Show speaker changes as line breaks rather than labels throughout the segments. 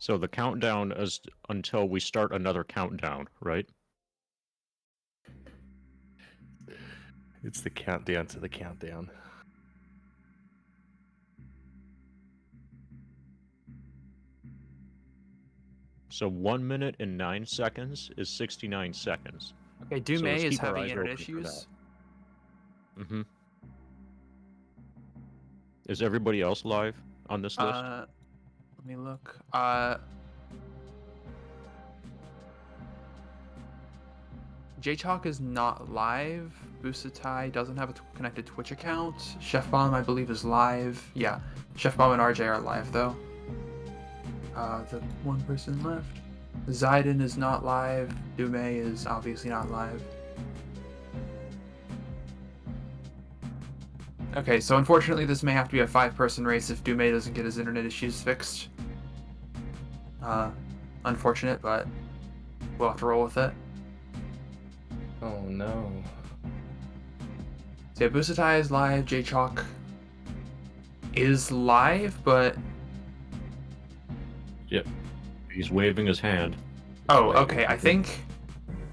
So the countdown is until we start another countdown, right?
It's the countdown to the countdown.
So 1 minute and 9 seconds is 69 seconds.
Okay,
So
Dumay
let's
is
keep our
having
eyes
internet
open for that.
issues.
Mm-hmm. Is everybody else live on this list?
Let me look. J-Chalk is not live. Busatai doesn't have a connected Twitch account. Chef Bomb, I believe, is live. Yeah, Chef Bomb and RJ are live though. The one person left. Zayden is not live. Dumay is obviously not live. Okay, so unfortunately this may have to be a 5-person race if Dumay doesn't get his internet issues fixed. Unfortunate, but we'll have to roll with it.
Oh no.
So yeah, Busatai is live, J-Chalk is live, but...
Yep. He's waving his hand.
Oh, okay, I think...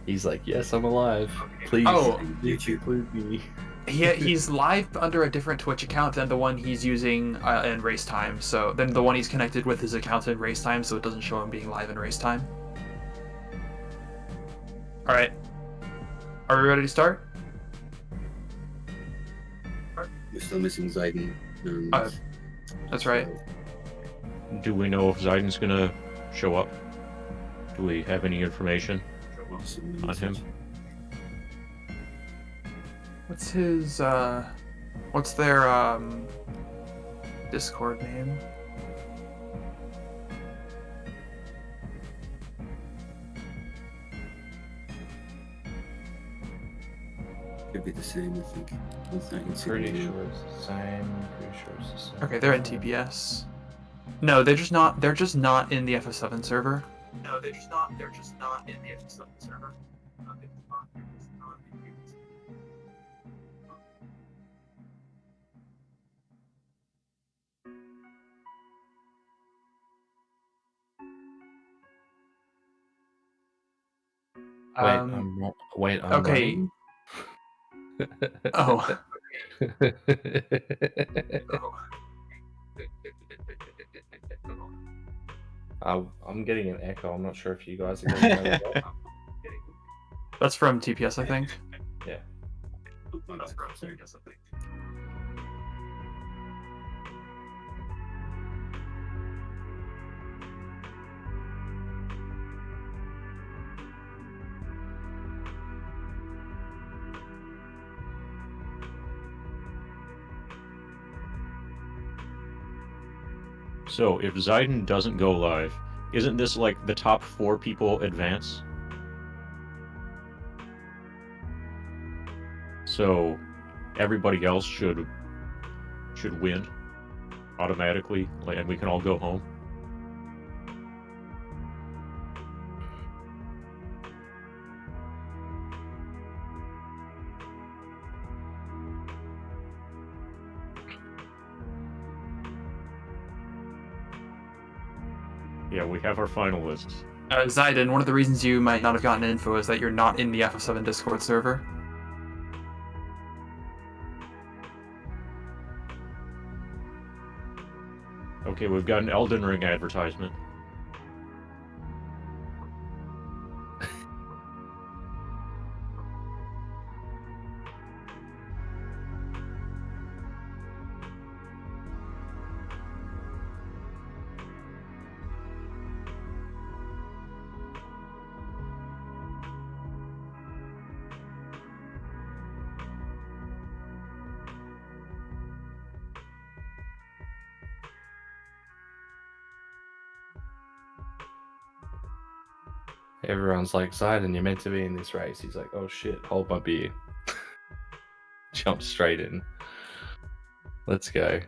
He's like, yes, I'm alive. Please,
Oh.
please include me.
He's live under a different Twitch account than the one he's using in race time. So then the one he's connected with his account in race time, so it doesn't show him being live in race time. All right, are we ready to start?
We're still missing Zayden.
That's right.
Do we know if Zayden's gonna show up? Do we have any information on him?
What's his what's their Discord name?
Could be the same, I think.
Pretty sure it's the same. Pretty sure it's the same.
Okay, they're in TPS. No, they're just not. They're just not in the FF7 server. No, they're just not. They're just not in the FF7 server.
Wait, I'm
okay.
running?
Oh.
I'm getting an echo. I'm not sure if you guys are getting that.
That's from TPS, I think.
Yeah.
That's from TPS, I think.
So if Zayden doesn't go live, isn't this like the top 4 people advance? So everybody else should win automatically, and we can all go home. Yeah, we have our finalists.
Zayden, one of the reasons you might not have gotten info is that you're not in the FF7 Discord server.
Okay, we've got an Elden Ring advertisement.
Everyone's like, Zayden, you're meant to be in this race. He's like, oh shit, hold my beer. Jump straight in. Let's go.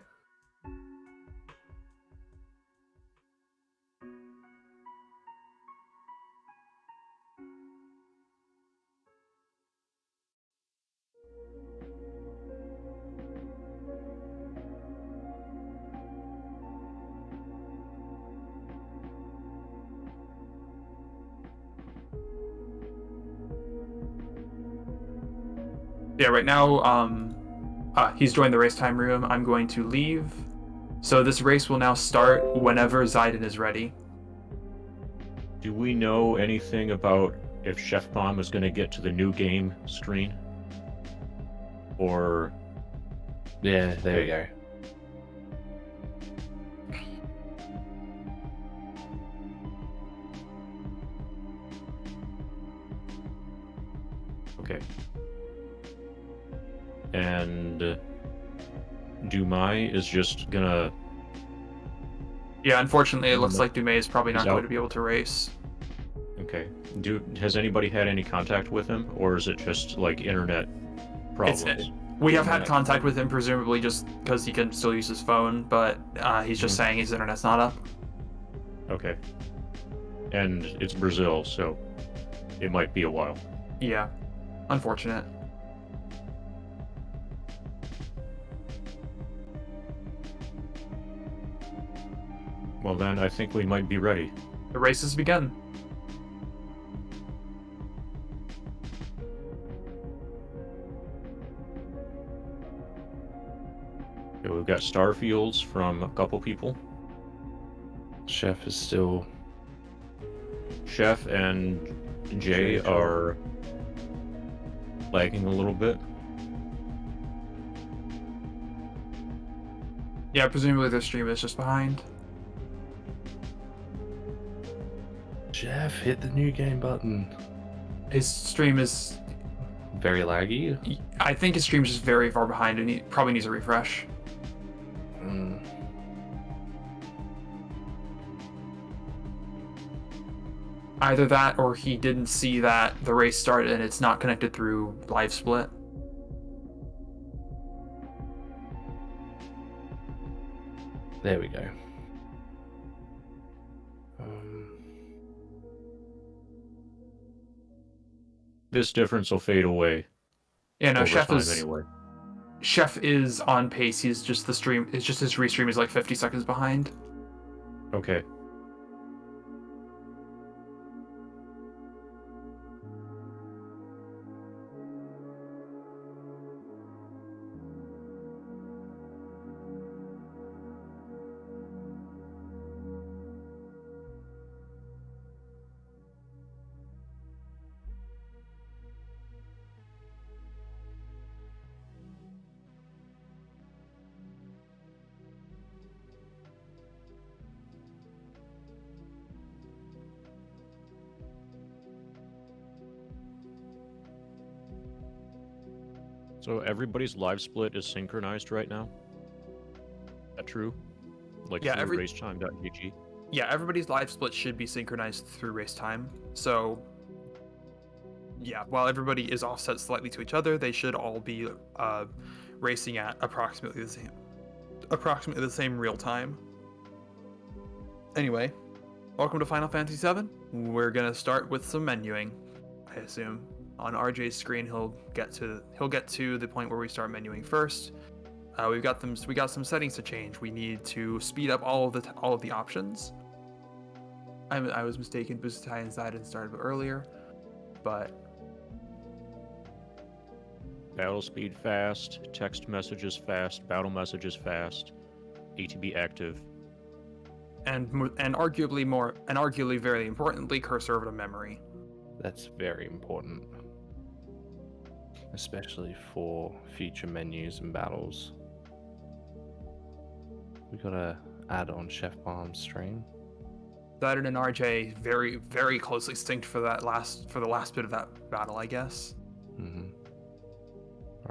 Yeah, right now, he's joined the race time room. I'm going to leave. So this race will now start whenever Zayden is ready.
Do we know anything about if Chef Bomb is going to get to the new game screen? Or
Yeah, there we go.
okay. And Dumai is just gonna.
Yeah, unfortunately, it looks
No.
like Dumais is probably
He's
not going
out.
to be able to race.
Okay. Has anybody had any contact with him, or is it just like internet problems?
We have had contact with him, presumably just because he can still use his phone, but he's just saying his internet's not up.
Okay. And it's Brazil, so it might be a while.
Yeah, unfortunate.
Well, then I think we might be ready.
The race has begun.
Okay, we've got Starfields from a couple people.
Chef is still.
Chef and Jay are lagging a little bit.
Yeah, presumably the stream is just behind.
Chef, hit the new game button.
His stream is...
Very laggy.
I think his stream is just very far behind and he probably needs a refresh.
Mm.
Either that or he didn't see that the race started and it's not connected through live split.
There we go.
This difference will fade away.
Yeah, no,
over
Chef
time
is
anyway.
Chef is on pace. He's just the stream. It's just his restream is like 50 seconds behind.
Okay. So everybody's live split is synchronized right now? Is that true? Like
Yeah,
through racetime.gg?
Yeah, everybody's live split should be synchronized through race time. So, yeah, while everybody is offset slightly to each other, they should all be racing at approximately the same real time. Anyway, welcome to Final Fantasy VII. We're gonna start with some menuing, I assume. On RJ's screen, he'll get to the point where we start menuing first. We got some settings to change. We need to speed up all of the options. I was mistaken. Busatai and Zayden started a bit earlier, but
Battle speed fast, text messages fast, battle messages fast, ATB active.
and arguably very importantly, cursor over to memory.
That's very important, especially for future menus and battles. We gotta add on Chef Bomb's stream.
Zayden and RJ very, very closely synced for the last bit of that battle, I guess.
Mm-hmm.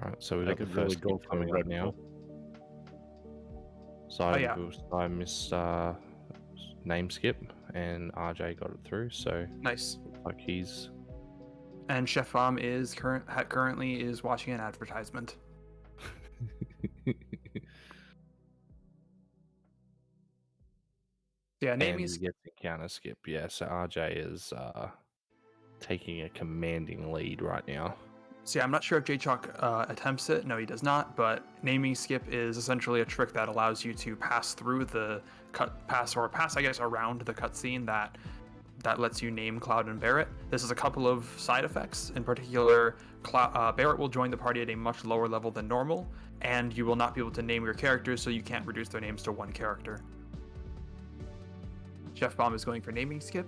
All right, so we
I
got the
could really
first
go
go
for
coming
Red
up now.
Bull.
So
Oh, yeah.
I missed name skip, and RJ got it through. So
Nice.
like he's
And Chef Bomb is currently is watching an advertisement. Yeah,
and
naming
he
is
gets a counter skip. Yeah, so RJ is taking a commanding lead right now.
See, I'm not sure if JChalk attempts it. No, he does not. But naming skip is essentially a trick that allows you to pass through the pass, I guess, around the cutscene that that lets you name Cloud and Barrett. This has a couple of side effects. In particular, Barrett will join the party at a much lower level than normal, and you will not be able to name your characters, so you can't reduce their names to one character. Chef Bomb is going for naming skip.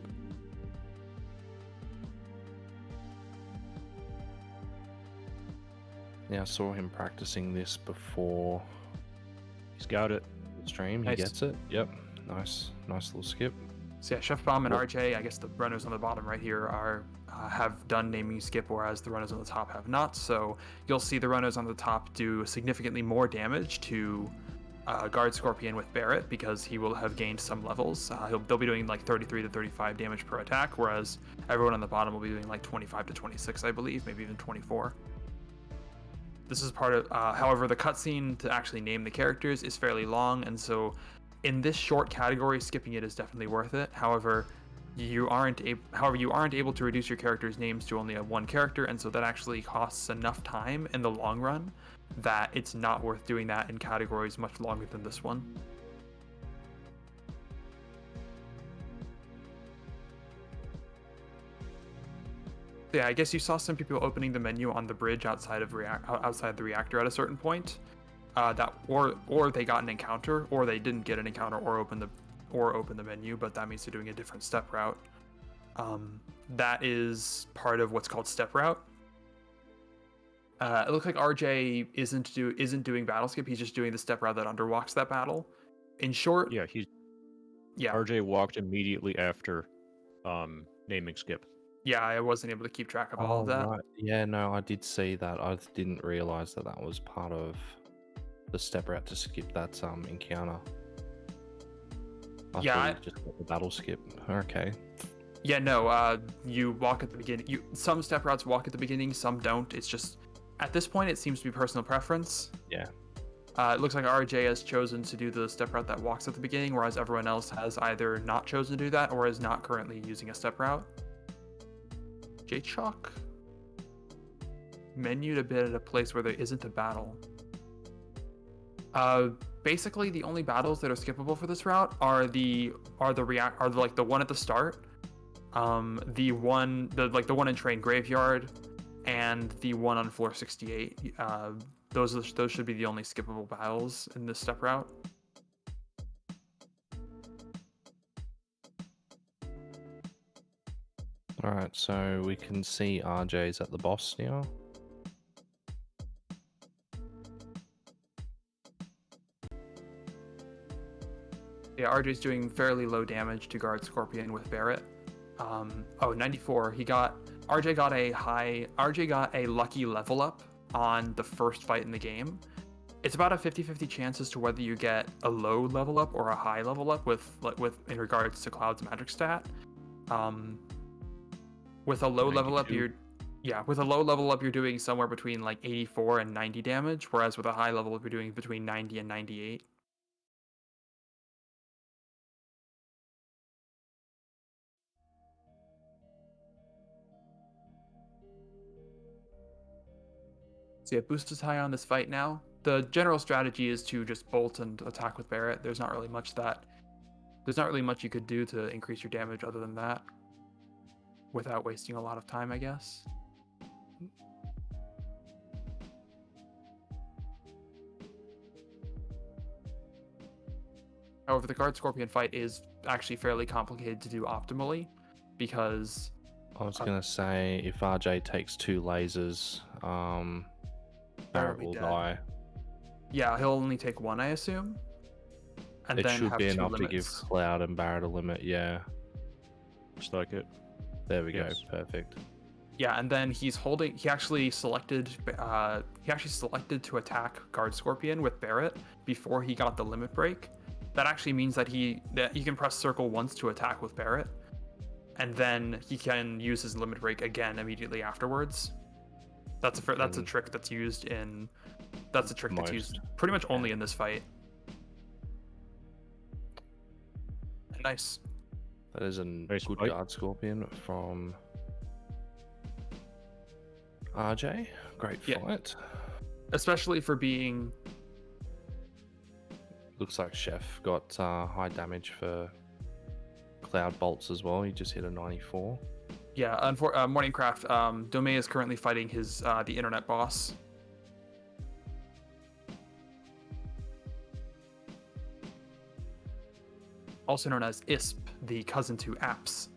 Yeah, I saw him practicing this before
He's got it.
the stream. He
Nice.
gets it. Yep. Nice little skip.
So yeah, Chef Bomb and
Well-
RJ, I guess the runners on the bottom right here are have done naming skip, whereas the runners on the top have not. So you'll see the runners on the top do significantly more damage to Guard Scorpion with Barrett because he will have gained some levels. They'll be doing like 33 to 35 damage per attack, whereas everyone on the bottom will be doing like 25 to 26, I believe, maybe even 24. This is part of, however, the cutscene to actually name the characters is fairly long, and so in this short category, skipping it is definitely worth it. However, you aren't able to reduce your characters' names to only one character, and so that actually costs enough time in the long run that it's not worth doing that in categories much longer than this one. Yeah, I guess you saw some people opening the menu on the bridge outside of outside the reactor at a certain point. Or they got an encounter, or they didn't get an encounter, or open the menu, but that means they're doing a different step route. That is part of what's called step route. It looks like RJ isn't doing battle skip. He's just doing the step route that underwalks that battle. In short,
Yeah, RJ walked immediately after naming skip.
Yeah, I wasn't able to keep track of all of that.
Right. Yeah, no, I did see that. I didn't realize that was part of the step route to skip that encounter.
Yeah,
thought you just got the battle skip. Okay.
Yeah, no, you walk at the beginning. Some step routes walk at the beginning, some don't. It's just, at this point, it seems to be personal preference.
Yeah.
It looks like RJ has chosen to do the step route that walks at the beginning, whereas everyone else has either not chosen to do that or is not currently using a step route. J-Chalk menued a bit at a place where there isn't a battle. Basically, the only battles that are skippable for this route are the one at the start, the one in Train Graveyard, and the one on floor 68. Those should be the only skippable battles in this step route.
Alright, so we can see RJ's at the boss now.
Yeah, RJ's doing fairly low damage to Guard Scorpion with Barrett. 94. RJ got a lucky level up on the first fight in the game. It's about a 50-50 chance as to whether you get a low level up or a high level up with in regards to Cloud's magic stat. With a low level up, you're doing somewhere between like 84 and 90 damage, whereas with a high level up, you're doing between 90 and 98. So yeah, boost is high on this fight now. The general strategy is to just bolt and attack with Barrett. There's not really much you could do to increase your damage other than that, without wasting a lot of time, I guess. However, the Guard Scorpion fight is actually fairly complicated to do optimally, because
I was gonna say if RJ takes 2 lasers, Barrett will
dead.
die.
Yeah, he'll only take 1, I assume. And
It
then
should
have
be
2
enough to give
limits.
Cloud and Barrett a limit, yeah.
Just like it.
There we
Yes.
go, perfect.
Yeah, and then he actually selected to attack Guard Scorpion with Barrett before he got the limit break. That actually means that he can press circle once to attack with Barrett, and then he can use his limit break again immediately afterwards. That's a trick that's used pretty much only in this fight. Nice.
That is a
Nice
good
fight.
Guard Scorpion from RJ. Great
Yeah.
fight.
Especially for being...
Looks like Chef got high damage for cloud bolts as well. He just hit a 94.
Yeah, Morningcraft. Dome is currently fighting his the internet boss. Also known as ISP, the cousin to apps.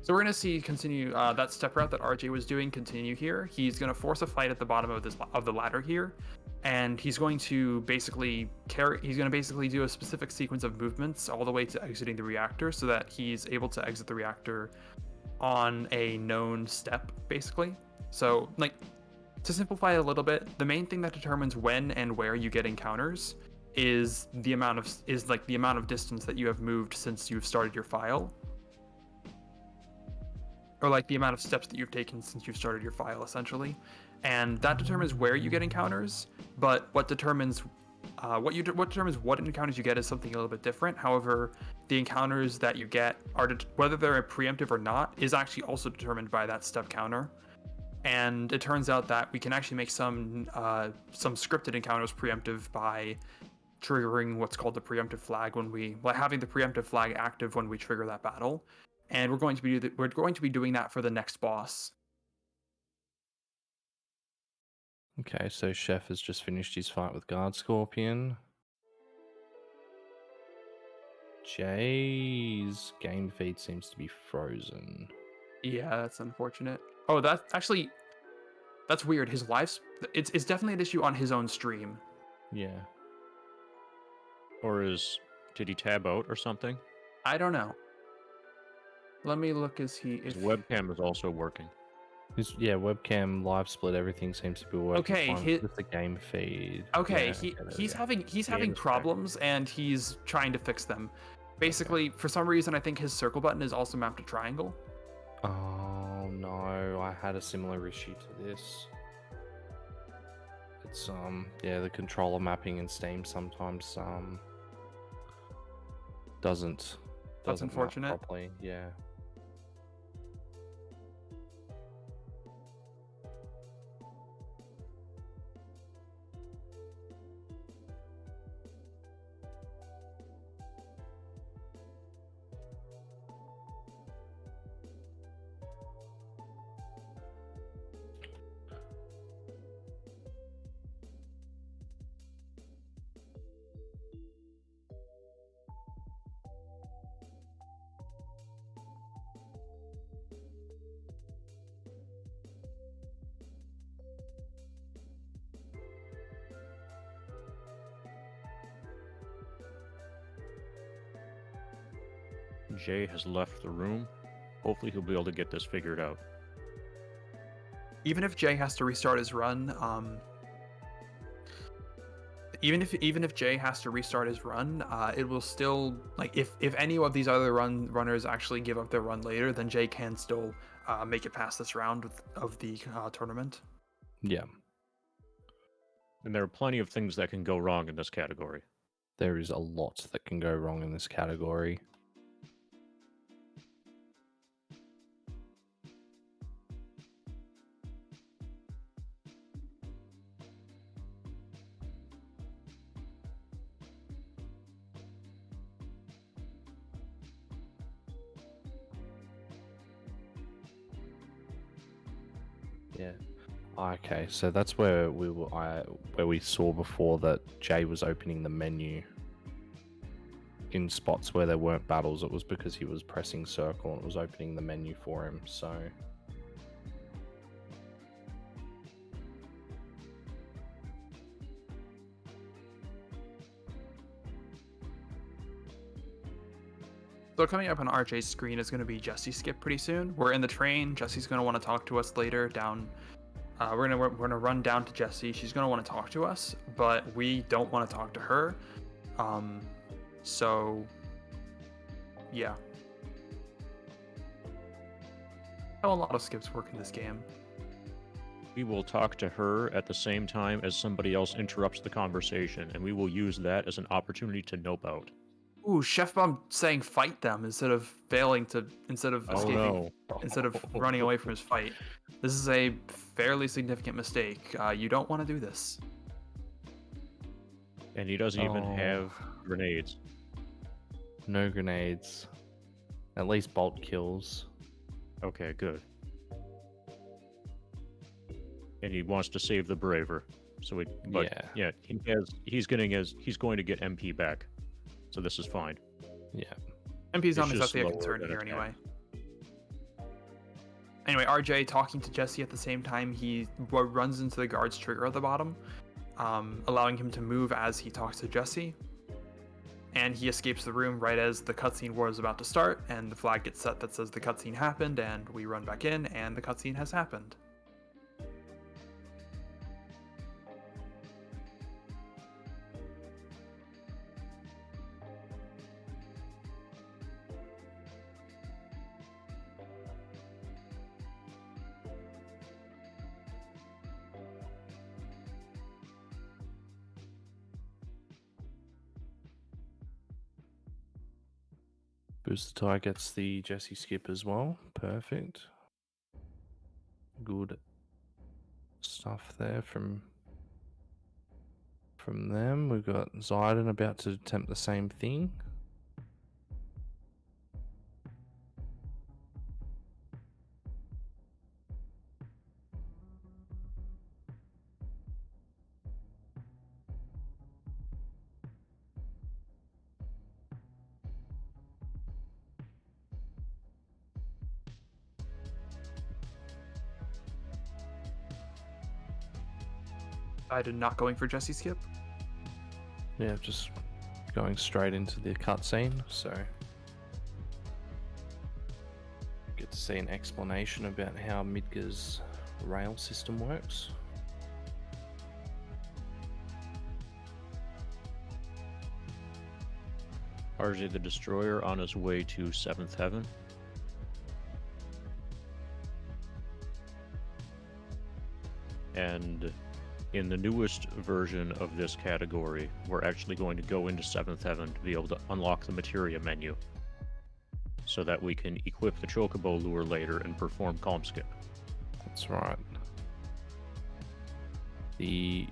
So we're gonna see continue that step route that RJ was doing continue here. He's gonna force a fight at the bottom of the ladder here, and he's going to basically do a specific sequence of movements all the way to exiting the reactor, so that he's able to exit the reactor on a known step, basically. So, like, to simplify it a little bit, the main thing that determines when and where you get encounters is the amount of distance that you have moved since you've started your file, or like the amount of steps that you've taken since you've started your file, essentially. And that determines where you get encounters, but what determines what encounters you get is something a little bit different. However, the encounters that you get whether they're preemptive or not is actually also determined by that step counter. And it turns out that we can actually make some scripted encounters preemptive by triggering what's called the preemptive flag having the preemptive flag active when we trigger that battle. And we're going to be doing that for the next boss.
Okay, so Chef has just finished his fight with Guard Scorpion. Jay's game feed seems to be frozen.
Yeah, that's unfortunate. Oh, that's weird. His it's definitely an issue on his own stream.
Yeah.
Or did he tab out or something?
I don't know. Let me look.
His webcam is also working.
Webcam, live split, everything seems to be working
Okay,
fine with the game feed.
Okay,
yeah,
he's having problems and he's trying to fix them. Basically, for some reason, I think his circle button is also mapped to triangle.
Oh no, I had a similar issue to this. It's the controller mapping in Steam sometimes doesn't
unfortunate.
map properly. Yeah.
Jay has left the room. Hopefully he'll be able to get this figured out.
Even if Jay has to restart his run, even if Jay has to restart his run, it will still, like, if any of these other runners actually give up their run later, then Jay can still make it past this round of the tournament.
Yeah.
And there are plenty of things that can go wrong in this category.
There is a lot that can go wrong in this category. Yeah. Okay, so that's where we saw before that Jay was opening the menu in spots where there weren't battles. It was because he was pressing circle and it was opening the menu for him. So
So coming up on RJ's screen is going to be Jesse Skip pretty soon. We're in the train. Jesse's going to want to talk to us later down. We're gonna run down to Jessie. She's going to want to talk to us, but we don't want to talk to her. So yeah. How a lot of skips work in this game.
We will talk to her at the same time as somebody else interrupts the conversation, and we will use that as an opportunity to nope out.
Ooh, Chef Bomb saying fight them instead of escaping, instead of running away from his fight. This is a fairly significant mistake. You don't want to do this.
And he doesn't even have grenades.
No grenades. At least bolt kills.
Okay, good. And he wants to save the braver. So he's going to get MP back. So this is fine.
Yeah.
MP's not
It's just
exactly a
slower
concern
than
here
attack.
anyway. Anyway, RJ talking to Jesse at the same time, he runs into the guard's trigger at the bottom, allowing him to move as he talks to Jesse. And he escapes the room right as the cutscene war is about to start, and the flag gets set that says the cutscene happened, and we run back in, and the cutscene has happened.
Booster Tie gets the Jesse skip as well. Perfect. Good stuff there from them. We've got Zidon about to attempt the same thing.
I did not going for Jesse skip.
Yeah, just going straight into the cutscene, so get to see an explanation about how Midgar's rail system works.
RJ the Destroyer on his way to 7th Heaven. And in the newest version of this category, we're actually going to go into 7th Heaven to be able to unlock the materia menu so that we can equip the Chocobo lure later and perform Calm Skip.
That's right. The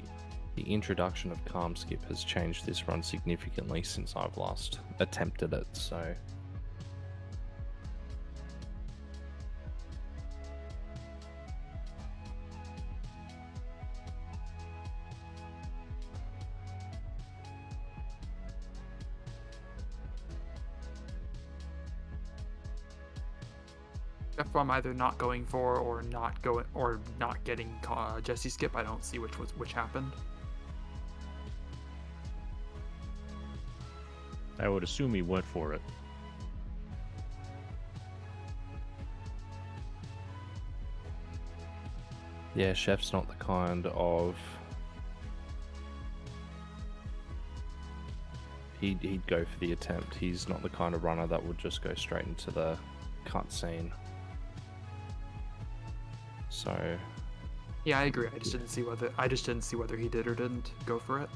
introduction of Calm Skip has changed this run significantly since I've last attempted it, so
If I'm either not going for or not getting Jesse skip, I don't see which happened.
I would assume he went for it.
yeah, Chef's not the kind of... He'd go for the attempt. He's not the kind of runner that would just go straight into the cutscene. So
Yeah, I agree. I just didn't see whether he did or didn't go for it.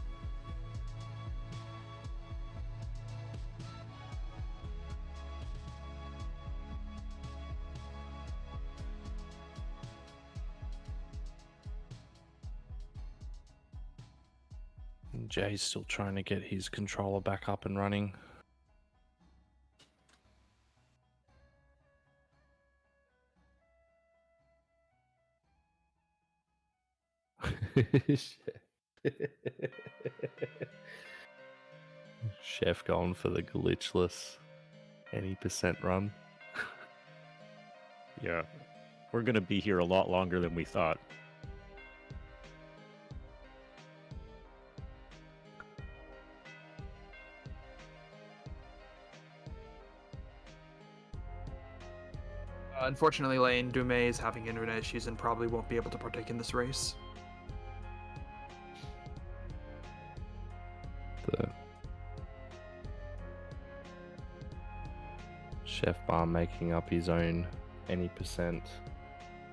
Jay's still trying to get his controller back up and running. Chef going for the glitchless any percent run.
Yeah, we're going to be here a lot longer than we thought.
Unfortunately, Lane, Dume is having internet issues and probably won't be able to partake in this race.
The Chef Bar making up his own any percent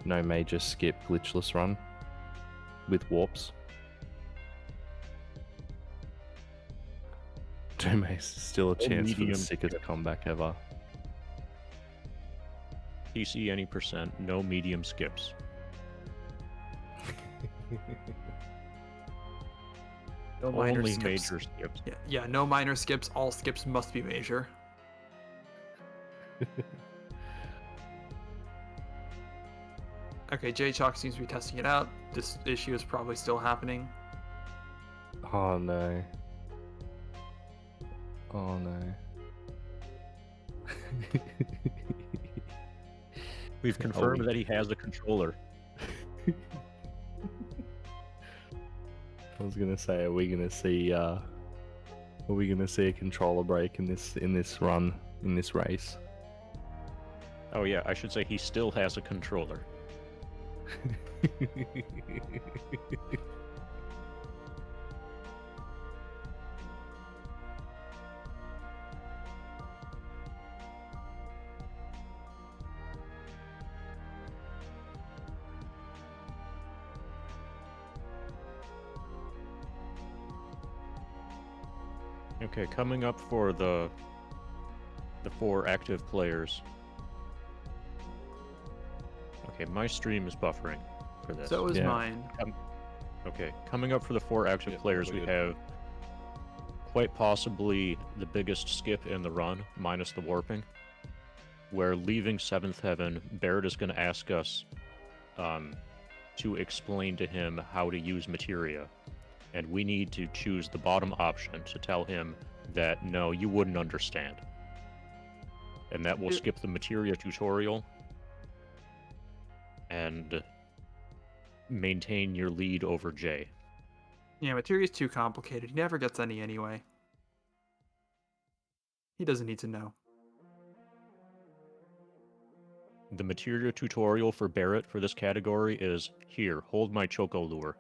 no major skip glitchless run with warps. Dume's still a chance for the
medium
sickest
skip.
comeback ever.
PC any percent, no medium skips.
No minor
Only
skips.
major skips.
Yeah, no minor skips. All skips must be major. Okay, J-Chalk seems to be testing it out. This issue is probably still happening.
Oh no. Oh no.
We've confirmed that he has a controller.
I was gonna say, are we gonna see a controller break in this run, in this race?
Oh yeah, I should say he still has a controller. Okay, coming up for the 4 active players. Okay, my stream is buffering for this.
So is
Yeah.
mine.
Okay, coming up for the 4 active
Yeah,
players,
we're
we
good.
have quite possibly the biggest skip in the run, minus the warping, where leaving 7th Heaven, Barrett is going to ask us to explain to him how to use materia, and we need to choose the bottom option to tell him that, no, you wouldn't understand. And that will skip the materia tutorial and maintain your lead over Jay.
Yeah, materia's too complicated. He never gets any anyway. He doesn't need to know.
The materia tutorial for Barrett for this category is, here, hold my choco lure.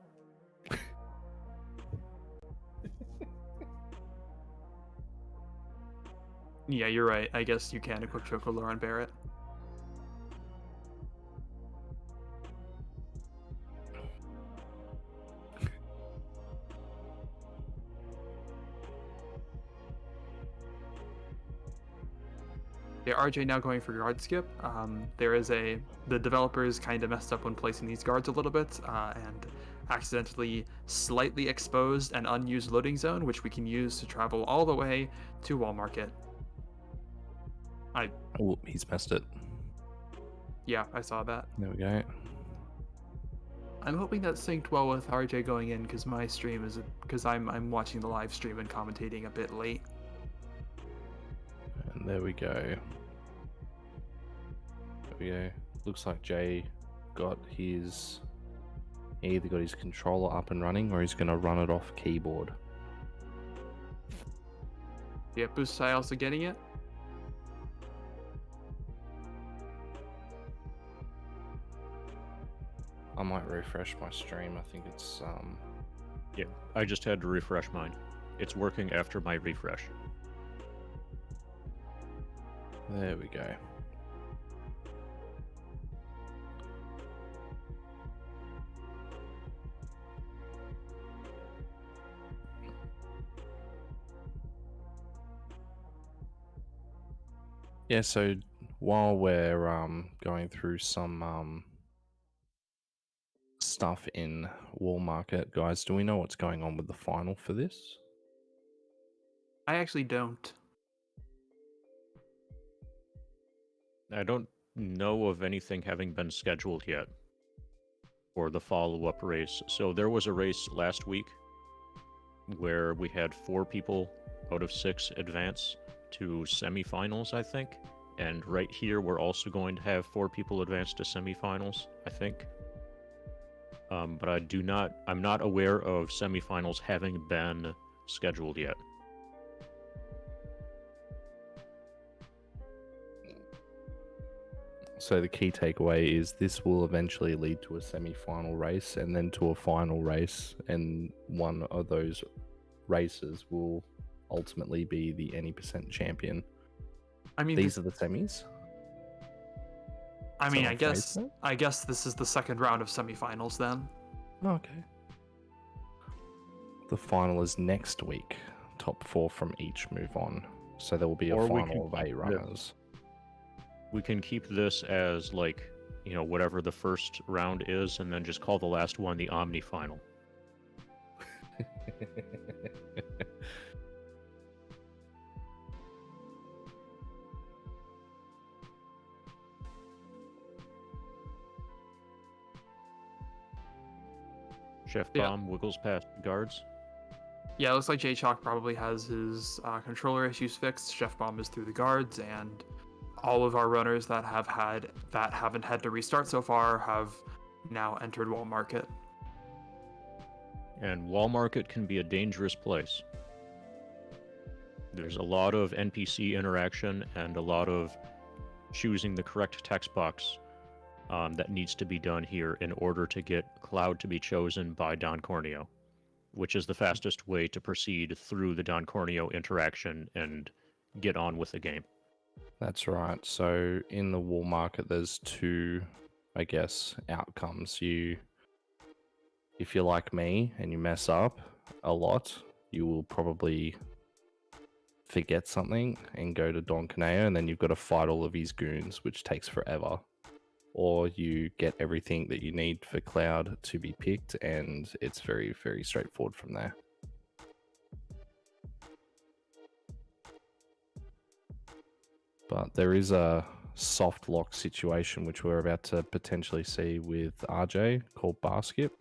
Yeah, you're right. I guess you can equip Chocolore on Barrett. Yeah, RJ now going for guard skip. The developers kind of messed up when placing these guards a little bit and accidentally slightly exposed an unused loading zone, which we can use to travel all the way to Wall Market.
Oh, he's messed it.
Yeah, I saw that.
There we go.
I'm hoping that synced well with RJ going in because my stream is because I'm watching the live stream and commentating a bit late.
And there we go. There we go. Looks like Jay he either got his controller up and running or he's gonna run it off keyboard.
Yeah, Busai also getting it.
I might refresh my stream. I think it's
Yeah, I just had to refresh mine. It's working after my refresh.
there we go. Yeah, so while we're going through some stuff in Wall Market, guys, do we know what's going on with the final for this?
I actually don't.
I don't know of anything having been scheduled yet for the follow-up race. So there was a race last week where we had 4 people out of 6 advance to semifinals, I think. And right here, we're also going to have 4 people advance to semifinals, I think. But I'm not aware of semifinals having been scheduled yet.
So the key takeaway is this will eventually lead to a semi-final race and then to a final race, and one of those races will ultimately be the any percent champion.
I mean,
These are the semis.
I mean,
So
I guess this is the second round of semifinals then.
Oh, okay. The final is next week. Top 4 from each move on. So there will be a
Or we
final of
can
8 runners.
We can keep this as, like, you know, whatever the first round is, and then just call the last one the Omni Final. Chef
Yeah.
Bomb wiggles past guards.
Yeah, it looks like J-Chalk probably has his controller issues fixed. Chef Bomb is through the guards, and all of our runners that haven't had to restart so far have now entered Wall Market.
And Wall Market can be a dangerous place. There's a lot of NPC interaction and a lot of choosing the correct text box that needs to be done here in order to get Cloud to be chosen by Don Corneo, which is the fastest way to proceed through the Don Corneo interaction and get on with the game.
That's right. So in the Wall Market, there's two, I guess, outcomes. If you're like me and you mess up a lot, you will probably forget something and go to Don Corneo, and then you've got to fight all of his goons, which takes forever. Or you get everything that you need for Cloud to be picked, and it's very, very straightforward from there. But there is a soft lock situation which we're about to potentially see with RJ called Bar Skip.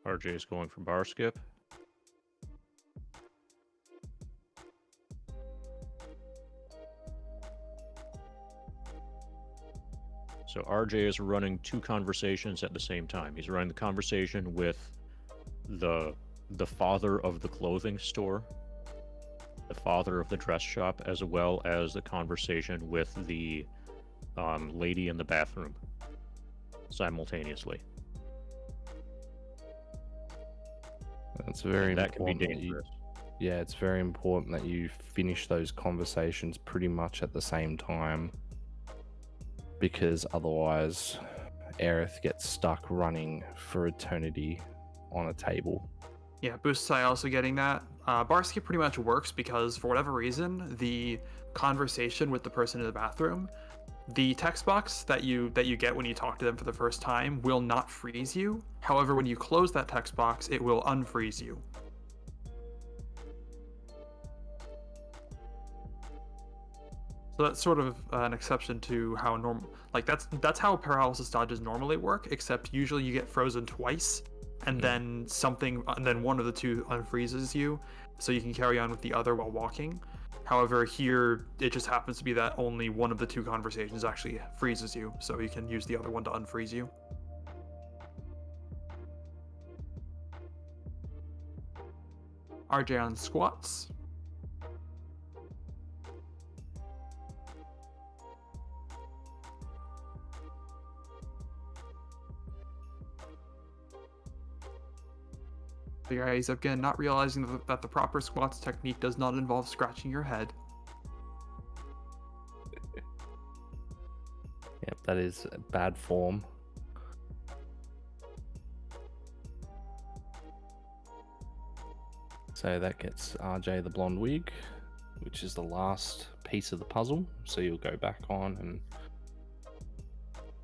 RJ is going for bar skip. So RJ is running two conversations at the same time. He's running the conversation with the father of the clothing store, the father of the dress shop, as well as the conversation with the lady in the bathroom simultaneously.
That's very
And that can be
important.
dangerous.
Yeah, it's very important that you finish those conversations pretty much at the same time, because otherwise Aerith gets stuck running for eternity on a table.
Yeah, Boostai also getting that. Bar Skip pretty much works because for whatever reason, the conversation with the person in the bathroom, the text box that you get when you talk to them for the first time will not freeze you. However, when you close that text box, it will unfreeze you. So that's sort of an exception to how that's how paralysis dodges normally work, except usually you get frozen twice, and then one of the two unfreezes you, so you can carry on with the other while walking. However, here it just happens to be that only one of the two conversations actually freezes you, so you can use the other one to unfreeze you. RJ on squats. Figure out he's again not realizing that the proper squats technique does not involve scratching your head.
Yep, that is bad form. So that gets RJ the blonde wig, which is the last piece of the puzzle. So you'll go back on and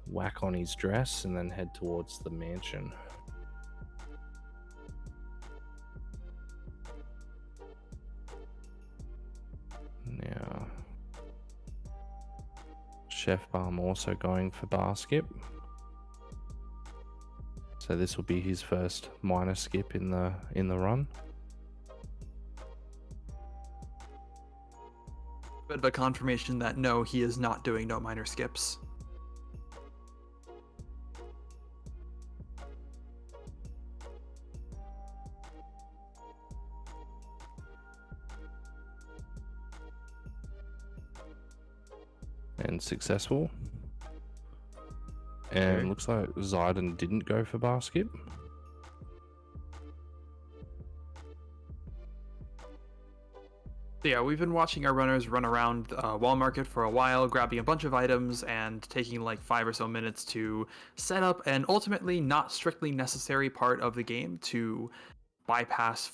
whack on his dress and then head towards the mansion. Now, Chef Bomb also going for bar skip. So this will be his first minor skip in the run.
Bit of a confirmation that no, he is not doing no minor skips.
And successful. And
Okay.
looks like Zidane didn't go for bar skip.
So yeah, we've been watching our runners run around Wall Market for a while, grabbing a bunch of items and taking like 5 or so minutes to set up an ultimately not strictly necessary part of the game to bypass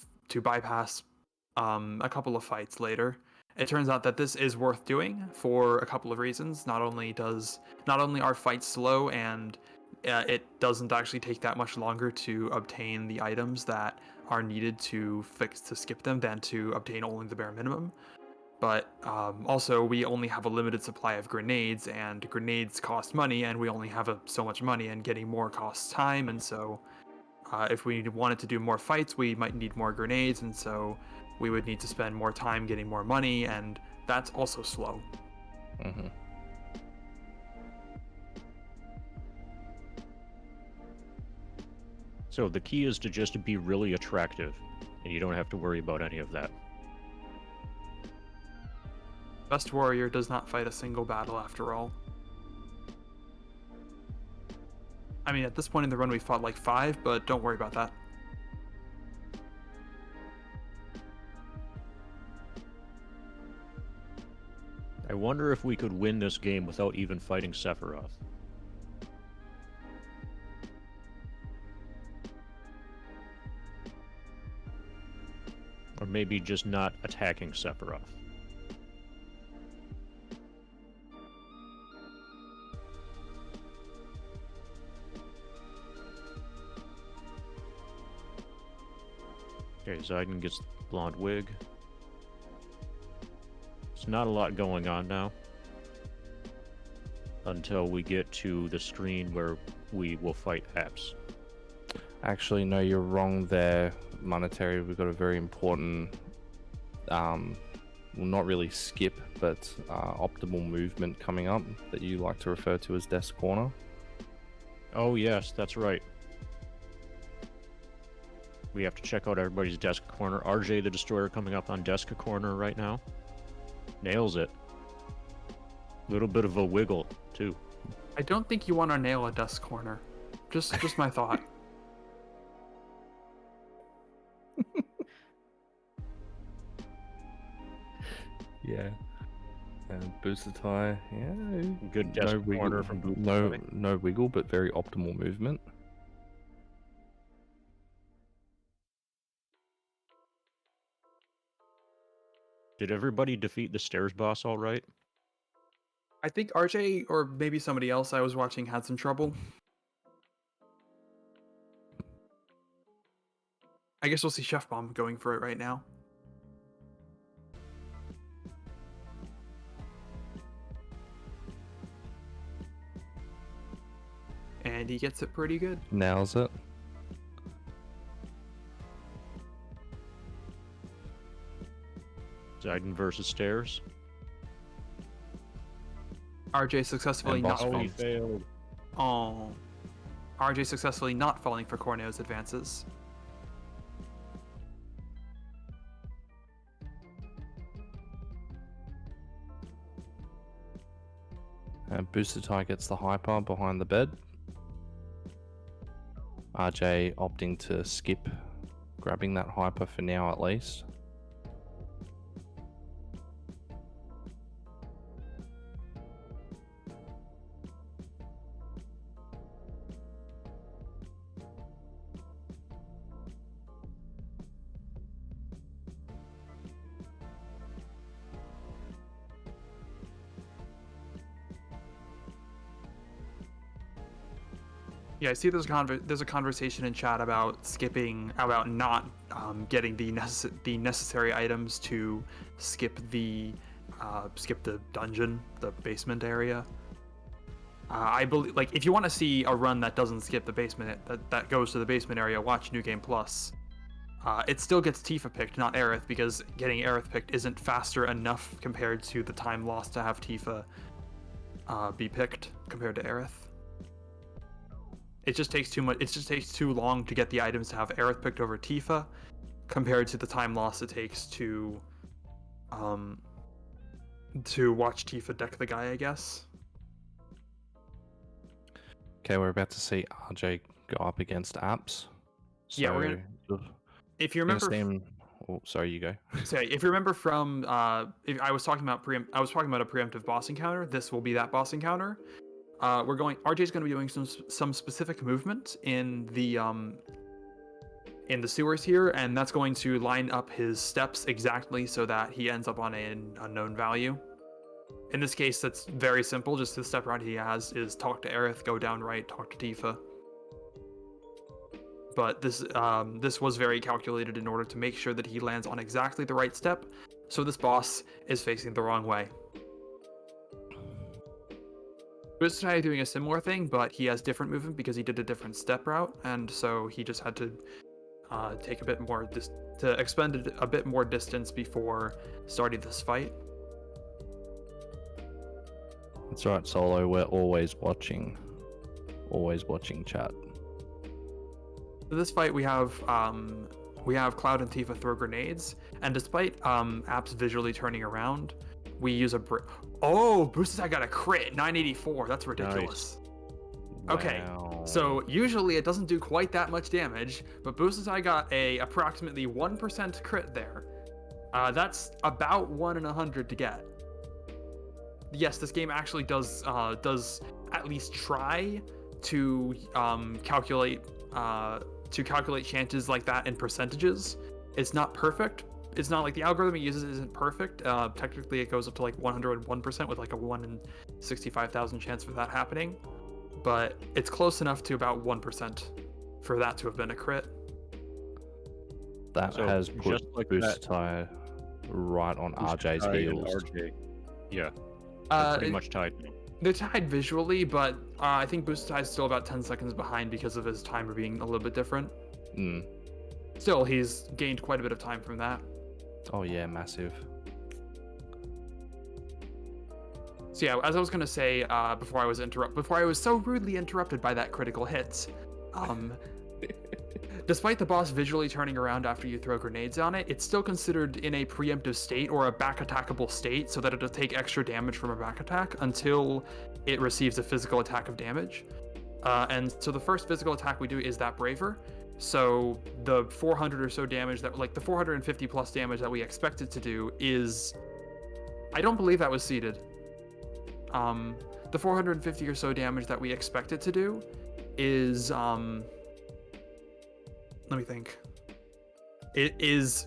a couple of fights later. It turns out that this is worth doing for a couple of reasons. Not only are fights slow, and it doesn't actually take that much longer to obtain the items that are needed to skip them than to obtain only the bare minimum. But also, we only have a limited supply of grenades, and grenades cost money, and we only have so much money, and getting more costs time, and so If we wanted to do more fights, we might need more grenades, and so we would need to spend more time getting more money, and that's also slow.
Mm-hmm.
So the key is to just be really attractive, and you don't have to worry about any of that.
Best warrior does not fight a single battle after all. I mean, at this point in the run, we fought like 5, but don't worry about that.
I wonder if we could win this game without even fighting Sephiroth. Or maybe just not attacking Sephiroth. Okay, Zidane gets the blonde wig. There's not a lot going on now. Until we get to the screen where we will fight apps.
Actually, no, you're wrong there, Monetary. We've got a very important, well, not really skip, but optimal movement coming up that you like to refer to as Desk Corner.
Oh yes, that's right. We have to check out everybody's desk corner. RJ the Destroyer coming up on desk corner right now. Nails it. Little bit of a wiggle, too.
I don't think you want to nail a desk corner. Just my thought.
Yeah. And Busatai, yeah.
Good desk corner from Busatai.
No wiggle, but very optimal movement.
Did everybody defeat the stairs boss all right?
I think RJ or maybe somebody else I was watching had some trouble. I guess we'll see Chef Bomb going for it right now. And he gets it pretty good.
Nails it.
Zidane versus stairs.
RJ successfully
And
not
boss
falling.
fight.
failed.
Oh. RJ successfully not falling for Corneo's advances.
And Busatai gets the hyper behind the bed. RJ opting to skip grabbing that hyper for now at least.
Yeah, I see there's a conversation in chat about skipping, about not getting the necessary items to skip the dungeon, the basement area. I believe, like, if you want to see a run that doesn't skip the basement, that goes to the basement area, watch New Game Plus. It still gets Tifa picked, not Aerith, because getting Aerith picked isn't faster enough compared to the time lost to have Tifa be picked compared to Aerith. It just takes too much. It just takes too long to get the items to have Aerith picked over Tifa, compared to the time loss it takes to watch Tifa deck the guy, I guess.
Okay, we're about to see RJ go up against apps. So
Yeah, we're if you remember,
oh, sorry, you go.
sorry, if you remember from, if I was talking about a preemptive boss encounter. This will be that boss encounter. RJ's going to be doing some specific movement in the sewers here, and that's going to line up his steps exactly so that he ends up on an unknown value. In this case, that's very simple. Just the step route he has is talk to Aerith, go down right, talk to Tifa. But this was very calculated in order to make sure that he lands on exactly the right step, so this boss is facing the wrong way. Busatai doing a similar thing, but he has different movement because he did a different step route, and so he just had to take a bit more to expend a bit more distance before starting this fight.
That's right, Solo. We're always watching chat.
For this fight, we have Cloud and Tifa throw grenades, and despite Apps visually turning around, we use a Oh, Busatai got a crit, 984. That's ridiculous. Okay,
Wow.
so usually it doesn't do quite that much damage, but Busatai got a approximately 1% crit there. That's about 1 in 100 to get. Yes, this game actually does at least try to calculate chances like that in percentages. It's not perfect. It's not like the algorithm it uses isn't perfect. Technically, it goes up to like 101% with like a 1 in 65,000 chance for that happening. But it's close enough to about 1% for that to have been a crit.
That
So,
has put
just like that-
Busatai right on RJ's
Busatai and
heels.
RJ. Yeah, they're pretty much tied now.
They're tied visually, but I think Busatai is still about 10 seconds behind because of his timer being a little bit different.
Mm.
Still, he's gained quite a bit of time from that.
Oh yeah, massive.
So yeah, as I was gonna say before I was so rudely interrupted by that critical hit, despite the boss visually turning around after you throw grenades on it, it's still considered in a preemptive state or a back attackable state, so that it'll take extra damage from a back attack until it receives a physical attack of damage. And so the first physical attack we do is that Braver. So the 400 or so damage the 450 plus damage that we expect it to do is, I don't believe that was seeded. The 450 or so damage that we expect it to do is, let me think. It is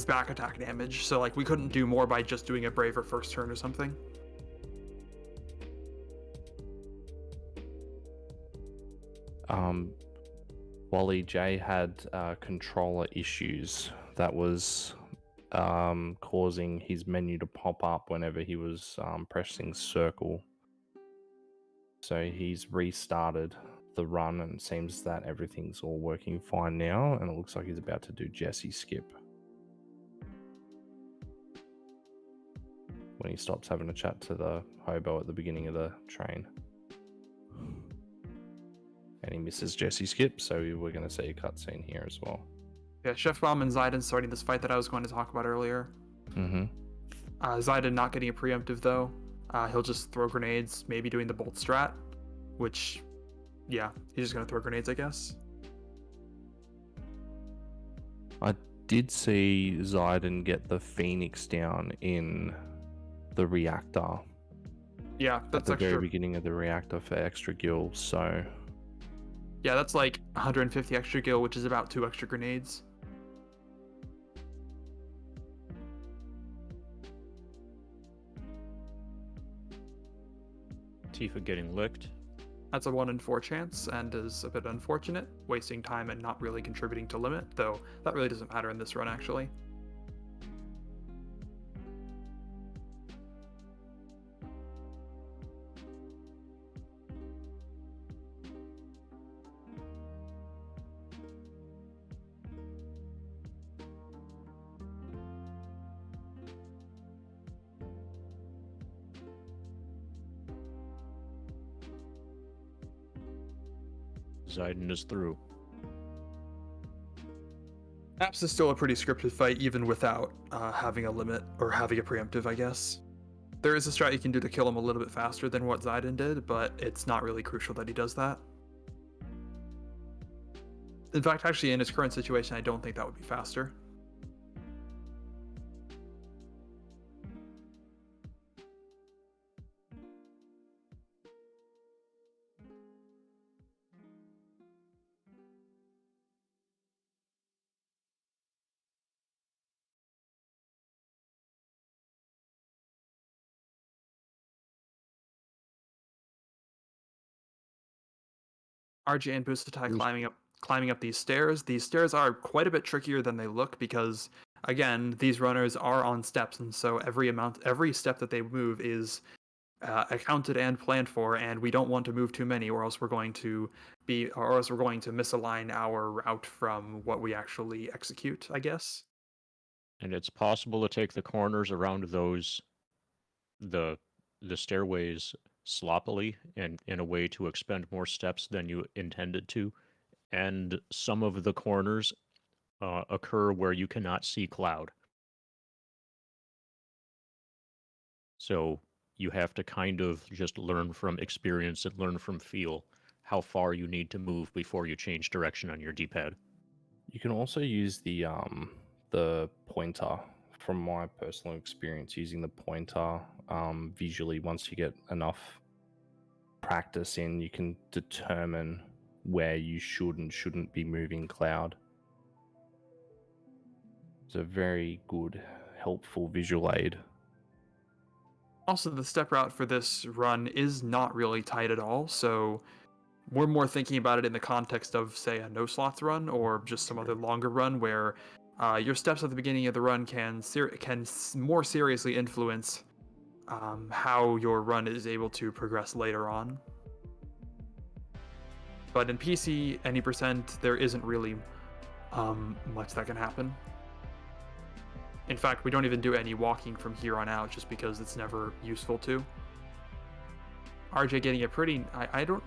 back attack damage. So like we couldn't do more by just doing a Braver first turn or something.
Wally J had controller issues that was causing his menu to pop up whenever he was pressing circle. So he's restarted the run, and it seems that everything's all working fine now, and it looks like he's about to do Jesse skip when he stops having a chat to the hobo at the beginning of the train. And he misses Jesse skip, so we're going to see a cutscene here as well.
Yeah, Chef Bomb and Zidane starting this fight that I was going to talk about earlier.
Mm-hmm.
Zidane not getting a preemptive though. He'll just throw grenades, maybe doing the bolt strat, which, yeah, he's just going to throw grenades, I guess.
I did see Zidane get the Phoenix down in the reactor.
Yeah,
At
that's
the
extra.
very beginning of the reactor for extra gil, so...
Yeah, that's like 150 extra gil, which is about 2 extra grenades.
Tifa getting licked.
That's a 1 in 4 chance and is a bit unfortunate, wasting time and not really contributing to limit, though that really doesn't matter in this run actually.
Zidane is through.
Apps is still a pretty scripted fight even without having a limit or having a preemptive, I guess. There is a strat you can do to kill him a little bit faster than what Zidane did, but it's not really crucial that he does that. In fact, actually, in his current situation, I don't think that would be faster. RJ and Busatai climbing up these stairs. These stairs are quite a bit trickier than they look because, again, these runners are on steps, and so every step that they move is accounted and planned for, and we don't want to move too many, or else we're going to misalign our route from what we actually execute, I guess.
And it's possible to take the corners around the the stairways sloppily and in a way to expend more steps than you intended to. And some of the corners occur where you cannot see cloud. So you have to kind of just learn from experience and learn from feel how far you need to move before you change direction on your D-pad.
You can also use the pointer. From my personal experience, using the pointer visually, once you get enough practice in, you can determine where you should and shouldn't be moving cloud. It's a very good, helpful visual aid.
Also, the step route for this run is not really tight at all, so we're more thinking about it in the context of, say, a no slots run or just some other longer run where your steps at the beginning of the run can more seriously influence how your run is able to progress later on. But in PC, any percent, there isn't really much that can happen. In fact, we don't even do any walking from here on out just because it's never useful to. RJ getting a pretty... I don't...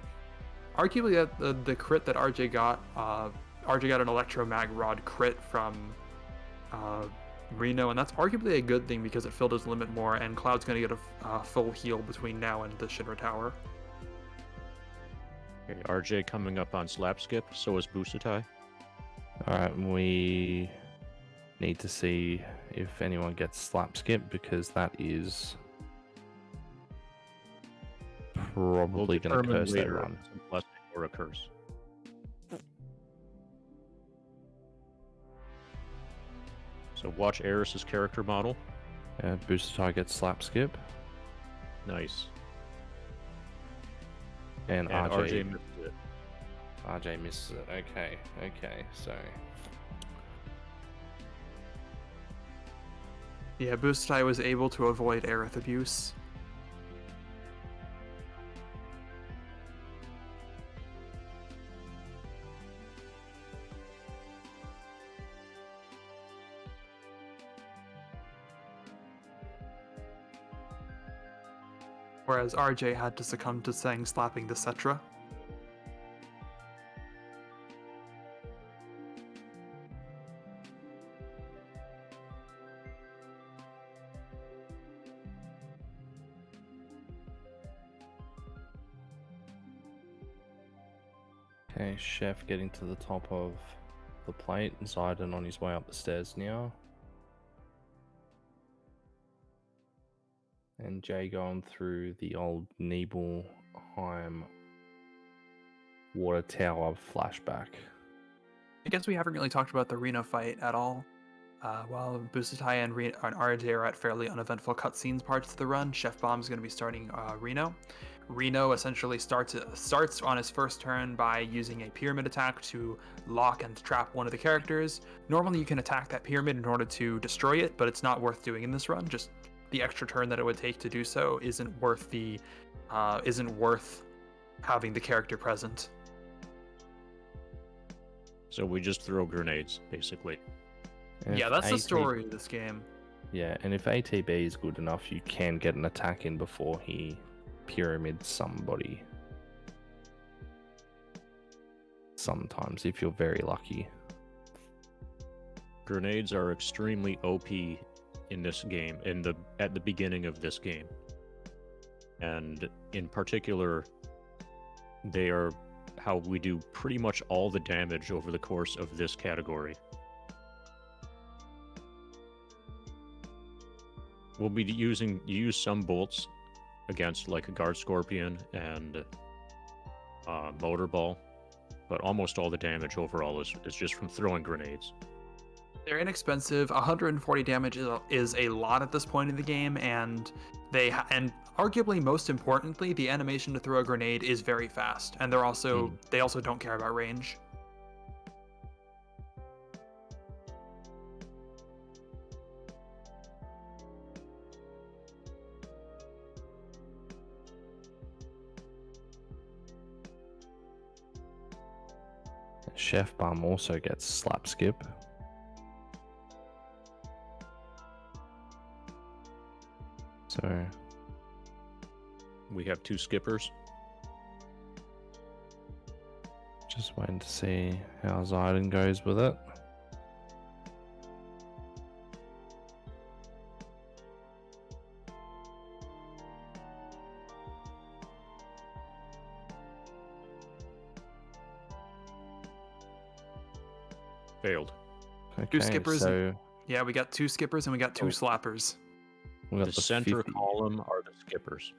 Arguably, the crit that RJ got an Electromag Rod crit from Reno, and that's arguably a good thing because it filled his limit more, and Cloud's going to get a full heal between now and the Shinra Tower.
Okay, RJ coming up on slap skip, so is Busatai.
Alright, we need to see if anyone gets slap skip, because that is probably going to curse that run.
If a blessing or a curse. So watch Eris's character model.
Busatai gets slap skip.
Nice.
And
RJ missed it.
RJ misses it. Okay, so...
Yeah, Busatai was able to avoid Aerith abuse. Whereas RJ had to succumb to Sang slapping the Cetra.
Okay, Chef getting to the top of the plate, and Zidane on his way up the stairs now. And Jay going through the old Nibelheim water tower flashback.
I guess we haven't really talked about the Reno fight at all. While Busatai and RJ are at fairly uneventful cutscenes parts of the run, Chef Bomb's going to be starting Reno. Reno essentially starts on his first turn by using a pyramid attack to lock and trap one of the characters. Normally you can attack that pyramid in order to destroy it, but it's not worth doing in this run. Just the extra turn that it would take to do so isn't worth having the character present.
So we just throw grenades, basically.
And
Yeah,
if
that's the
AT
story of this game.
Yeah, and if ATB is good enough, you can get an attack in before he pyramids somebody. Sometimes, if you're very lucky.
Grenades are extremely OP in this game, at the beginning of this game. And in particular, they are how we do pretty much all the damage over the course of this category. We'll be use some bolts against like a Guard Scorpion and Motor Ball, but almost all the damage overall is just from throwing grenades.
They're inexpensive. 140 damage is a lot at this point in the game, and and arguably most importantly, the animation to throw a grenade is very fast, and they also don't care about range.
Chef Bum also gets slap skip. So
We have 2 skippers.
just waiting to see how Zidane goes with it.
Failed.
Okay,
skippers
so
Yeah, we got 2 skippers and we got 2
Oh.
slappers.
we got
The center
50,
column are the skippers.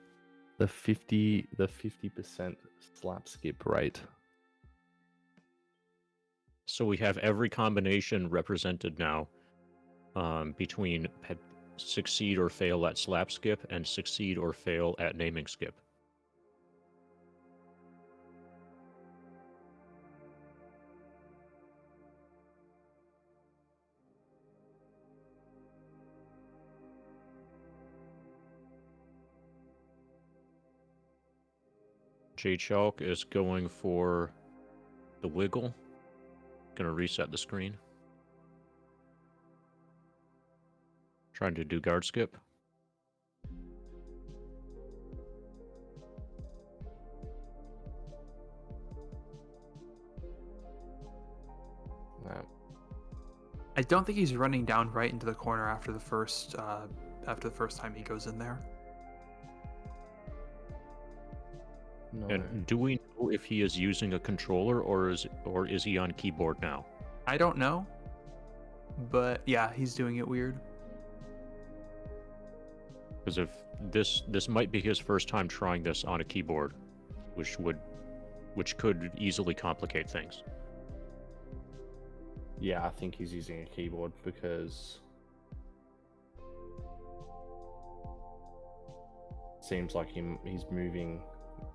the 50% slap skip rate.
So we have every combination represented now between succeed or fail at slap skip and succeed or fail at naming skip. J Chalk is going for the wiggle. Gonna reset the screen. Trying to do guard skip.
No.
I don't think he's running down right into the corner after the first time he goes in there.
No.
And do we know if he is using a controller or is he on keyboard now?
I don't know, but yeah, he's doing it weird.
Because if this might be his first time trying this on a keyboard, which could easily complicate things.
Yeah, I think he's using a keyboard because it seems like he's moving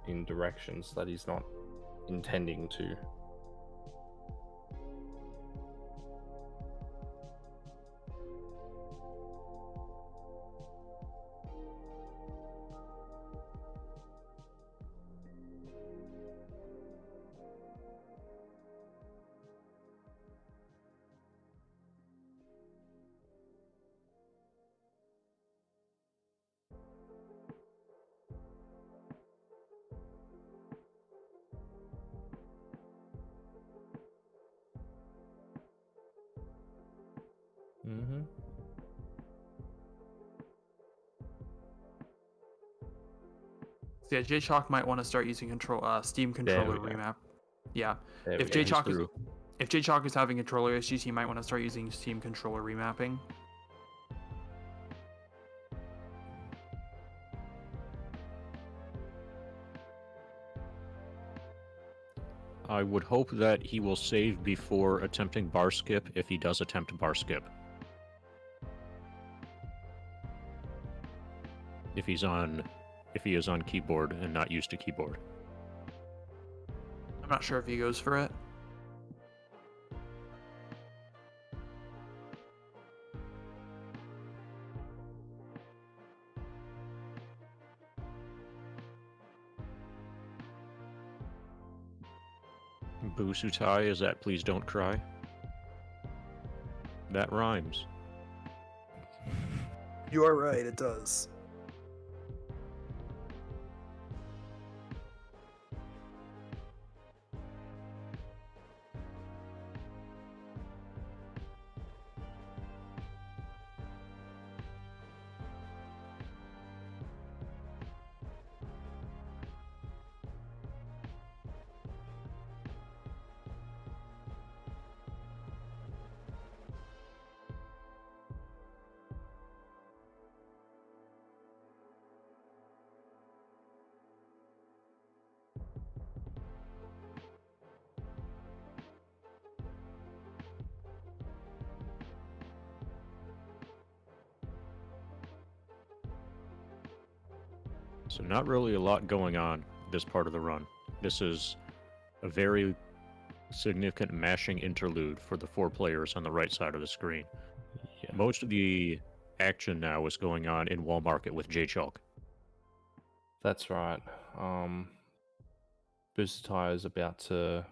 in directions that he's not intending to. Mm-hmm.
So yeah, J Chalk might want to start using Steam controller
we go.
remap. Yeah,
There
if
we go.
J Chalk is
through.
if J Chalk is having controller issues, he might want to start using Steam controller remapping.
I would hope that he will save before attempting bar skip if he does attempt bar skip. If he is on keyboard and not used to keyboard.
I'm not sure if he goes for it.
Busutai is that please don't cry? That rhymes.
You are right, it does.
So not really a lot going on this part of the run. This is a very significant mashing interlude for the 4 players on the right side of the screen.
Yeah.
Most of the action now is going on in Wall Market with J Chalk.
That's right. Busatai is about to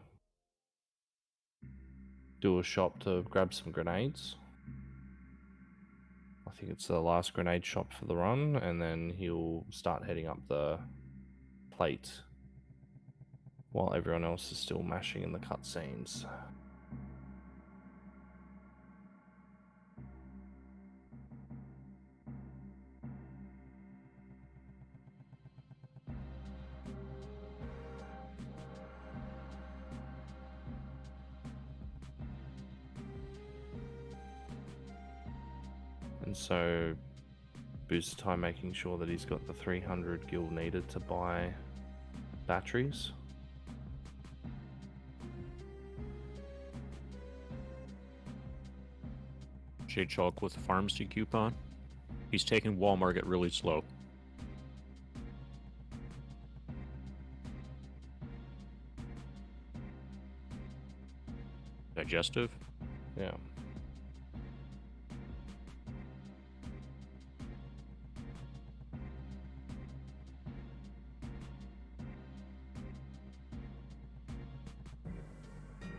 do a shop to grab some grenades. I think it's the last grenade shop for the run, and then he'll start heading up the plate while everyone else is still mashing in the cutscenes. And so Busatai making sure that he's got the 300 gil needed to buy batteries.
J Chalk with the pharmacy coupon. He's taking Wall Market really slow. Digestive?
Yeah.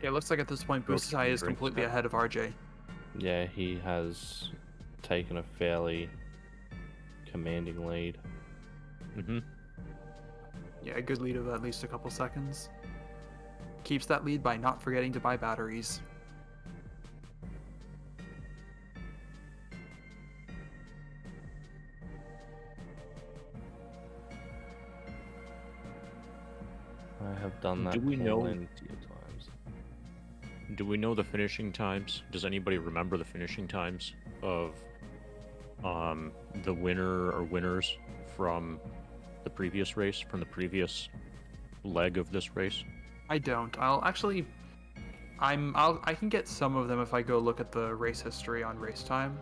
Yeah, it looks like at this point
Okay,
Busatai is
great.
completely ahead of RJ.
Yeah, he has taken a fairly commanding lead.
Mm-hmm.
Yeah, a good lead of at least a couple seconds. Keeps that lead by not forgetting to buy batteries.
I have done that
Do we know-
plenty of times.
Do we know the finishing times? Does anybody remember the finishing times of the winner or winners from the previous race, from the previous leg of this race?
I don't. I can get some of them if I go look at the race history on race time.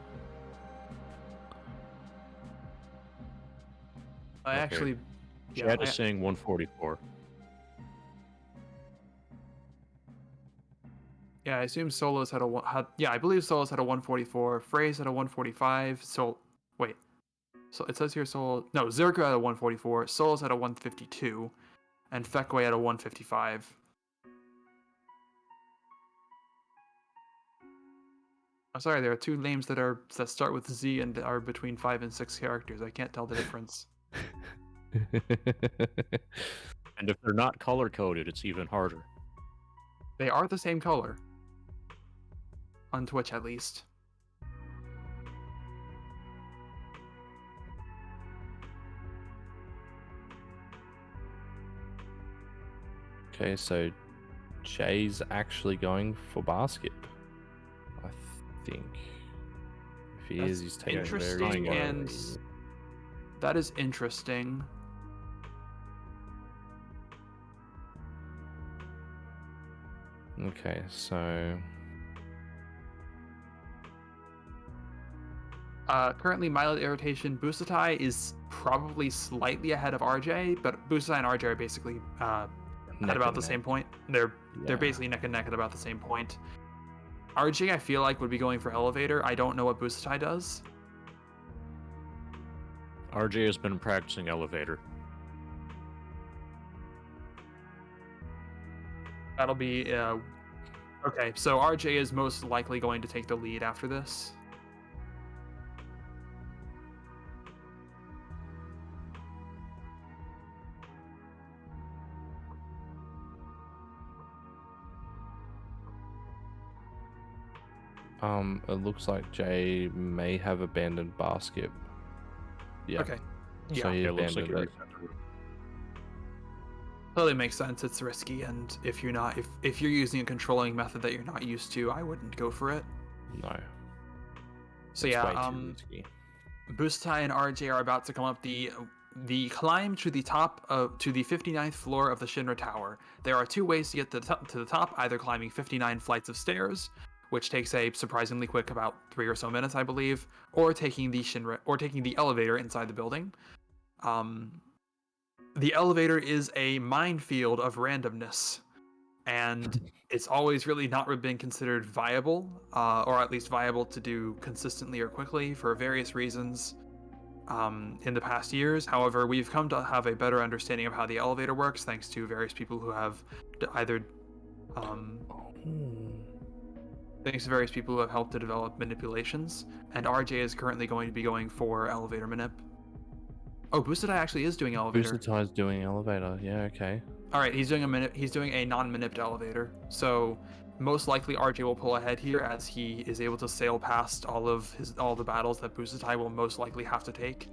I
Okay.
actually
Chad is saying 144.
Yeah, I assume Solos had I believe Solos had a 144, Phrase had a 145, wait. So it says here Zerko had a 144, Solos had a 152, and Fekwe had a 155. I'm sorry, there are two names that start with Z and are between 5 and 6 characters. I can't tell the difference.
And if they're not color coded, it's even harder.
They are the same color. On Twitch, at least.
Okay, so Jay's actually going for basket. I think. If he
That's
is, he's taking it very
interesting,
slowly.
and that is interesting.
Okay, so
Currently, mild irritation. Busatai is probably slightly ahead of RJ, but Busatai and RJ are basically at
neck
about
and
the same
neck.
point. They're
Yeah.
basically neck and neck at about the same point. RJ, I feel like, would be going for elevator. I don't know what Busatai does.
RJ has been practicing elevator.
That'll be okay. So RJ is most likely going to take the lead after this.
It looks like Jay may have abandoned basket. Yeah.
Okay.
So
Yeah,
he
It looks like
abandoned
he
it.
reset the route.
totally makes sense. It's risky, and if you're using a controlling method that you're not used to, I wouldn't go for it.
No.
So
it's
yeah,
way too risky.
Busatai and RJ are about to come up the climb to the top to the 59th floor of the Shinra Tower. There are two ways to get to the top, either climbing 59 flights of stairs, which takes a surprisingly quick about 3 or so minutes, I believe, or taking the elevator inside the building. The elevator is a minefield of randomness, and it's always really not been considered viable, or at least viable to do consistently or quickly for various reasons in the past years. However, we've come to have a better understanding of how the elevator works thanks to various people who have either thanks to various people who have helped to develop manipulations. And RJ is currently going to be going for elevator manip. Oh, Boosted Eye actually is doing elevator.
Boosted is doing elevator. Yeah, okay.
All right, he's doing a non-manipped elevator. So most likely RJ will pull ahead here as he is able to sail past all the battles that Boosted Eye will most likely have to take.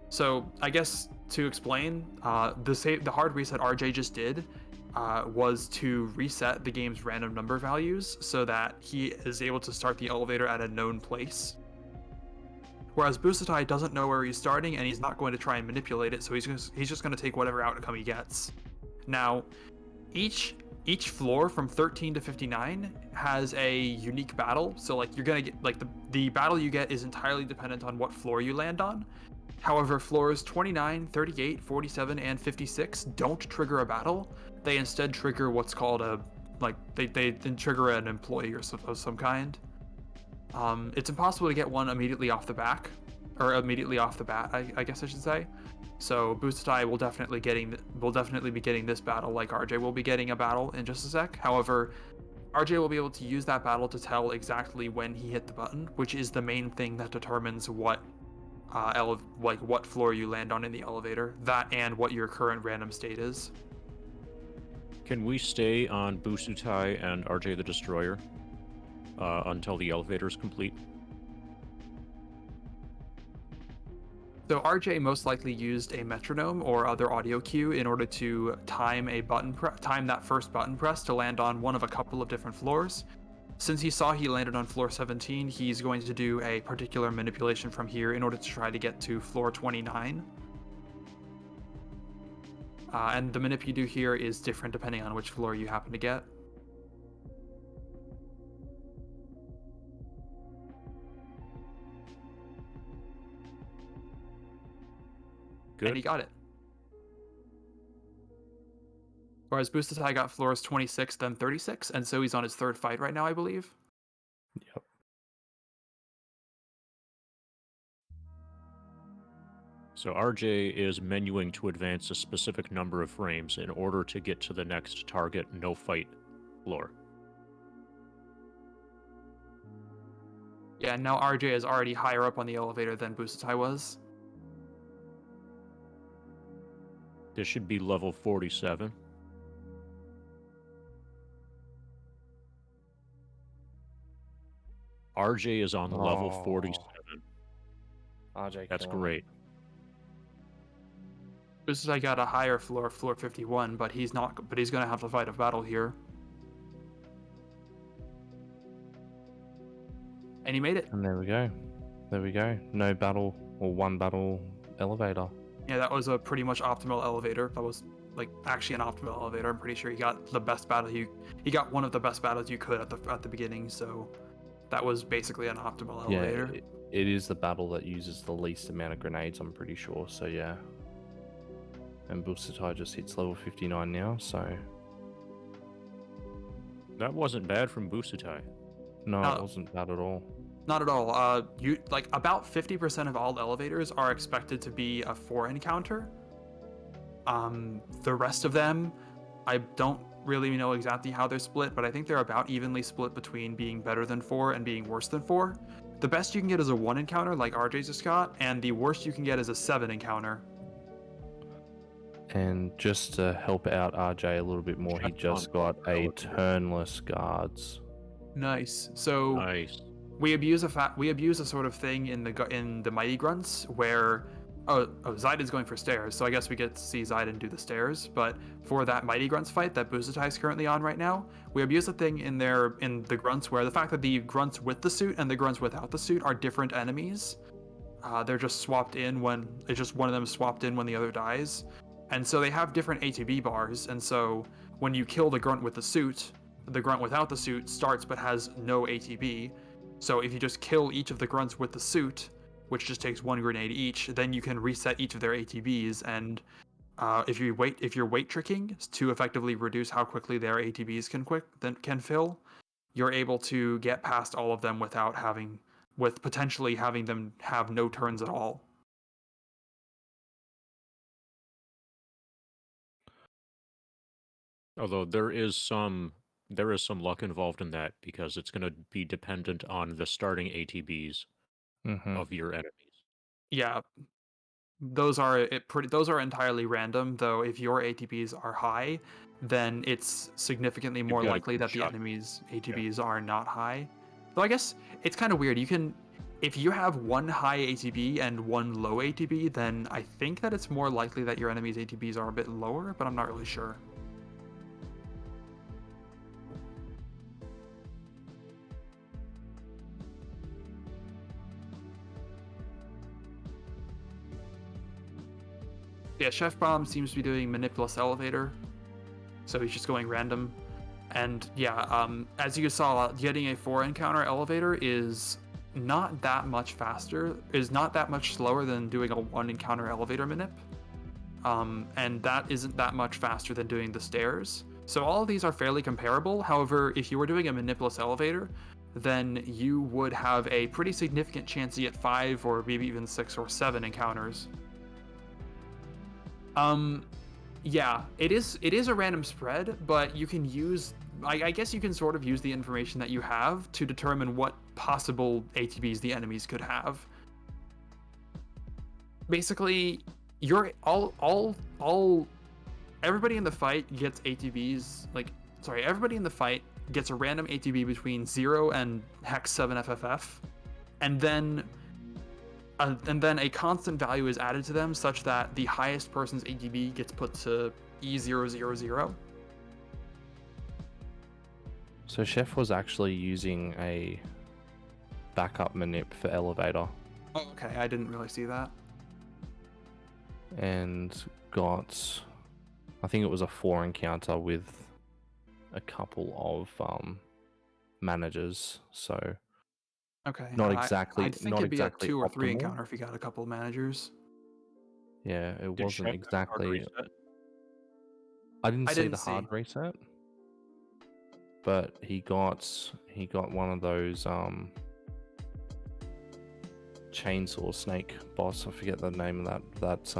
So I guess to explain, the hard reset RJ just did was to reset the game's random number values so that he is able to start the elevator at a known place. Whereas Busatai doesn't know where he's starting, and he's not going to try and manipulate it, so he's just going to take whatever outcome he gets. Now, each floor from 13 to 59 has a unique battle, so like you're gonna get the battle you get is entirely dependent on what floor you land on. However, floors 29, 38, 47, and 56 don't trigger a battle. They instead trigger what's called they trigger an employee of some kind. It's impossible to get one immediately off the bat, I guess I should say. So Busatai will definitely be getting this battle, like RJ will be getting a battle in just a sec. However, RJ will be able to use that battle to tell exactly when he hit the button, which is the main thing that determines what what floor you land on in the elevator. That and what your current random state is.
Can we stay on Busutai and RJ the Destroyer until the elevator is complete?
So RJ most likely used a metronome or other audio cue in order to time that first button press to land on one of a couple of different floors. Since he saw he landed on floor 17, he's going to do a particular manipulation from here in order to try to get to floor 29. And the manip you do here is different depending on which floor you happen to get.
Good.
And he got it. Whereas Busatai got floors 26, then 36, and so he's on his third fight right now, I believe.
Yep.
So RJ is menuing to advance a specific number of frames in order to get to the next target no fight floor.
Yeah, and now RJ is already higher up on the elevator than Busatai was.
This should be level 47. RJ is on level 47.
RJ,
That's
killing
great.
Busatai got a higher floor, floor 51, but he's going to have to fight a battle here. And he made it.
And there we go. There we go. No battle or one battle elevator.
Yeah, that was a pretty much optimal elevator. That was actually an optimal elevator. I'm pretty sure he got the best battle he got one of the best battles you could at the beginning. So that was basically an optimal elevator.
Yeah, it is the battle that uses the least amount of grenades, I'm pretty sure. So yeah. And Busatai just hits level 59 now, so...
That wasn't bad from Busatai.
No, it wasn't bad at all.
Not at all. About 50% of all elevators are expected to be a 4 encounter. The rest of them, I don't really know exactly how they're split, but I think they're about evenly split between being better than 4 and being worse than 4. The best you can get is a 1 encounter, like RJ just got, and the worst you can get is a 7 encounter.
And just to help out RJ a little bit more, he just got a turnless guards.
Nice. So
Nice.
we abuse a sort of thing in the Mighty Grunts where Zaiden's going for stairs, so I guess we get to see Zaiden do the stairs. But for that Mighty Grunts fight that Busatai is currently on right now, we abuse a thing in the Grunts where the fact that the Grunts with the suit and the Grunts without the suit are different enemies. They're just swapped in when it's just one of them swapped in when the other dies. And so they have different ATB bars, and so when you kill the grunt with the suit, the grunt without the suit starts but has no ATB. So if you just kill each of the grunts with the suit, which just takes 1 grenade each, then you can reset each of their ATBs. And if you're weight tricking to effectively reduce how quickly their ATBs can fill, you're able to get past all of them with potentially having them have no turns at all.
Although there is some There is some luck involved in that because it's going to be dependent on the starting ATBs
Mm-hmm.
of your enemies.
Yeah, those are those are entirely random, though if your ATBs are high, then it's significantly more
got a
likely
good
that the
shot.
enemy's ATBs are not high. So I guess it's kind of weird. You can, if you have one high ATB and one low ATB, then I think that it's more likely that your enemy's ATBs are a bit lower, but I'm not really sure. Yeah, Chef Bomb seems to be doing Manipulous Elevator, so he's just going random. And yeah, as you saw, getting a 4 encounter elevator is not that much faster, is not that much slower than doing a 1 encounter elevator manip. And that isn't that much faster than doing the stairs. So all of these are fairly comparable. However, if you were doing a Manipulous Elevator, then you would have a pretty significant chance to get 5 or maybe even 6 or 7 encounters. Yeah, it is a random spread, but you can use, I guess you can sort of use the information that you have to determine what possible ATBs the enemies could have. Basically, you're all everybody in the fight gets ATBs, everybody in the fight gets a random ATB between 0 and hex 7 FFF, and then a constant value is added to them such that the highest person's ATB gets put to E000.
So Chef was actually using a backup manip for elevator
Oh, okay, I didn't really see that.
and got, I think it was a 4 encounter with a couple of managers. So
Okay,
not exactly,
I think
not
it'd be a
exactly
2 or 3
optimal.
encounter if you got a couple of managers.
Yeah, it
Did
wasn't
Chef have a hard
exactly.
reset?
I didn't
I
see
didn't
the hard
see.
reset, but he got one of those chainsaw snake boss. I forget the name of that. That's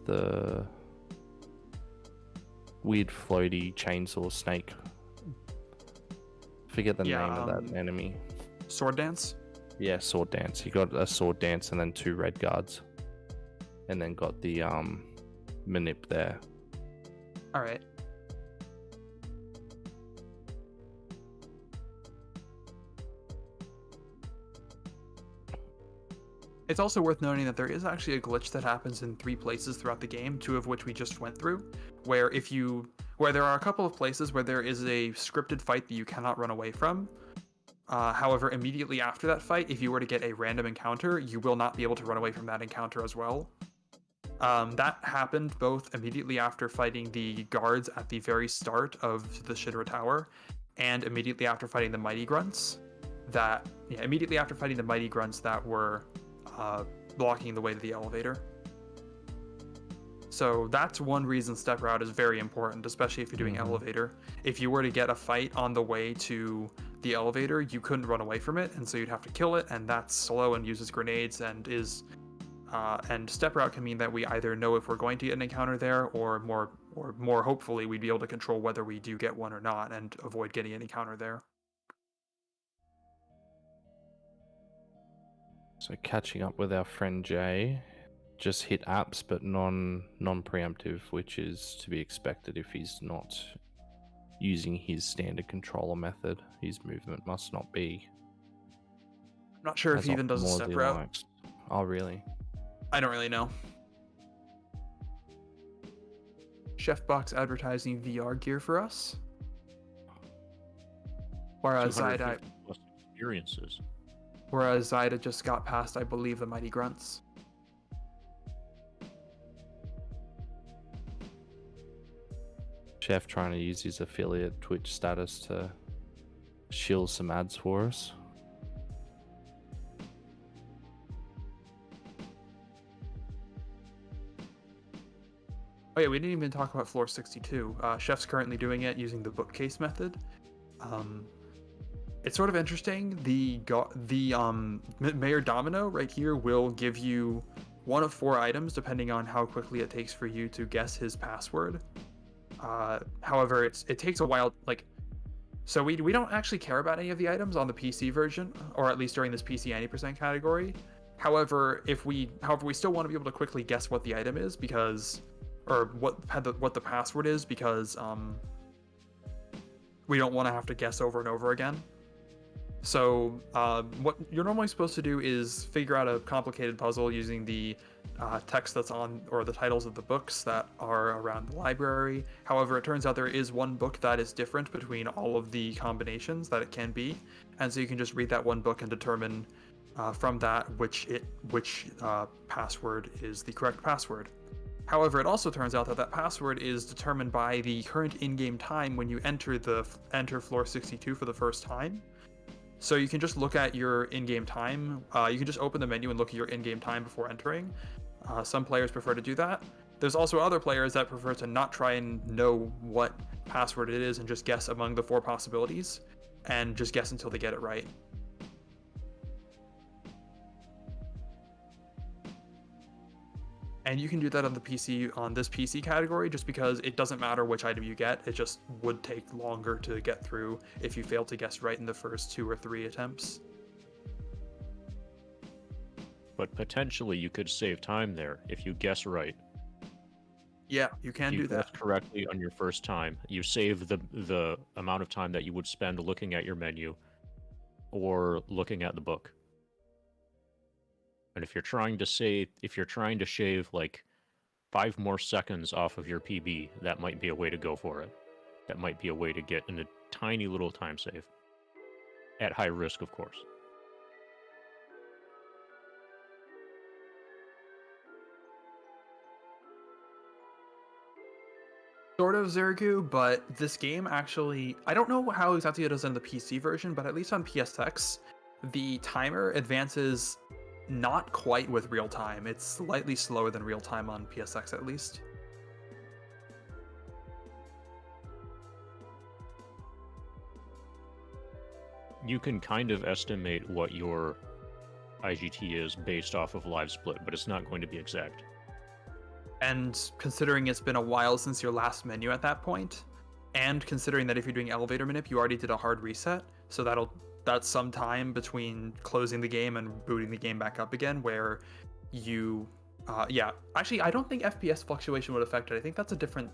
the weird floaty chainsaw snake. Forget the
Yeah,
name of that enemy.
Sword Dance?
Yeah, sword dance. He got a sword dance and then 2 red guards, and then got the manip there.
Alright. It's also worth noting that there is actually a glitch that happens in 3 places throughout the game, 2 of which we just went through, where there are a couple of places where there is a scripted fight that you cannot run away from. However, immediately after that fight, if you were to get a random encounter, you will not be able to run away from that encounter as well. That happened both immediately after fighting the guards at the very start of the Shinra Tower, and immediately after fighting the Mighty Grunts. Immediately after fighting the Mighty Grunts that were blocking the way to the elevator. So that's one reason step route is very important, especially if you're doing elevator. If you were to get a fight on the way to the elevator, you couldn't run away from it, and so you'd have to kill it, and that's slow and uses grenades and step route can mean that we either know if we're going to get an encounter there, or more hopefully we'd be able to control whether we do get one or not and avoid getting an encounter there.
So catching up with our friend Jay, just hit apps but non-preemptive, which is to be expected if he's not using his standard controller method. His movement must not be.
I'm not sure if he even does a
optimal as
step
he
route.
likes. Oh, really?
I don't really know. Chefbox advertising VR gear for us. Whereas
250 plus experiences.
Zyda just got past, I believe, the Mighty Grunts.
Chef trying to use his affiliate Twitch status to shill some ads for us.
Oh yeah, we didn't even talk about floor 62. Chef's currently doing it using the bookcase method. It's sort of interesting. The Mayor Domino right here will give you one of 4 items depending on how quickly it takes for you to guess his password. However, it takes a while. Like, so we don't actually care about any of the items on the PC version, or at least during this PC 90% category. However, we still want to be able to quickly guess what the item is because, or what the password is because we don't want to have to guess over and over again. So what you're normally supposed to do is figure out a complicated puzzle using the text that's on, or the titles of the books that are around the library. However, it turns out there is one book that is different between all of the combinations that it can be, and so you can just read that one book and determine from that which password is the correct password. However, it also turns out that that password is determined by the current in-game time when you enter floor 62 for the first time. So you can just look at your in-game time. You can just open the menu and look at your in-game time before entering. Some players prefer to do that. There's also other players that prefer to not try and know what password it is and just guess among the 4 possibilities and just guess until they get it right. And you can do that on the PC, on this PC category, just because it doesn't matter which item you get. It just would take longer to get through if you fail to guess right in the first 2 or 3 attempts.
But potentially you could save time there if you guess right.
Yeah, you can do that.
Guess correctly on your first time. You save the amount of time that you would spend looking at your menu or looking at the book. And if you're trying to shave like 5 more seconds off of your PB, that might be a way to go for it. That might be a way to get in a tiny little time save. At high risk, of course.
Sort of Zergu, but this game actually, I don't know how exactly it does in the PC version, but at least on PSX, the timer advances not quite with real time. It's slightly slower than real time on PSX at least.
You can kind of estimate what your IGT is based off of live split, but it's not going to be exact.
And considering it's been a while since your last menu at that point, and considering that if you're doing elevator manip, you already did a hard reset, so that's some time between closing the game and booting the game back up again, where you, actually, I don't think FPS fluctuation would affect it. I think that's a different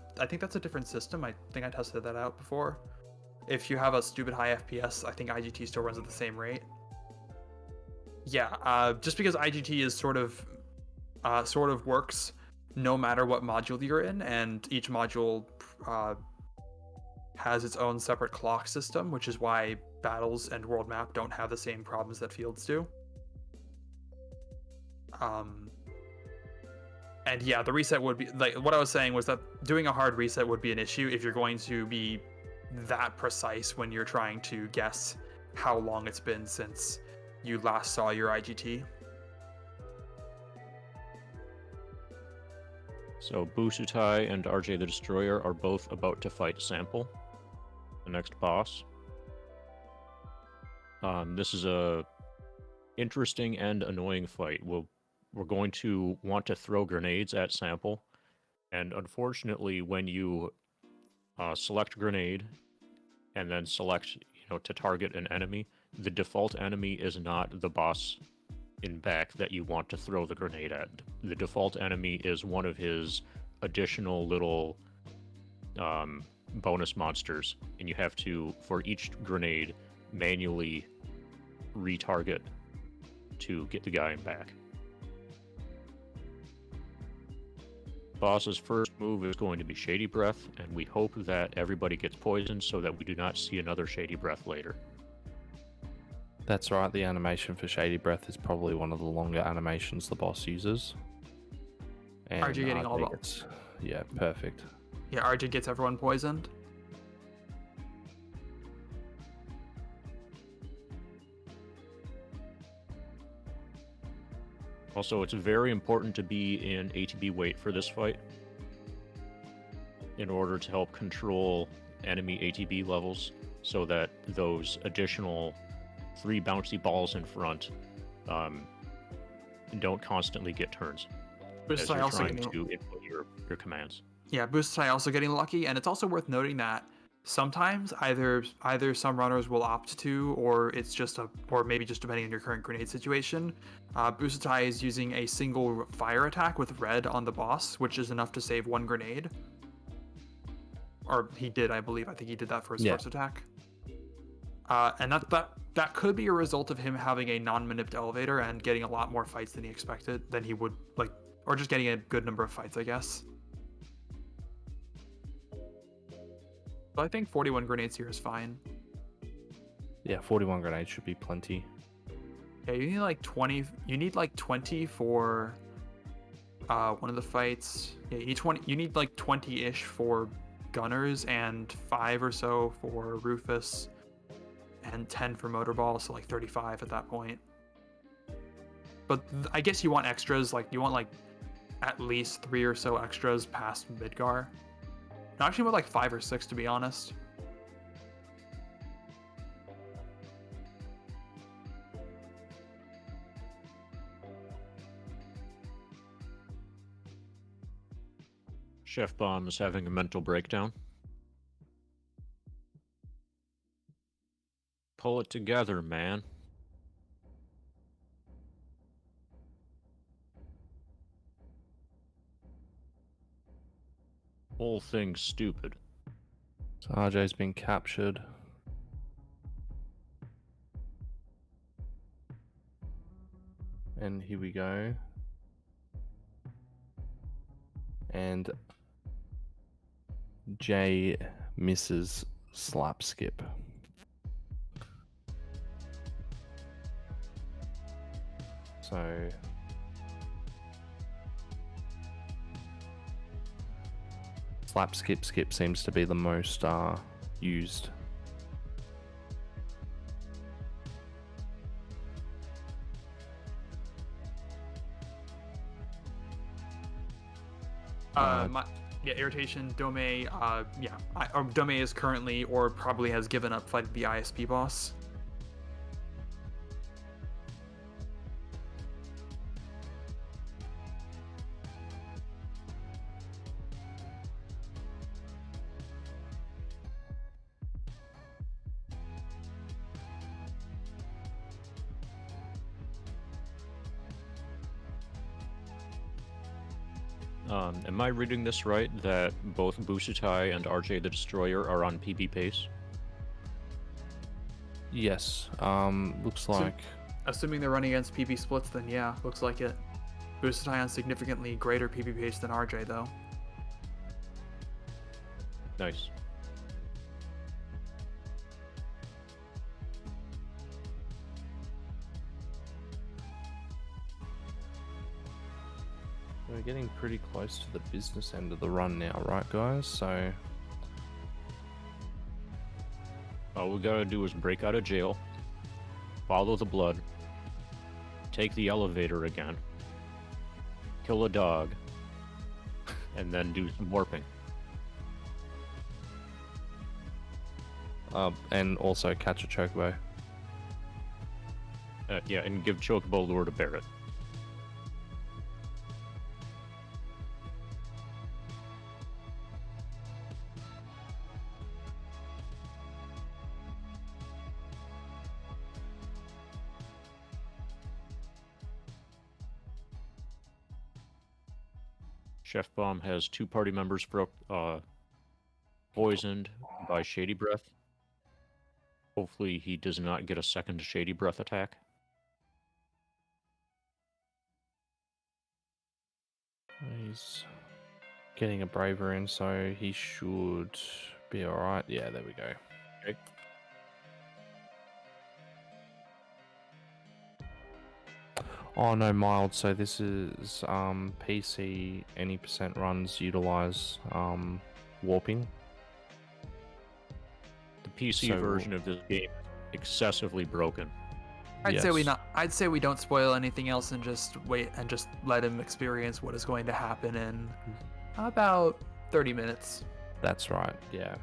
system. I think I tested that out before. If you have a stupid high FPS, I think IGT still runs at the same rate. Yeah, just because IGT is sort of works no matter what module you're in, and each module has its own separate clock system, which is why battles and world map don't have the same problems that fields do. And yeah, the reset would be, like, what I was saying was that doing a hard reset would be an issue if you're going to be that precise when you're trying to guess how long it's been since you last saw your IGT.
So Busutai and RJ the Destroyer are both about to fight Sample, the next boss. This is a interesting and annoying fight. We're going to want to throw grenades at Sample, and unfortunately, when you select grenade and then select, to target an enemy, the default enemy is not the boss in back that you want to throw the grenade at. The default enemy is one of his additional little bonus monsters, and you have to, for each grenade, manually retarget to get the guy in back. Boss's first move is going to be Shady Breath, and we hope that everybody gets poisoned so that we do not see another Shady Breath later.
That's right, the animation for Shady Breath is probably one of the longer animations the boss uses. And
RJ getting all the...
Yeah, perfect.
Yeah, RJ gets everyone poisoned.
Also, it's very important to be in ATB weight for this fight in order to help control enemy ATB levels so that those additional 3 bouncy balls in front don't constantly get turns as you're trying to input your commands.
Yeah, Busatai also getting lucky, and it's also worth noting that sometimes either some runners will opt to, or it's just or maybe just depending on your current grenade situation, Busatai is using a single fire attack with red on the boss, which is enough to save one grenade. Or he did, I believe. I think he did that for his first attack. And that could be a result of him having a non-manipped elevator and getting a lot more fights than he would like, or just getting a good number of fights, I guess. So I think 41 grenades here is fine.
Yeah, 41 grenades should be plenty.
Yeah, you need like 20. You need like 20 for one of the fights. Yeah, you need 20. You need like 20-ish for gunners and 5 or so for Rufus, and 10 for Motorball, so like 35 at that point. But I guess you want extras. Like you want like at least 3 or so extras past Midgar. No, actually more like 5 or 6 to be honest.
Chef Bomb is having a mental breakdown. Pull it together, man. Whole thing's stupid.
So RJ's been captured. And here we go. And Jay misses slap skip. So slap skip seems to be the most used.
Irritation, Dome, Dome is currently, or probably has given up fighting the ISP boss.
Am I reading this right, that both Busatai and RJ the Destroyer are on PB pace?
Yes, looks like...
Assuming they're running against PB splits, then yeah, looks like it. Busatai on significantly greater PB pace than RJ, though.
Nice.
We're getting pretty close to the business end of the run now, right guys? So
All we gotta do is break out of jail, follow the blood, take the elevator again, kill a dog, and then do some warping.
and also catch a chocobo.
Yeah, and give Chocobo lure to Barrett. Chef Bomb has 2 party members poisoned by Shady Breath. Hopefully he does not get a second Shady Breath attack.
He's getting a braver in, so he should be alright. Yeah, there we go.
Okay.
Oh no, mild. So this is PC. Any percent runs utilize warping.
The PC version of this game is excessively broken.
I'd say we don't spoil anything else and just wait and just let him experience what is going to happen in about 30 minutes.
That's right. Yeah.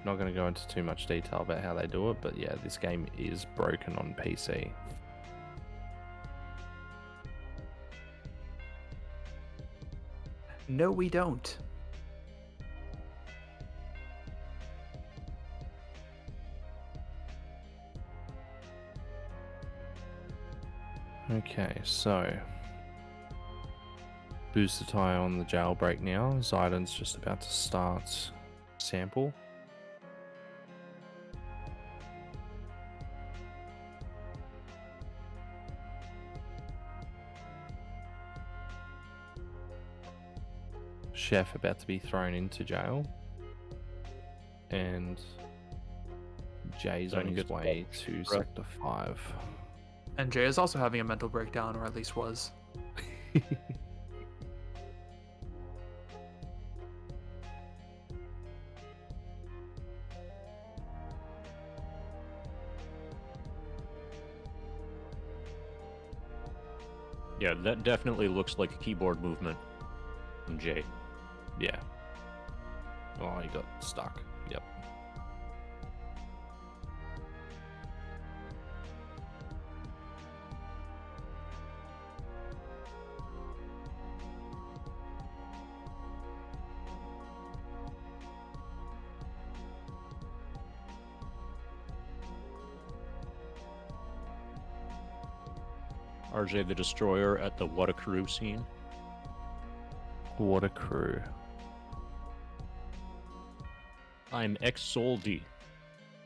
Not going to go into too much detail about how they do it, but yeah, this game is broken on PC.
No, we don't.
Okay, so booster tie on the jailbreak now. Zaiden's just about to start sample. Chef about to be thrown into jail. And Jay's on
Zaiden
his
gets
way
called
to
for-
Sector 5.
And Jay is also having a mental breakdown, or at least was.
Yeah, that definitely looks like a keyboard movement from Jay.
Yeah. Oh, he got stuck. Yep.
RJ the Destroyer at the What a Crew scene.
What a crew.
I'm ex-soldy,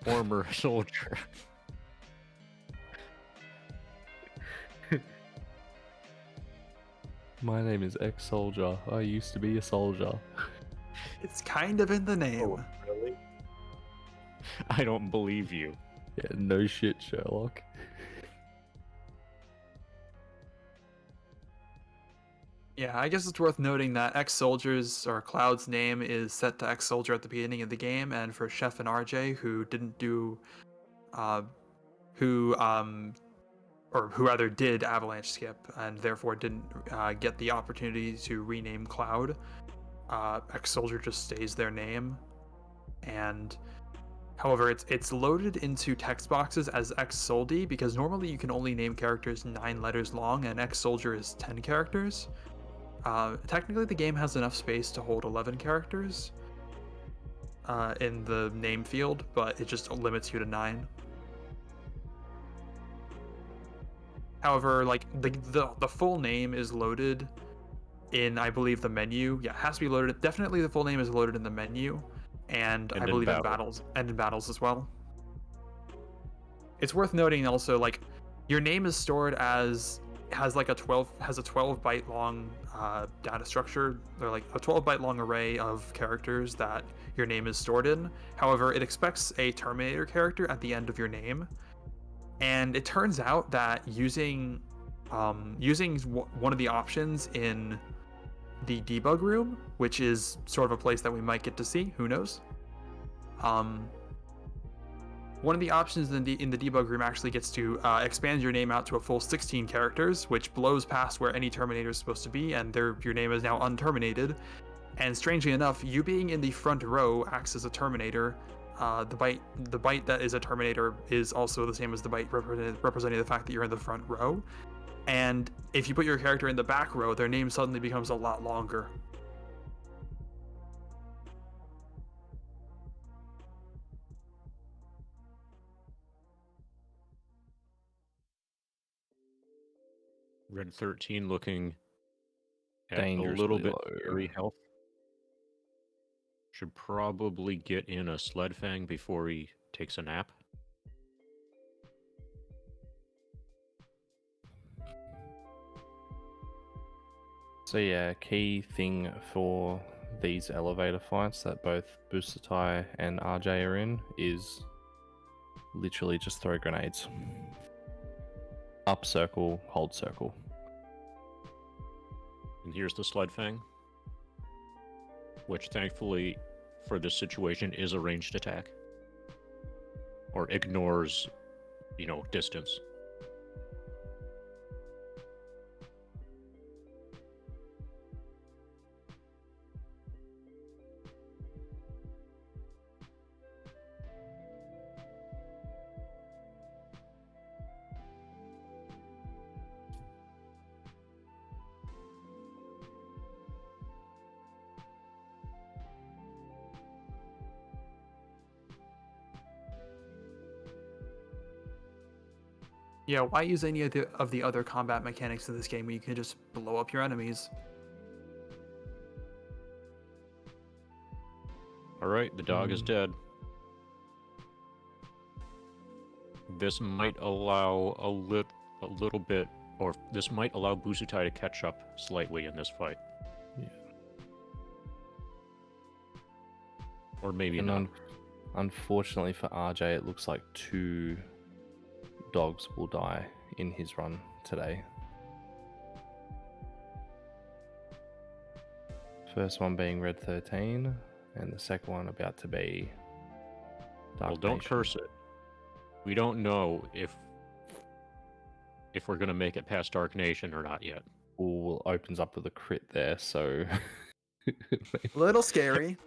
former soldier.
My name is ex-soldier. I used to be a soldier.
It's kind of in the name.
Really? I don't believe you.
Yeah, no shit, Sherlock.
Yeah, I guess it's worth noting that ex-soldiers or Cloud's name is set to ex-soldier at the beginning of the game, and for Chef and RJ, who didn't do, who rather did Avalanche skip and therefore didn't get the opportunity to rename Cloud, ex-soldier just stays their name, and however, it's loaded into text boxes as ex-soldy because normally you can only name characters 9 letters long, and ex-soldier is 10 characters. Technically, the game has enough space to hold 11 characters in the name field, but it just limits you to 9. However, like the full name is loaded in, I believe, the menu. Yeah, it has to be loaded. Definitely, the full name is loaded in the menu, and I
in
believe in
battle.
battles and in battles as well. It's worth noting also, like, your name is stored as has like a 12 byte long data structure. They're like a 12 byte long array of characters that your name is stored in. However, it expects a Terminator character at the end of your name, and it turns out that using one of the options in the debug room, which is sort of a place that we might get to see, who knows, one of the options in the debug room actually gets to expand your name out to a full 16 characters, which blows past where any Terminator is supposed to be, and your name is now unterminated. And strangely enough, you being in the front row acts as a Terminator. The byte that is a Terminator is also the same as the byte representing the fact that you're in the front row. And if you put your character in the back row, their name suddenly becomes a lot longer.
Red 13 looking at a
Dangerously
little bit
low.
scary health. Should probably get in a sled fang before he takes a nap.
So yeah, key thing for these elevator fights that both Busatai and RJ are in is literally just throw grenades. Up circle, hold circle.
And here's the sled fang, which thankfully for this situation is a ranged attack. Or ignores, distance.
Yeah, why use any of the other combat mechanics in this game when you can just blow up your enemies?
All right, the dog is dead. This might allow a little bit, or this might allow Busutai to catch up slightly in this fight.
Yeah.
Or maybe
And
not.
Unfortunately for RJ, it looks like 2 dogs will die in his run today. First one being Red 13, and the second one about to be Dark
Well, don't
Nation.
curse it. We don't know if we're gonna make it past Dark Nation or not yet.
Ooh, opens up with a crit there, so
A little scary.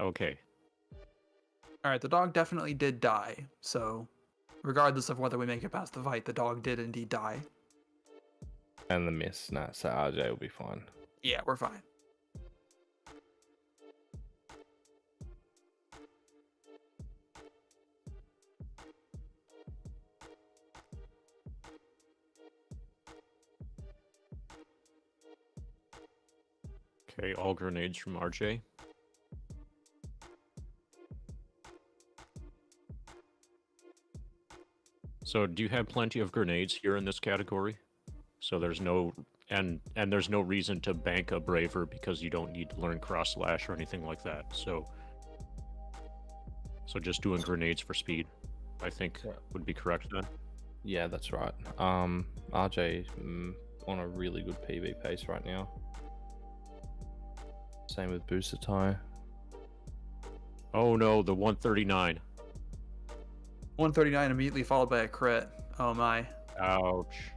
Okay.
All right, the dog definitely did die. So, regardless of whether we make it past the fight, the dog did indeed die.
and the miss. Nah, so RJ will be fine.
Yeah, we're fine.
Okay, all grenades from RJ. So do you have plenty of grenades here in this category? So there's no and there's no reason to bank a braver because you don't need to learn cross slash or anything like that. So just doing grenades for speed, I think
Yeah.
would be correct then.
Yeah, that's right. RJ on a really good PV pace right now. Same with Busatai.
Oh no, the 139.
139 immediately followed by a crit. Oh my.
Ouch.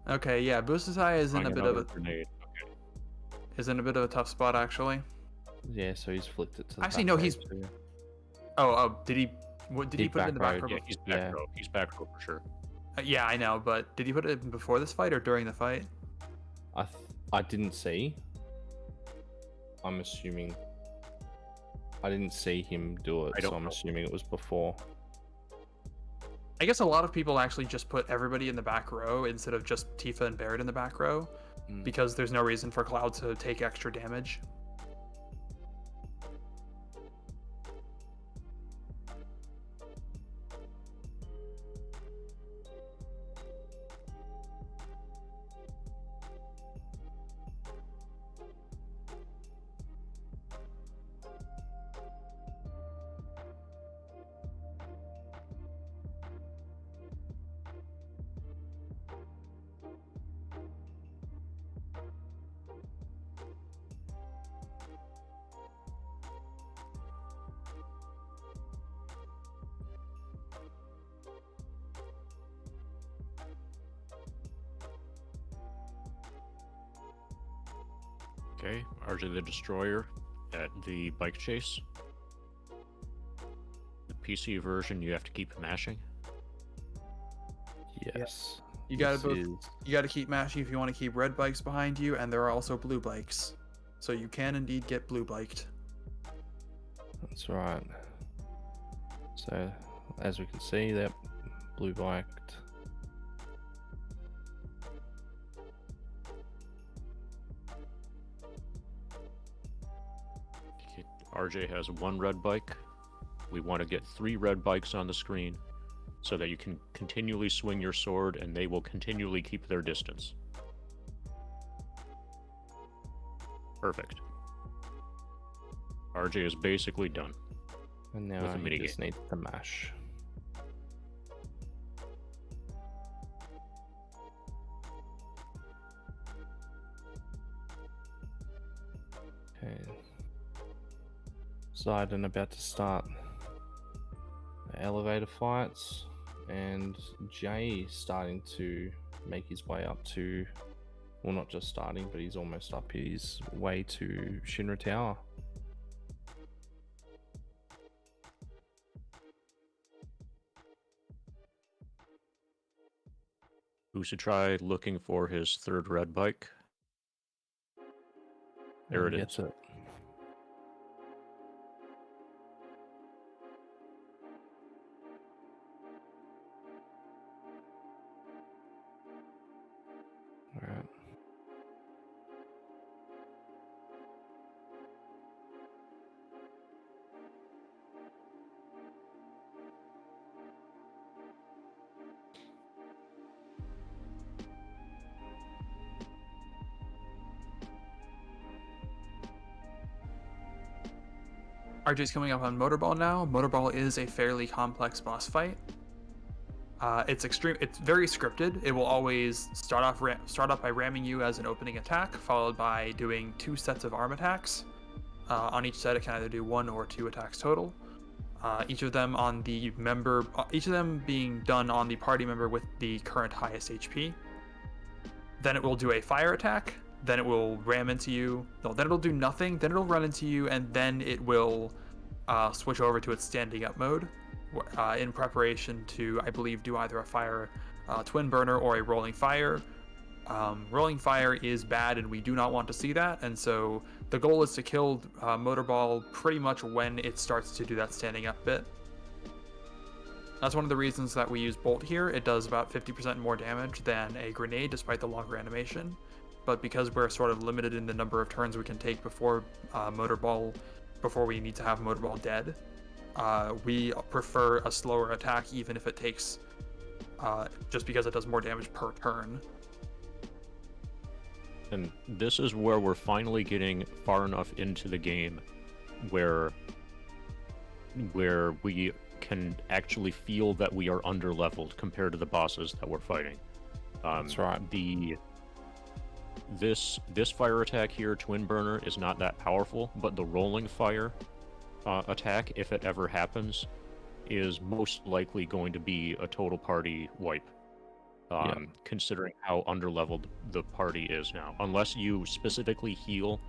Okay, yeah, Busatai is in
Trying
a bit of
another
a
grenade.
tough spot actually.
Yeah, so he's flicked it to the
Actually,
back
no,
row
he's-
too.
Oh, did he? What did he
He
put it in the back
back
row?
Yeah, he's back
Yeah.
row. He's back row for sure.
Yeah, I know, but did he put it before this fight or during the fight?
I didn't see. I'm assuming. I didn't see him do it,
I don't
so I'm
know.
assuming it was before.
I guess a lot of people actually just put everybody in the back row instead of just Tifa and Barrett in the back row
Mm.
because there's no reason for Cloud to take extra damage.
Okay, RJ the Destroyer at the bike chase. The PC version, you have to keep mashing.
Yes.
You gotta
This
both.
is-
You gotta keep mashing if you want to keep red bikes behind you, and there are also blue bikes, so you can indeed get blue biked.
That's right. So, as we can see, that blue biked.
Okay, RJ has 1 red bike. We want to get 3 red bikes on the screen so that you can continually swing your sword and they will continually keep their distance. Perfect. RJ is basically done.
And
With
now
a
he
minigame.
just needs to mash. Okay. Zidane about to start the elevator fights, and Jay starting to make his way up to, well, not just starting, but he's almost up his way to Shinra Tower.
Usatrai looking for his 3rd red bike. There
And
it
gets
is.
it.
RJ's coming up on Motorball now. Motorball is a fairly complex boss fight. It's very scripted. It will always start off by ramming you as an opening attack, followed by doing 2 sets of arm attacks. On each set, it can either do 1 or 2 attacks total. Each of them being done on the party member with the current highest HP. Then it will do a fire attack. Then it will ram into you. No, then it'll do nothing. Then it'll run into you, and then it will switch over to its standing up mode in preparation to, I believe, do either a fire twin burner or a rolling fire. Rolling fire is bad, and we do not want to see that. And so the goal is to kill Motorball pretty much when it starts to do that standing up bit. That's one of the reasons that we use Bolt here. It does about 50% more damage than a grenade, despite the longer animation. But because we're sort of limited in the number of turns we can take before we need to have Motorball dead, we prefer a slower attack, even if it takes, just because it does more damage per turn.
And this is where we're finally getting far enough into the game where we can actually feel that we are underleveled compared to the bosses that we're fighting.
That's right.
This fire attack here, Twin Burner, is not that powerful, but the rolling fire attack, if it ever happens, is most likely going to be a total party wipe. Considering how underleveled the party is now. Unless you specifically heal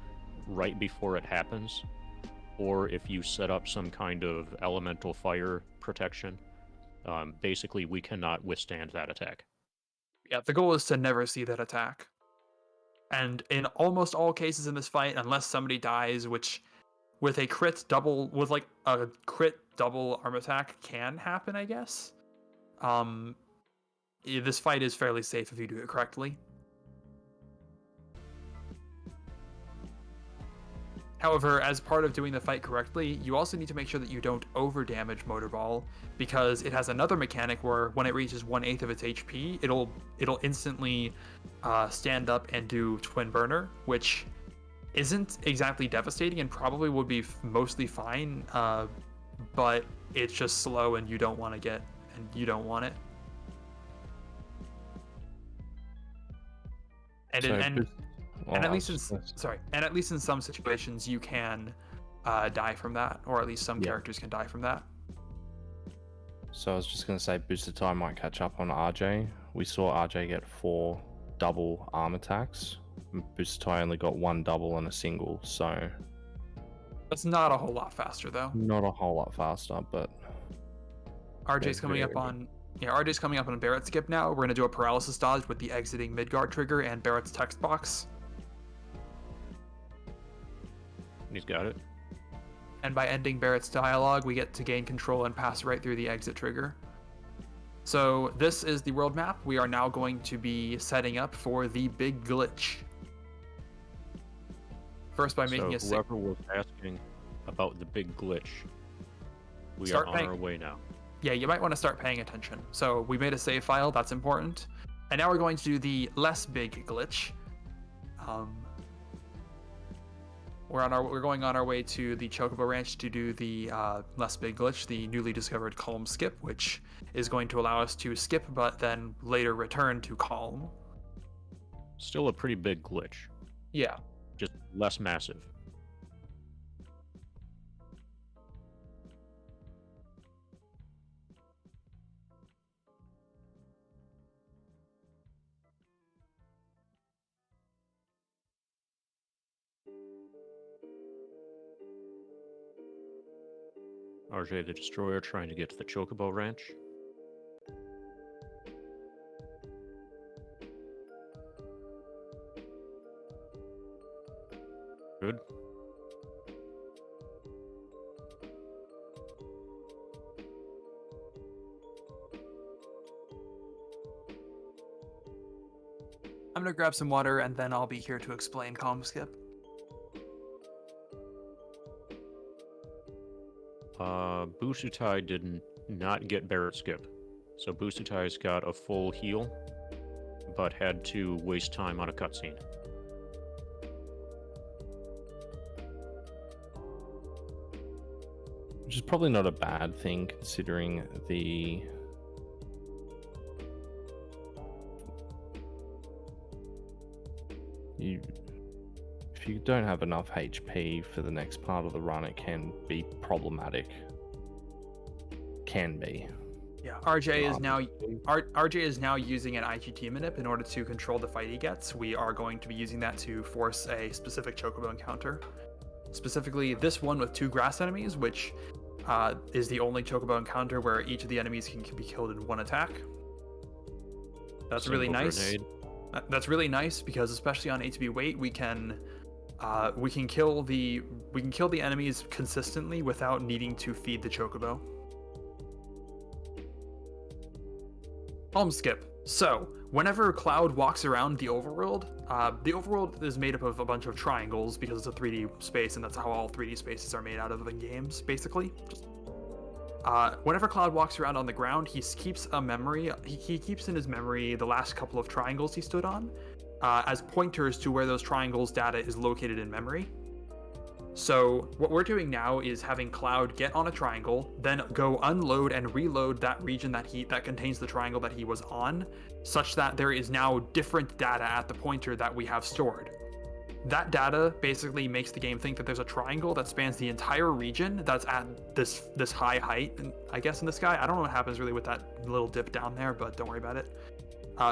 right before it happens, or if you set up some kind of elemental fire protection, basically we cannot withstand that attack.
Yeah, the goal is to never see that attack. And in almost all cases in this fight, unless somebody dies, which with a crit double arm attack can happen, I guess. This fight is fairly safe if you do it correctly. However, as part of doing the fight correctly, you also need to make sure that you don't over-damage Motorball, because it has another mechanic where when it reaches 1/8 of its HP, it'll instantly stand up and do Twin Burner, which isn't exactly devastating and probably would be mostly fine, but it's just slow and you don't want it. And at least in some situations you can die from that, or at least some characters can die from that.
So I was just going to say Boosted Tie might catch up on RJ. We saw RJ get 4 double arm attacks. Boosted Tie only got 1 double and a single, so...
That's not a whole lot faster, though.
Not a whole lot faster, but...
RJ's coming up on Barrett's skip now. We're going to do a paralysis dodge with the exiting Midgard trigger and Barrett's text box.
He's got it.
And by ending Barrett's dialogue, we get to gain control and pass right through the exit trigger. So this is the world map. We are now going to be setting up for the big glitch. First, by making
whoever was asking about the big glitch, we are on our way now.
Yeah, you might want to start paying attention. So we made a save file, that's important. And now we're going to do the less big glitch. We're going on our way to the Chocobo Ranch to do the less big glitch, the newly discovered Calm skip, which is going to allow us to skip but then later return to Calm.
Still a pretty big glitch.
Yeah.
Just less massive. RJ the Destroyer trying to get to the Chocobo Ranch. Good.
I'm gonna grab some water and then I'll be here to explain Calm skip.
Busutai did not get Barrett skip. So Busutai's got a full heal, but had to waste time on a cutscene.
which is probably not a bad thing considering the if you don't have enough HP for the next part of the run, it can be problematic. Can be.
Yeah, RJ is now using an IGT manip in order to control the fight he gets. We are going to be using that to force a specific chocobo encounter. Specifically, this one with 2 grass enemies, which is the only chocobo encounter where each of the enemies can be killed in 1 attack. That's really nice.
Grenade.
That's really nice because especially on ATB weight, we can kill the enemies consistently without needing to feed the chocobo. Calm skip. So, whenever Cloud walks around the overworld is made up of a bunch of triangles because it's a 3D space, and that's how all 3D spaces are made out of in games, basically. Whenever Cloud walks around on the ground, he keeps a memory. He keeps in his memory the last couple of triangles he stood on as pointers to where those triangles data is located in memory. So what we're doing now is having Cloud get on a triangle, then go unload and reload that region that contains the triangle that he was on, such that there is now different data at the pointer that we have stored. That data basically makes the game think that there's a triangle that spans the entire region that's at this high height, I guess, in the sky. I don't know what happens really with that little dip down there, but don't worry about it.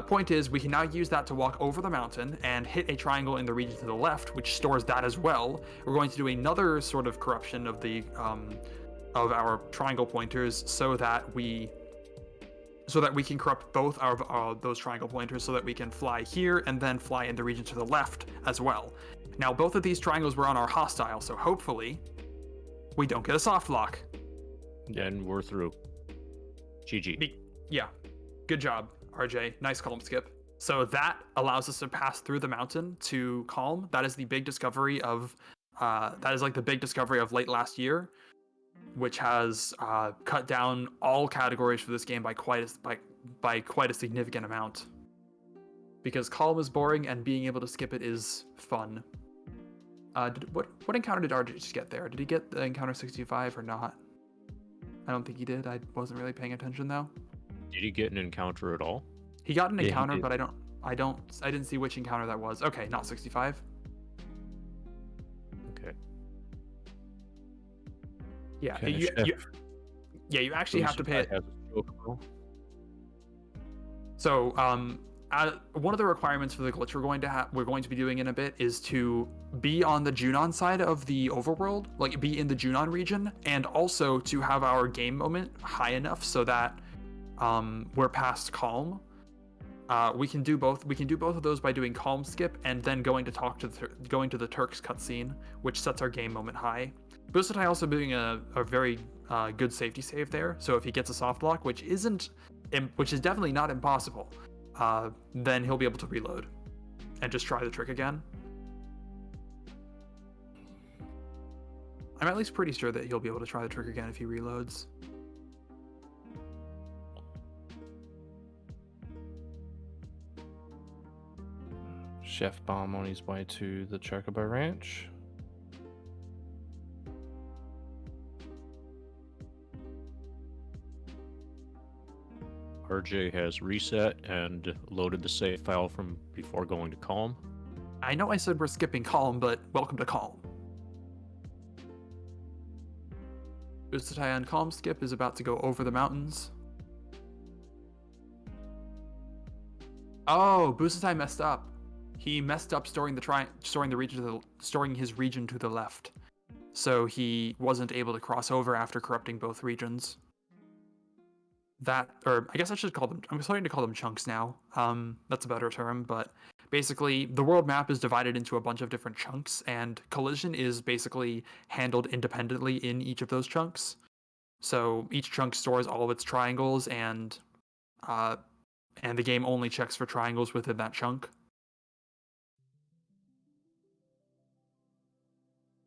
Point is, we can now use that to walk over the mountain and hit a triangle in the region to the left, which stores that as well. We're going to do another sort of corruption of the of our triangle pointers so that we can corrupt both those triangle pointers so that we can fly here and then fly in the region to the left as well. Now, both of these triangles were on our hostile, so hopefully we don't get a soft lock.
And we're through. GG.
Yeah, good job, RJ. Nice calm skip. So that allows us to pass through the mountain to Calm. That is the big discovery of late last year, which has cut down all categories for this game by quite a significant amount. Because Calm is boring and being able to skip it is fun. What encounter did RJ just get there? Did he get the encounter 65 or not? I don't think he did. I wasn't really paying attention though.
Did he get an encounter at all?
He got an
Yeah, he
encounter,
did.
but I didn't see which encounter that was. Okay, not 65.
Okay.
Yeah,
Okay,
you actually have to pay it.
Has a chocobo.
So, one of the requirements for the glitch we're going to be doing in a bit is to be on the Junon side of the overworld, like be in the Junon region, and also to have our game moment high enough so that we're past Calm. We can do both. We can do both of those by doing Calm skip and then going to the Turks cutscene, which sets our game moment high. Busatai also doing a very good safety save there. So if he gets a soft lock, which is definitely not impossible, then he'll be able to reload and just try the trick again. I'm at least pretty sure that he'll be able to try the trick again if he reloads.
Chef Bomb on his way to the Chocobo Ranch.
RJ has reset and loaded the save file from before going to Calm.
I know I said we're skipping Calm, but welcome to Calm. Busatai on Calm skip is about to go over the mountains. Oh, Busatai messed up. He messed up storing his region to the left. So he wasn't able to cross over after corrupting both regions. I guess I should call them, I'm starting to call them chunks now. That's a better term, but basically the world map is divided into a bunch of different chunks, and collision is basically handled independently in each of those chunks. So each chunk stores all of its triangles, and the game only checks for triangles within that chunk.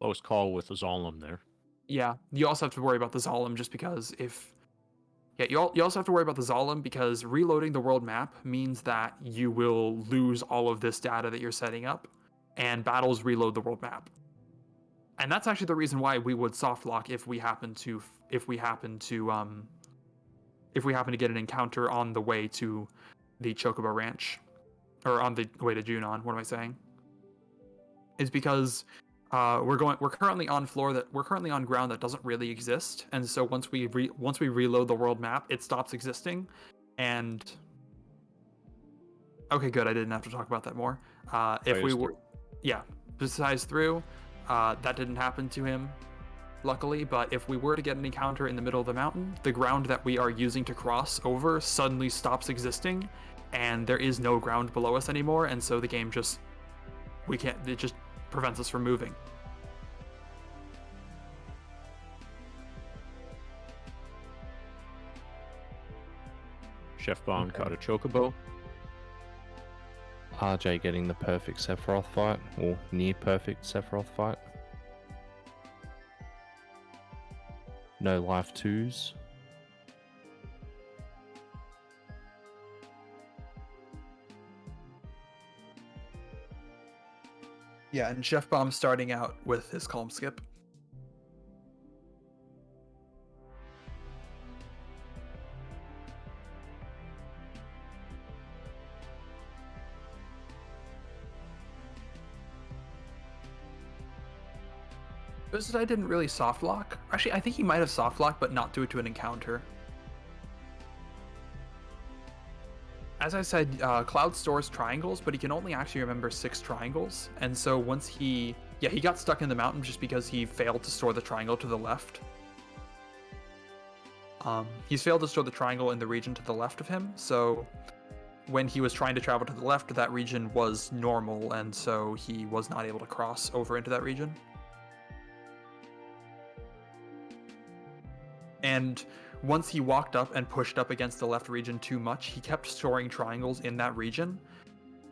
Close call with the Zolom there.
Yeah, you also have to worry about the Zolom just because you also have to worry about the Zolom because reloading the world map means that you will lose all of this data that you're setting up, and battles reload the world map. And that's actually the reason why we would soft lock if we happen to get an encounter on the way to the Chocobo Ranch, or on the way to Junon. What am I saying? Is because we're currently on ground that doesn't really exist, and so once we reload the world map, it stops existing. And okay, good. I didn't have to talk about that more. If we were, yeah, besides through, that didn't happen to him, luckily. But if we were to get an encounter in the middle of the mountain, the ground that we are using to cross over suddenly stops existing, and there is no ground below us anymore, and so the game just it just prevents us from moving.
Chef Bomb caught a Chocobo.
RJ getting the perfect Sephiroth fight, or near perfect Sephiroth fight. No life 2s.
Yeah, and Chef Bomb starting out with his calm skip. I didn't really soft lock. Actually, I think he might have soft locked, but not do it to an encounter. As I said, Cloud stores triangles, but he can only actually remember 6 triangles. And so once he got stuck in the mountain just because he failed to store the triangle to the left. He's failed to store the triangle in the region to the left of him, so when he was trying to travel to the left, that region was normal, and so he was not able to cross over into that region. And once he walked up and pushed up against the left region too much, he kept storing triangles in that region.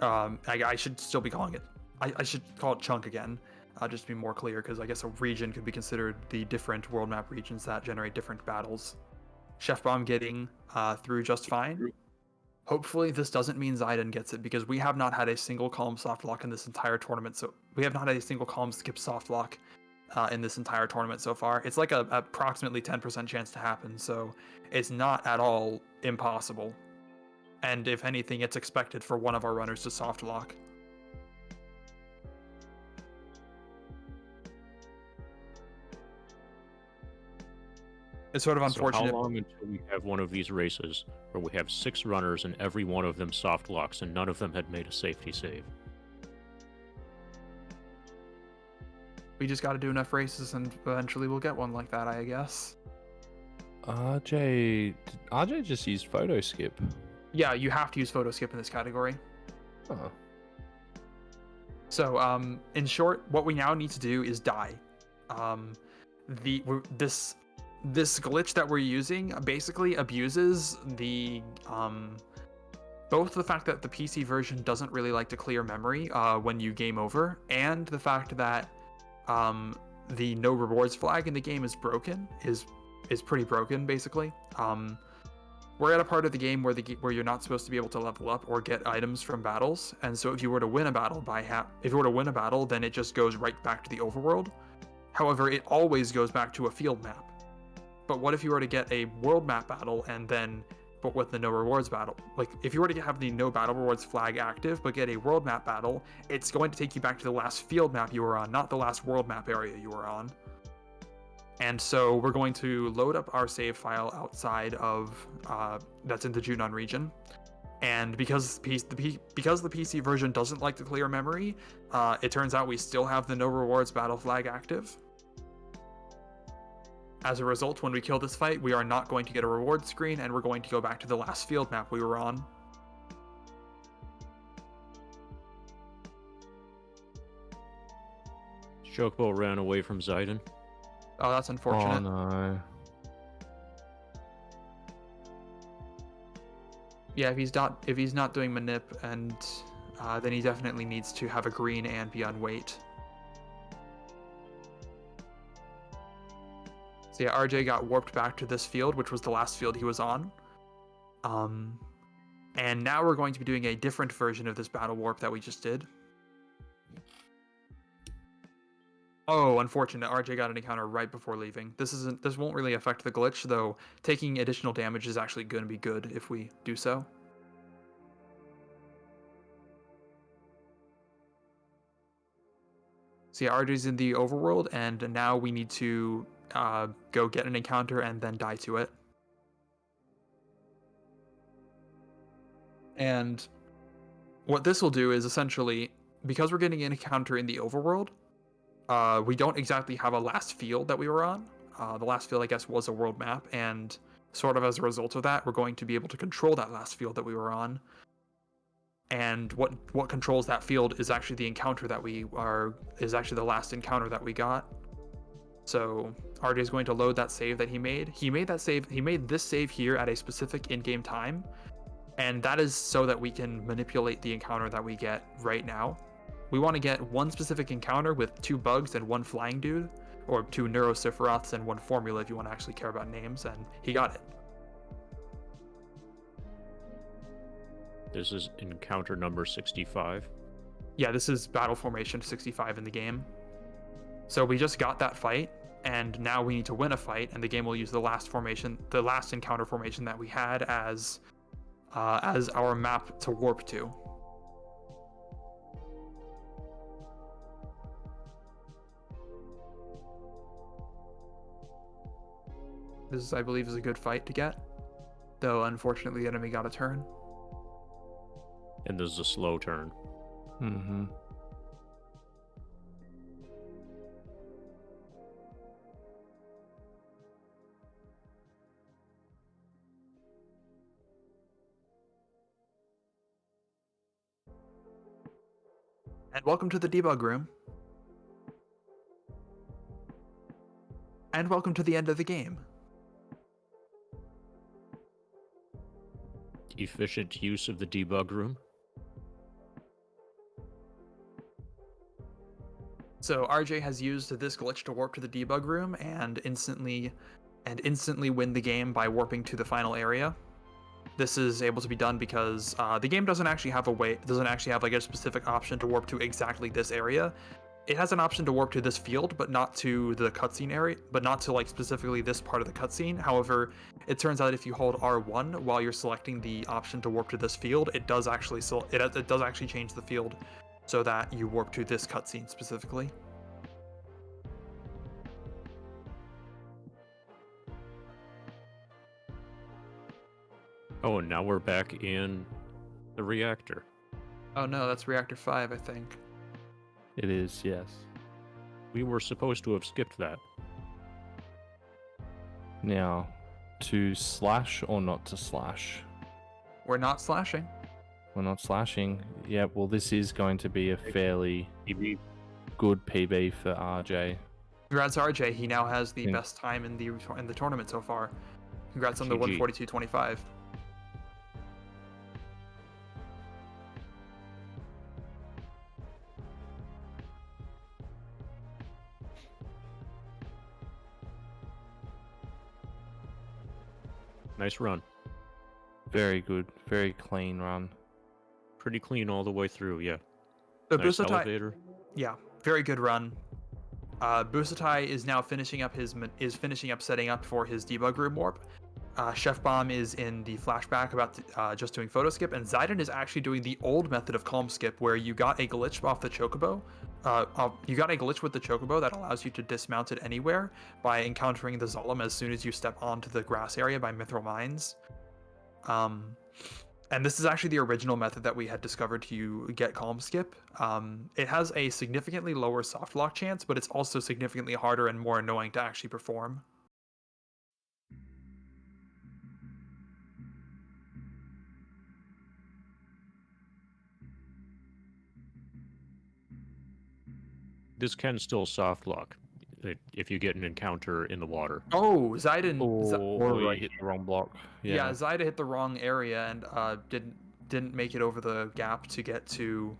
I should still be calling it. I should call it chunk again, just to be more clear, because I guess a region could be considered the different world map regions that generate different battles. Chef Bomb getting through just fine. Hopefully this doesn't mean Zidane gets it, because we have not had a single calm soft lock in this entire tournament. So we have not had a single calm skip soft lock in this entire tournament so far. It's like a approximately 10% chance to happen, so it's not at all impossible. And if anything, it's expected for one of our runners to soft lock. It's sort of unfortunate.
So how long until we have one of these races where we have 6 runners and every one of them soft locks and none of them had made a safety save?
We just got to do enough races and eventually we'll get one like that, I guess.
RJ just used photo skip.
Yeah, you have to use photo skip in this category.
Oh.
So, in short, what we now need to do is die. This glitch that we're using basically abuses the both the fact that the PC version doesn't really like to clear memory when you game over, and the fact that the no rewards flag in the game is broken, is pretty broken basically. We're at a part of the game where you're not supposed to be able to level up or get items from battles, and so if you were to win a battle, then it just goes right back to the overworld. However, it always goes back to a field map. But what if you were to get a world map battle but with the no rewards battle? Like, if you were to have the no battle rewards flag active, but get a world map battle, it's going to take you back to the last field map you were on, not the last world map area you were on. And so we're going to load up our save file outside of, that's in the Junon region. And because the PC version doesn't like to clear memory, it turns out we still have the no rewards battle flag active. As a result, when we kill this fight, we are not going to get a reward screen, and we're going to go back to the last field map we were on.
Chocobo ran away from Zidane.
Oh, that's unfortunate.
Oh no.
Yeah, if he's not doing manip, and then he definitely needs to have a green and be on wait. So yeah, RJ got warped back to this field, which was the last field he was on. And now we're going to be doing a different version of this battle warp that we just did. Oh, unfortunate. RJ got an encounter right before leaving. This won't really affect the glitch, though taking additional damage is actually going to be good if we do so. So yeah, RJ's in the overworld, and now we need to go get an encounter and then die to it. And what this will do is essentially, because we're getting an encounter in the overworld, we don't exactly have a last field that we were on. The last field, I guess, was a world map, and sort of as a result of that, we're going to be able to control that last field that we were on. And what controls that field is actually the encounter that is actually the last encounter that we got. So RJ is going to load that save that he made. He made this save here at a specific in-game time, and that is so that we can manipulate the encounter that we get right now. We want to get one specific encounter with 2 bugs and 1 flying dude, or 2 Neurosiphiroths and 1 formula if you want to actually care about names, and he got it.
This is encounter number 65.
Yeah, this is battle formation 65 in the game. So we just got that fight, and now we need to win a fight, and the game will use the last encounter formation that we had as our map to warp to. This, I believe, is a good fight to get, though unfortunately the enemy got a turn.
And this is a slow turn.
Mm-hmm.
And welcome to the debug room. And welcome to the end of the game.
Efficient use of the debug room.
So RJ has used this glitch to warp to the debug room and instantly win the game by warping to the final area. This is able to be done because the game doesn't actually have like a specific option to warp to exactly this area. It has an option to warp to this field, but not to the cutscene area, but not to like specifically this part of the cutscene. However, it turns out if you hold R1 while you're selecting the option to warp to this field, it does actually change the field so that you warp to this cutscene specifically.
Oh, and now we're back in the reactor.
Oh no, that's reactor 5, I think.
It is, yes.
We were supposed to have skipped that.
Now, to slash or not to slash?
We're not slashing.
We're not slashing. Yeah, well, this is going to be a fairly good PB for RJ.
Congrats RJ, he now has the
Yeah.
best time in the tournament so far. Congrats on the
GG.
142.25.
Nice run.
Very good, very clean run.
Pretty clean all the way through, yeah.
So
Nice
Busatai,
elevator.
yeah, very good run. Busatai is now finishing up setting up for his debug room warp. Chef Bomb is in the flashback about just doing photo skip, and Zidon is actually doing the old method of calm skip where you got a glitch off the chocobo. You got a glitch with the chocobo that allows you to dismount it anywhere by encountering the Zolom as soon as you step onto the grass area by Mithril Mines. And this is actually the original method that we had discovered to get calm skip. It has a significantly lower soft lock chance, but it's also significantly harder and more annoying to actually perform.
This can still soft lock if you get an encounter in the water.
Oh, Zidon.
Or you hit the wrong block.
Yeah, Zyda hit the wrong area and didn't make it over the gap to get to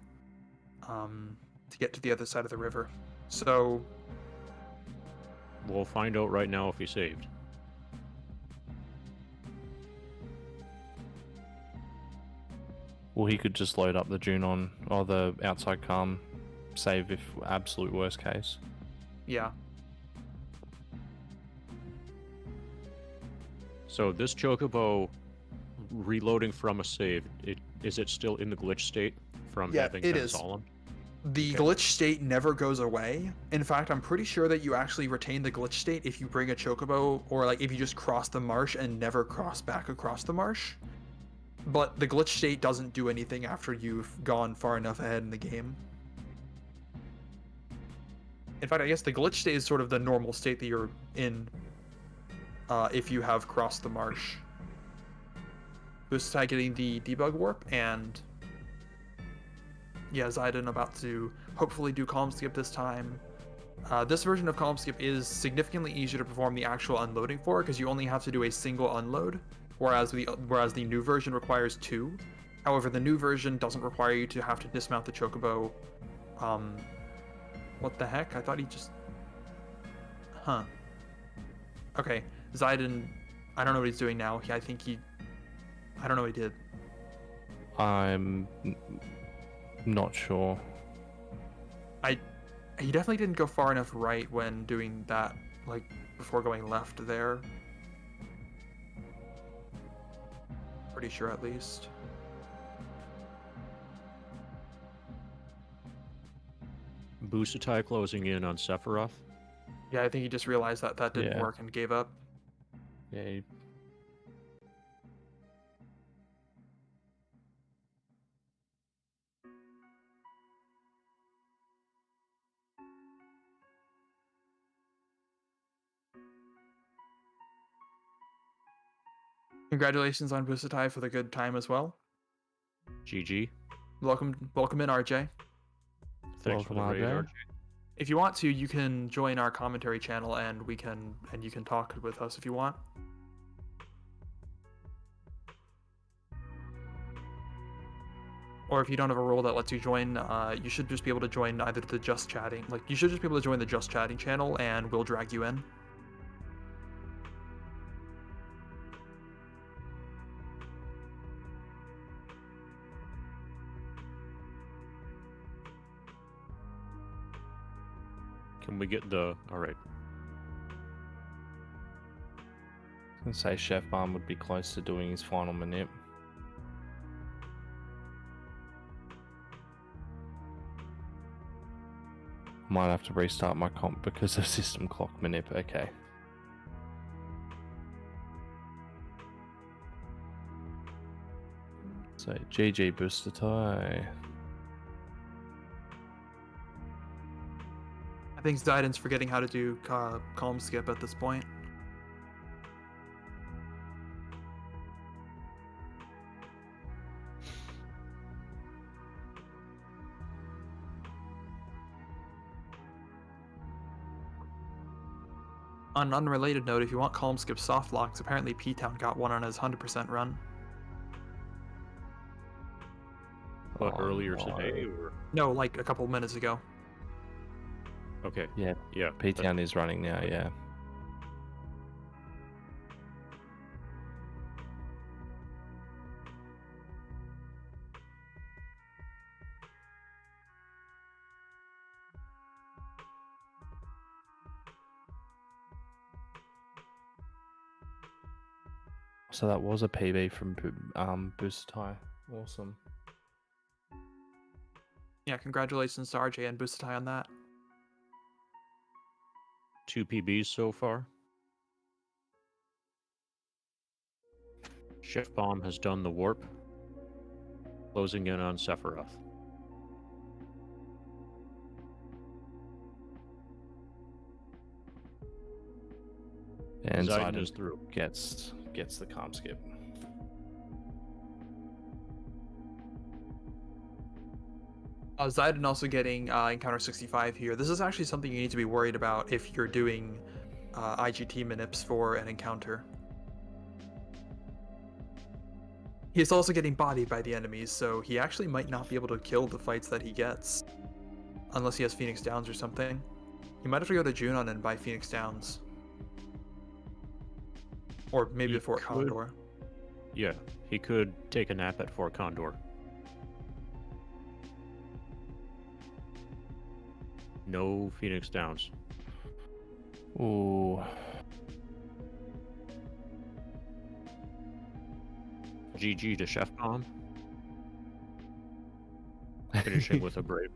the other side of the river. So
We'll find out right now if he saved.
Well, he could just load up the Junon or the outside calm save if absolute worst case.
Yeah.
So this chocobo reloading from a save, is it still in the glitch state from
Yeah,
having
it
been
is.
solemn?
The
Okay.
glitch state never goes away. In fact, I'm pretty sure that you actually retain the glitch state if you bring a chocobo, or like if you just cross the marsh and never cross back across the marsh. But the glitch state doesn't do anything after you've gone far enough ahead in the game. In fact, I guess the glitch state is sort of the normal state that you're in if you have crossed the marsh. Busatai getting the debug warp, and yeah, Zidon about to hopefully do column skip this time. This version of column skip is significantly easier to perform the actual unloading for because you only have to do a single unload, whereas the new version requires 2. However, the new version doesn't require you to have to dismount the chocobo. What the heck? I thought he just... Huh. Okay, Zidon, I don't know what he's doing now. I don't know what he did.
I'm not sure.
He definitely didn't go far enough right when doing that, like, before going left there. Pretty sure, at least.
Busatai closing in on Sephiroth.
Yeah, I think he just realized that that didn't
Yeah.
work and gave up.
Yeah.
Congratulations on Busatai for the good time as well.
GG.
Welcome in, RJ.
Thanks for
Welcome,
the raid,
RJ.
RJ.
If you want to, you can join our commentary channel and you can talk with us if you want. Or if you don't have a role that lets you join, you should just be able to join either the Just Chatting, like you should just be able to join the Just Chatting channel and we'll drag you in.
Can we get the... Alright.
I can say Chef Barn would be close to doing his final manip. Might have to restart my comp because of system clock manip. Okay. So GG booster tie.
I think Zidon's forgetting how to do column skip at this point. On an unrelated note, if you want column skip soft locks, apparently P-Town got one on his 100% run.
But
Oh,
earlier
no.
today, or...
No, like a couple minutes ago.
Okay.
Yeah,
Yeah.
P-Town is running now, yeah. So that was a PB from Busatai. Awesome.
Yeah, congratulations to RJ and Busatai on that.
2 PBs so far. Chef Bomb has done the warp. Closing in on Sephiroth.
And
Zidon
Zidon
is through.
gets the calm skip.
Zidon also getting Encounter 65 here. This is actually something you need to be worried about if you're doing IGT manips for an encounter. He's also getting bodied by the enemies, so he actually might not be able to kill the fights that he gets. Unless he has Phoenix Downs or something. He might have to go to Junon and buy Phoenix Downs. Or maybe
He
before
could.
Condor.
Yeah, he could take a nap at Fort Condor. No Phoenix Downs.
Ooh.
GG to Chef Bomb. Finishing with a brave.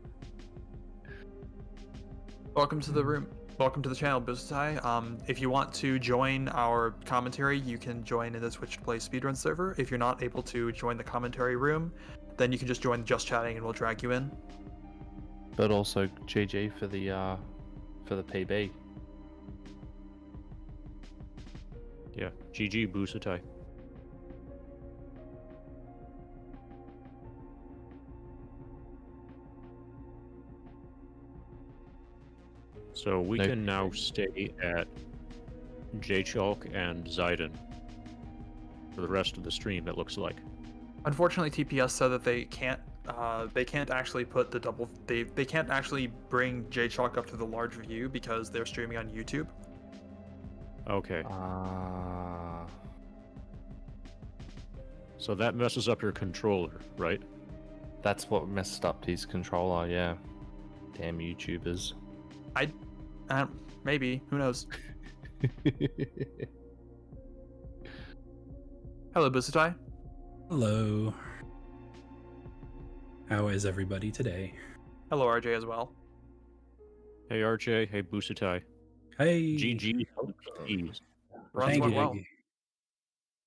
Welcome to the room. Welcome to the channel, Busatai. If you want to join our commentary, you can join in the Twitch to Play speedrun server. If you're not able to join the commentary room, then you can just join Just Chatting and we'll drag you in.
But also GG for the PB.
Yeah, GG Busatai. So we can now stay at J-Chalk and Zidon for the rest of the stream, it looks like.
Unfortunately, TPS said that they can't actually put the double. They can't actually bring JChalk up to the large view because they're streaming on YouTube.
Okay.
Ah.
So that messes up your controller, right?
That's what messed up his controller, yeah. Damn YouTubers.
Maybe, who knows? Hello, Busatai.
Hello. How is everybody today?
Hello, RJ as well.
Hey RJ, hey Busatai.
Hey.
GG LPs.
Runs
Thank
went
you,
well.
thank you.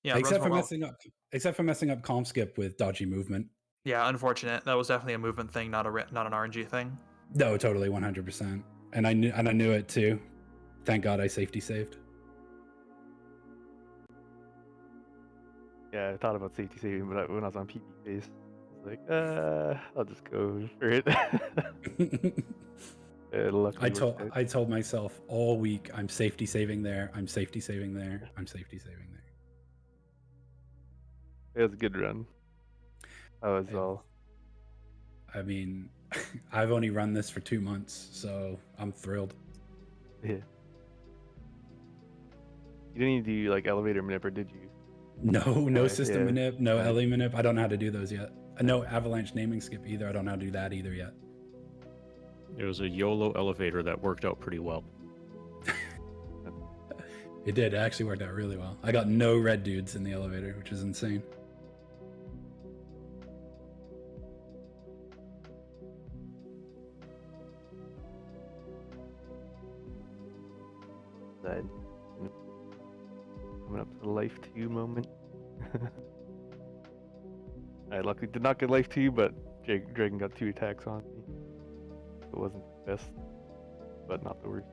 Yeah,
Except
runs
for
went well.
except for messing up comp skip with dodgy movement.
Yeah, unfortunate. That was definitely a movement thing, not an RNG thing.
No, totally 100%. And I knew it too. Thank God I safety saved.
Yeah, I thought about safety saving, but when I was on PB phase, I was like, I'll just go for it. Luckily worked out.
I told myself all week I'm safety saving there, I'm safety saving there, I'm safety saving there.
It was a good run. That was all.
I mean, I've only run this for 2 months, so I'm thrilled.
Yeah. You didn't even do like elevator manip, or did you?
No system
yeah.
manip, no
Right.
LE manip. I don't know how to do those yet. No avalanche naming skip either. I don't know how to do that either yet.
It was a YOLO elevator that worked out pretty well.
It did. It actually worked out really well. I got no red dudes in the elevator, which is insane.
That coming up to the life 2 moment. I luckily did not get life 2, but Dragon got 2 attacks on me. It wasn't the best, but not the worst.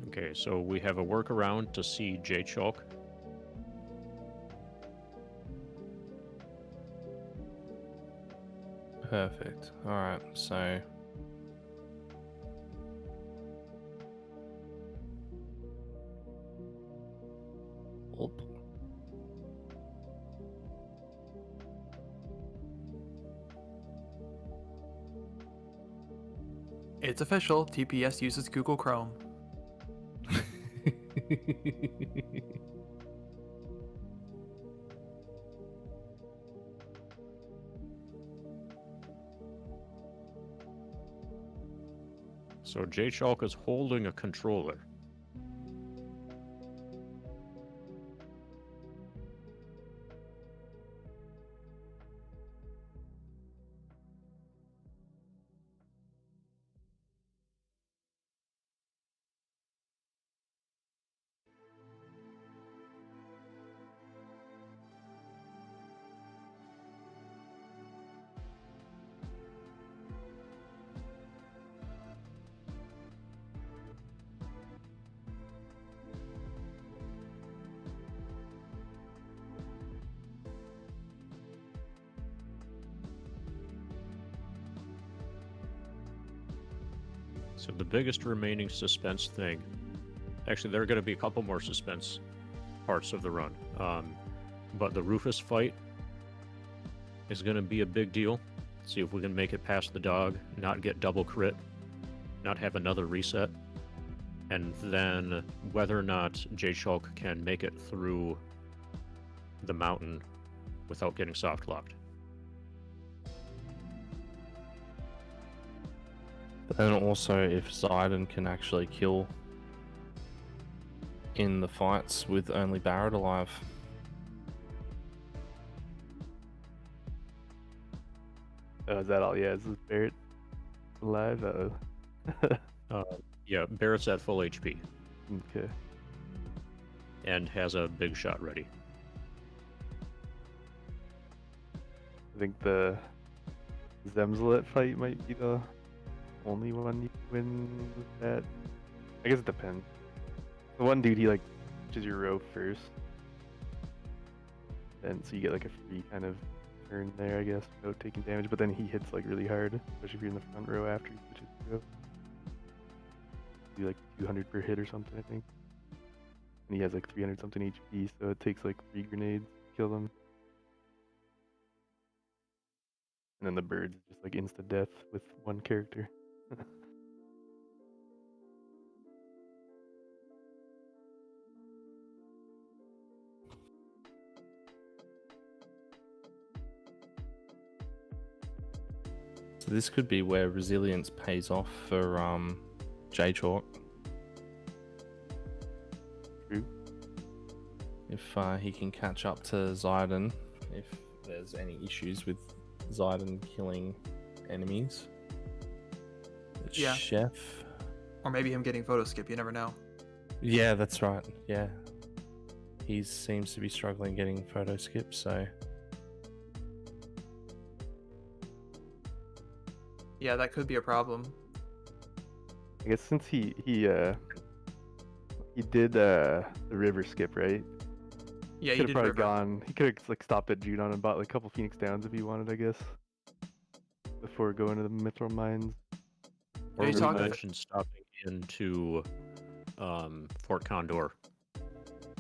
Okay, so we have a workaround to see J-Chalk.
Perfect. Alright, so Oop.
It's official. TPS uses Google Chrome.
So J-Chalk is holding a controller. So the biggest remaining suspense thing, actually there are going to be a couple more suspense parts of the run, but the Rufus fight is going to be a big deal. See if we can make it past the dog, not get double crit, not have another reset, and then whether or not J-Chalk can make it through the mountain without getting soft locked.
And also, if Zidane can actually kill in the fights with only Barrett alive.
Oh, is that all? Yeah, is this Barrett alive?
Yeah, Barrett's at full HP
Okay.
and has a big shot ready.
I think the Zemslet fight might be the only one you win with that. I guess it depends. The one dude, he like pushes your row first. And so you get like a free kind of turn there, I guess, without taking damage. But then he hits like really hard, especially if you're in the front row after he switches the row. Do like 200 per hit or something, I think. And he has like 300 something HP, so it takes like 3 grenades to kill them. And then the birds just like insta death with one character.
So this could be where resilience pays off for J-Chalk.
True.
If he can catch up to Zidane, if there's any issues with Zidane killing enemies.
Yeah.
Chef.
Or maybe him getting photo skip. You never know.
Yeah, that's right. Yeah. He seems to be struggling getting photo skips, so
Yeah, that could be a problem.
I guess since he did the river skip, right?
Yeah, he
Could have
did
probably
river.
gone. He could have like stopped at Junon and bought like a couple Phoenix Downs if he wanted, I guess, before going to the Mithril Mines.
Or
you
we
talk-
mentioned stopping into Fort Condor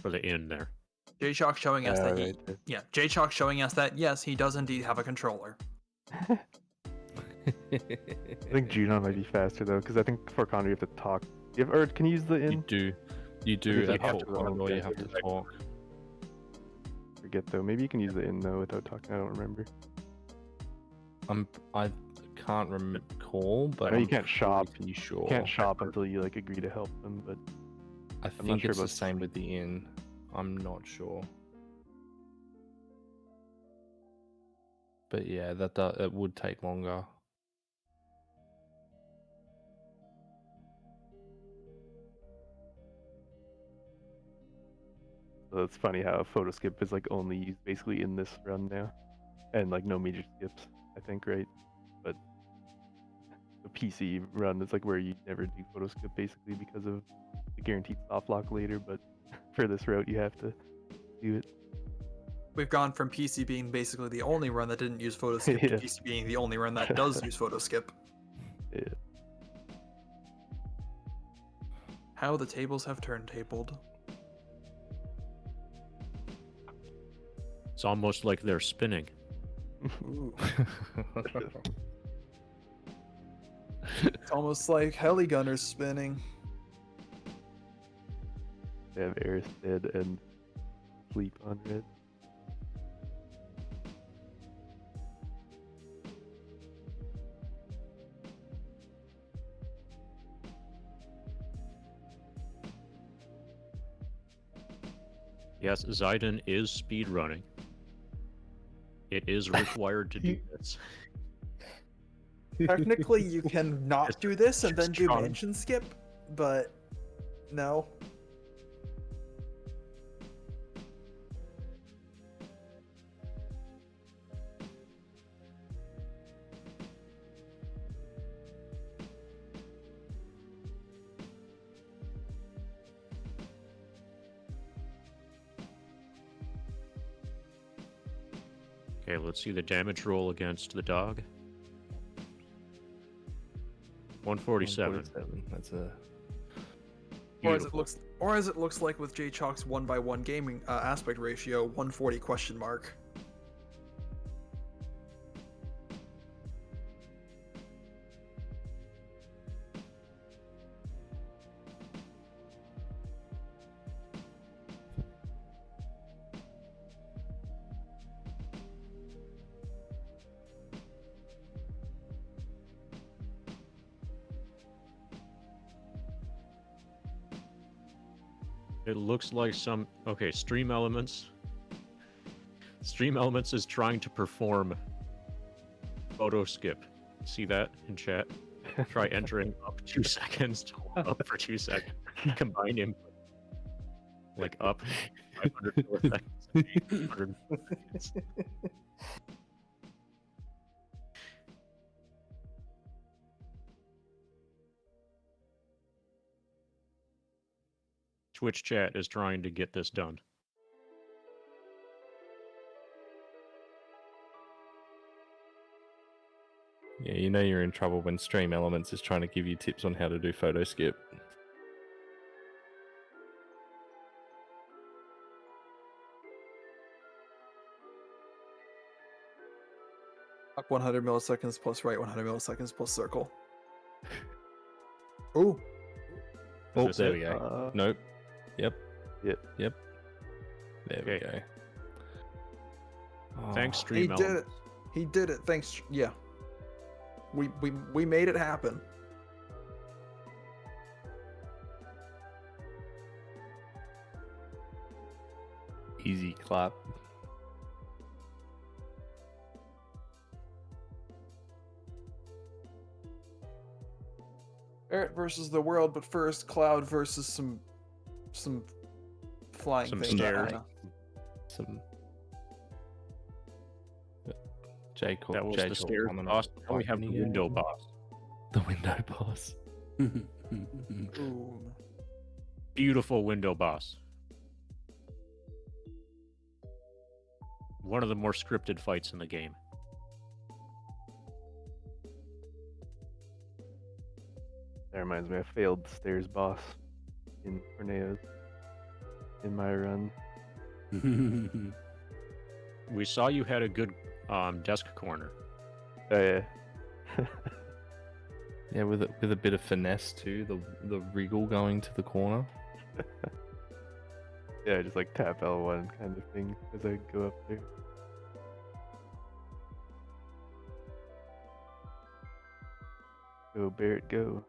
for the inn there.
J-Chalk showing us that he...
Right.
Yeah, J-Chalk showing us that, yes, he does indeed have a controller.
I think Junon might be faster though, because I think for Condor you have to talk. Or can you use the inn?
You do
Because
at
you have
Fort
to run
Condor, you
against
have to
it.
talk.
Forget though. Maybe you can use the inn though without talking. I don't remember.
I can't recall, but
I know you
I'm
can't shop.
pretty sure.
You can't shop until you like agree to help them, but
I
not
think
sure
it's the
about
same with the inn. I'm not sure. But yeah, it would take longer.
so it's funny how photo skip is like only used basically in this run now, and like no major skips. I think, right? But the PC run is like where you never do photo skip basically because of the guaranteed soft lock later. But for this route, you have to do it.
We've gone from PC being basically the only run that didn't use photo skip to
Yeah.
PC being the only run that does use photo skip.
Yeah.
How the tables have turntabled.
It's almost like they're spinning.
It's almost like Heli Gunner's spinning.
They have Eris dead and sleep on red.
Yes, Zidane is speed running. It is required to do this.
Technically, you can not do this and then do
Strong.
mansion skip, but no.
Okay, let's see the damage roll against the dog. 147.
147. That's a
Beautiful.
Or as it looks like with J Chalk's 1x1 gaming aspect ratio, 140 question mark.
It looks like some... Okay, Stream Elements. Stream Elements is trying to perform photo skip. See that in chat? Try entering up 2 seconds to hold up for 2 seconds. Combine input. Like up 500 milliseconds, 800 milliseconds. Twitch chat is trying to get this done.
Yeah, you know you're in trouble when Stream Elements is trying to give you tips on how to do photo skip.
Up 100 milliseconds plus right 100 milliseconds plus circle. Ooh.
Oh,
Is
there
it?
we go.
Uh,
Nope. Yep.
Yep.
Yep. There we
Okay.
go.
Thanks,
Oh,
Stream
He did it.
Elements.
He did it. Thanks. Yeah. We made it happen.
Easy clap.
Barrett versus the world, but first Cloud versus some flying
Some
things.
stairs.
Some. J call.
That was
J
the
call
stairs
coming
boss.
up.
Now we have the
Lightning
window
again.
boss.
The window boss.
Boom.
Beautiful window boss. One of the more scripted fights in the game.
That reminds me, I failed the stairs boss in Tornadoes in my run.
We saw you had a good desk corner.
Oh yeah.
Yeah, with a bit of finesse too. The wriggle going to the corner.
Yeah, just like tap L1 kind of thing as I go up there. Go Barrett, go.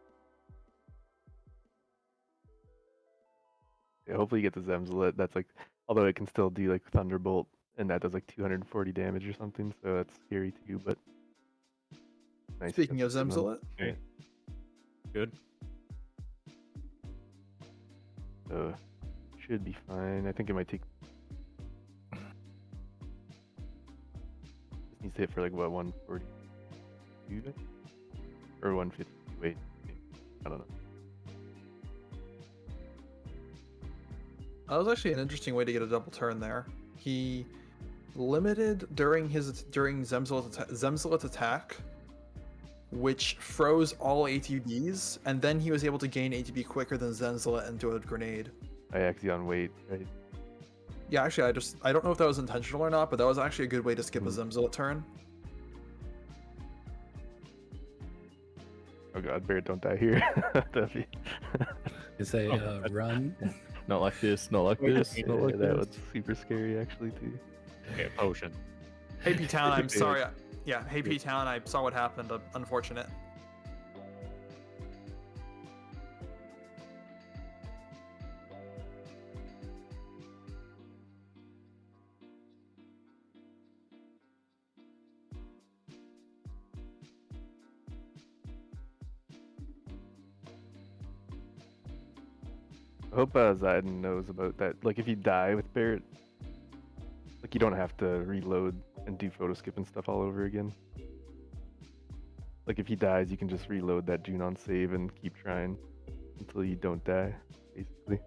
Yeah, hopefully you get the Zemzalet. That's like, although it can still do like Thunderbolt, and that does like 240 damage or something, so that's scary too. But nice to
Speaking
get
of
the Zem-
Zemzalet,
Okay. Good.
So should be fine. I think it might take. This needs to hit for like what 142 or 150. Wait, I don't know.
that was actually an interesting way to get a double turn there. He limited during Zemzalet's attack, which froze all ATBs, and then he was able to gain ATB quicker than Zemzalet and do a grenade.
I actually on wait, right?
Yeah, actually, I don't know if that was intentional or not, but that was actually a good way to skip a
Mhm.
Zemzalet turn.
Oh god, Barrett, don't die here. That'd be-
It's a run.
Not like this. Not like
Wait,
this.
yeah,
Not like
that
this.
was super scary actually too.
Okay, potion.
Hey P Town, I'm
Yeah.
sorry. Yeah, hey P Town, I saw what happened. Unfortunate.
I hope Zayden knows about that. Like if you die with Barrett, like you don't have to reload and do photo skip and stuff all over again. Like if he dies, you can just reload that Junon save and keep trying until you don't die, basically.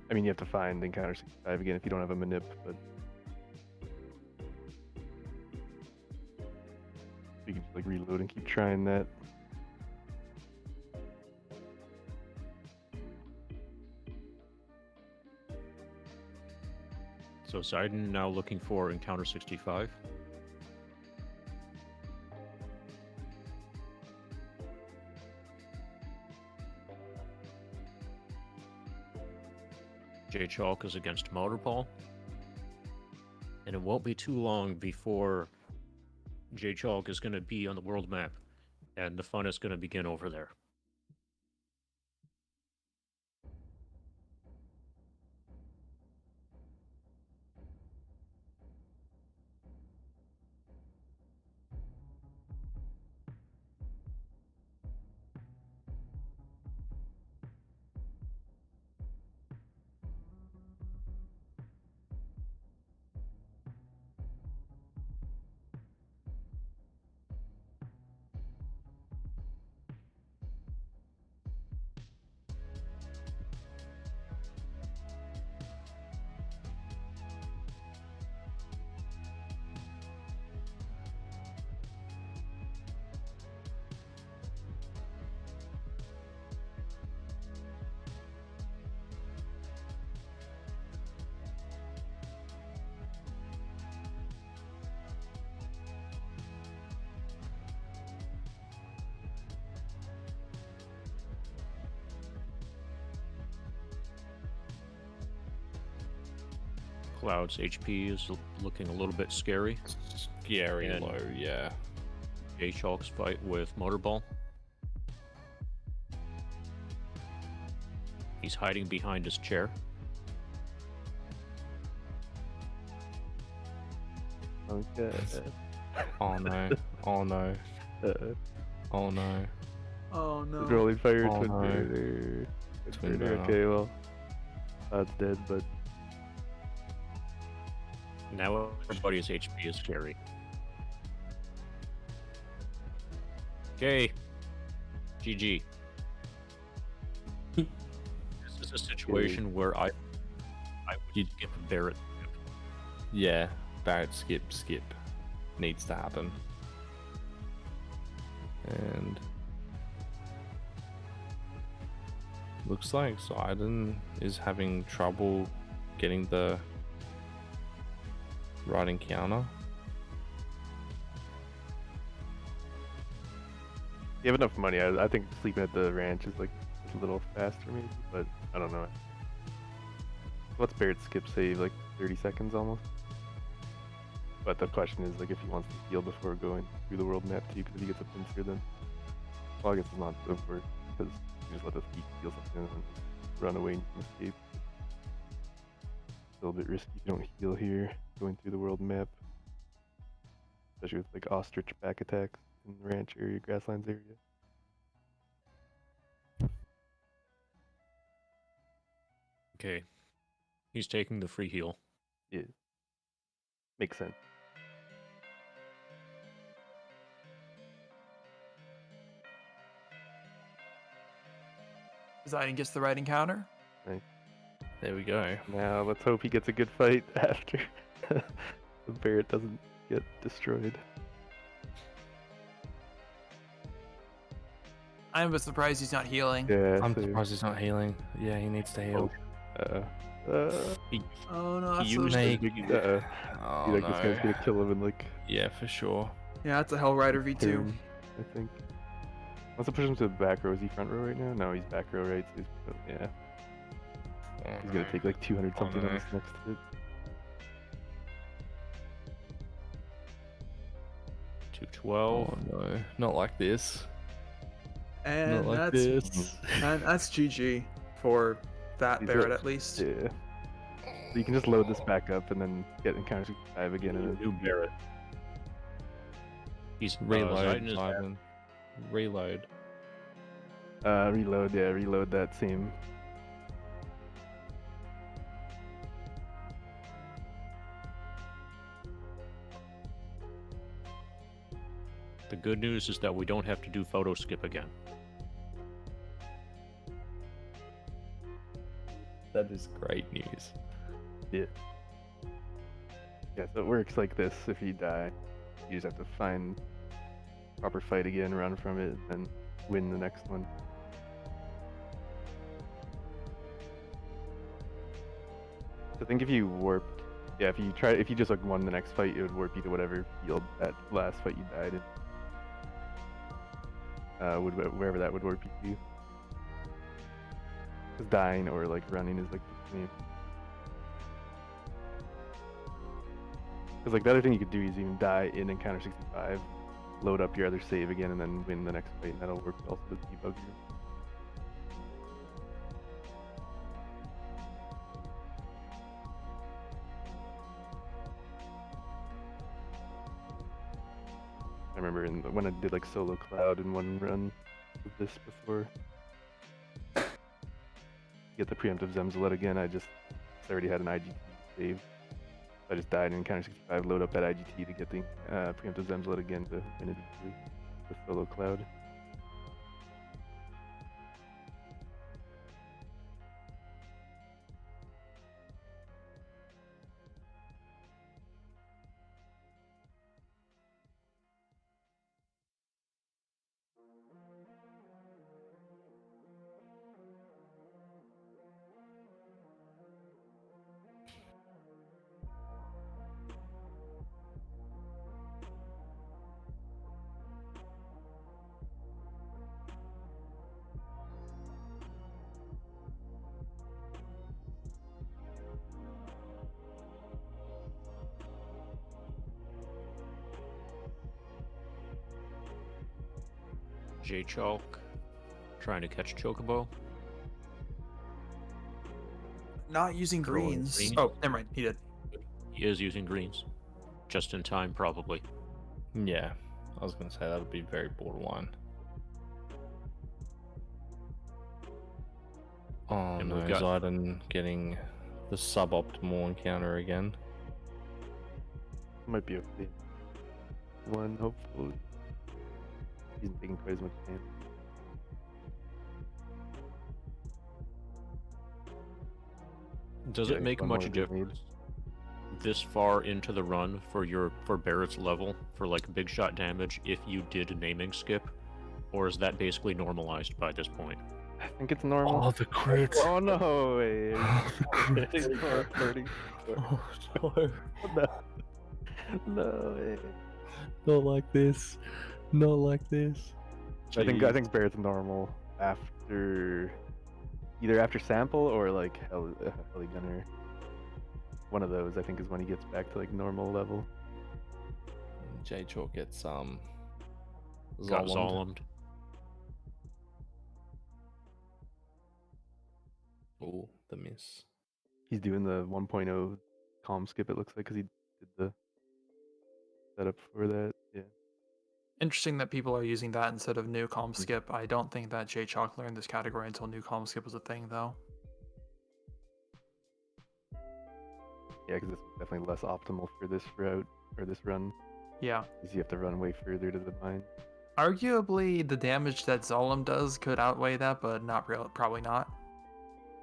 I mean, you have to find Encounter 65 again if you don't have a manip, but you can just like reload and keep trying that.
So Zayden now looking for Encounter 65. J Chalk is against Motorball. And it won't be too long before J-Chalk is going to be on the world map, and the fun is going to begin over there. Cloud's HP is looking a little bit scary.
Scary
And-
low, yeah.
J-Chalk's fight with Motorball. He's hiding behind his chair.
Okay.
Oh no. Oh no. Oh no.
Oh no.
Rolling fire
Oh,
twin
no.
murder.
Twin murder.
Okay, well, that's dead, but
Now everybody's HP is scary. Okay. GG. This is a situation where I would skip Barrett.
Yeah. Barrett skip. Needs to happen. And looks like Zidane is having trouble getting the right encounter.
you have enough money. I think sleeping at the ranch is like a little faster, maybe, but I don't know. What's Barrett's skip save? Like 30 seconds almost? But the question is, like, if he wants to heal before going through the world map too, because he gets a pincer then. Well, I guess it's not over, because you just let the thief heal something and run away and you can escape. Still a bit risky if you don't heal here, going through the world map. Especially with, like, ostrich back attacks in the ranch area, grasslands area.
Okay. He's taking the free heal.
Yeah. Makes sense.
Zidane gets the right encounter.
There we go.
Now let's hope he gets a good fight after the Barrett doesn't get destroyed.
I'm a bit surprised he's not healing.
Yeah,
I'm
so,
surprised he's not healing. Yeah, he needs to heal.
Oh no, that's
He
so
used
Make- Oh
like this guy's gonna kill him in like
Yeah, for sure.
Yeah, that's a Hell Rider V2.
turn, I think. Let's push him to the back row. Is he front row right now? No, he's back row, right? So yeah, he's gonna take like 200 something
no.
on this next hit.
212.
Oh no, not like this.
And
Not like
that's
this.
and that's GG for that
He's
Barrett
up.
at least.
Yeah. So you can just load this back up and then get encounter 65 again and then
New Barrett. He's
Reload,
Zidane is
Ivan. Reload.
reload. Yeah, reload that same.
The good news is that we don't have to do photo skip again.
That is great news.
Yeah. Yeah, so it works like this. If you die, you just have to find proper fight again, run from it, and win the next one. I think if you warped, yeah, if you just like won the next fight, it would warp you to whatever field that last fight you died in. Wherever that would warp you to. 'Cause dying or like running is like the same. Because like the other thing you could do is even die in encounter 65, load up your other save again, and then win the next fight, and that'll work well for the debug you. I remember when I did like solo cloud in one run of this before. Get the preemptive Zemzalet again, I already had an IGT save. I just died in encounter 65, load up that IGT to get the preemptive Zemzalet again to win it easily with solo cloud.
J-Chalk trying to catch Chocobo.
Not using
Throwing
greens.
greens.
Oh, never mind. He did.
He is using greens. Just in time, probably.
Yeah, I was gonna say that would be very borderline. Oh
And
no,
we've got-
Zidane getting the suboptimal encounter again.
Might be okay. One, hopefully. He's taking quite as much damage.
Does
Yeah,
it make
one
much
more grenade.
difference this far into the run for Barrett's level for like big shot damage if you did a naming skip, or is that basically normalized by this point?
I think it's normal.
Oh, the crit!
Oh no way!
The crit!
30.
Oh no!
No. No way.
Not like this. Not like this.
I think
Jeez.
Barrett's normal after either after sample or like Heli Gunner. One of those I think is when he gets back to like normal level.
J-Chalk gets
Got
Zolom'd.
Zolom'd.
Oh, the miss.
He's doing the 1.0 calm skip it looks like because he did the setup for that. Yeah.
Interesting that people are using that instead of new calm
Mm.
skip. I don't think that J-Chalk learned this category until new calm skip was a thing, though.
Yeah, because it's definitely less optimal for this route or this run.
Yeah.
Because you have to run way further to the mine.
Arguably, the damage that Zolom does could outweigh that, but not real. Probably not.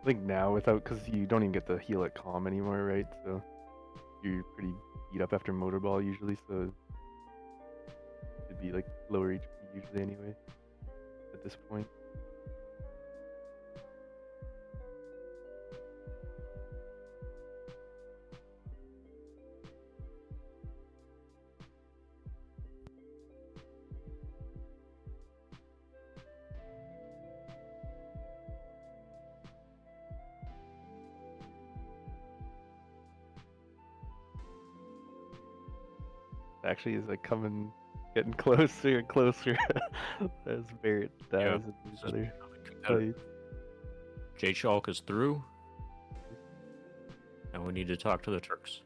I think now without, because you don't even get the heal at calm anymore, right? So you're pretty beat up after motor ball usually, so it should be like lower HP usually anyway at this point. Actually is like getting closer and closer as Barrett dies and these other fights.
J-Chalk is through. And we need to talk to the Turks.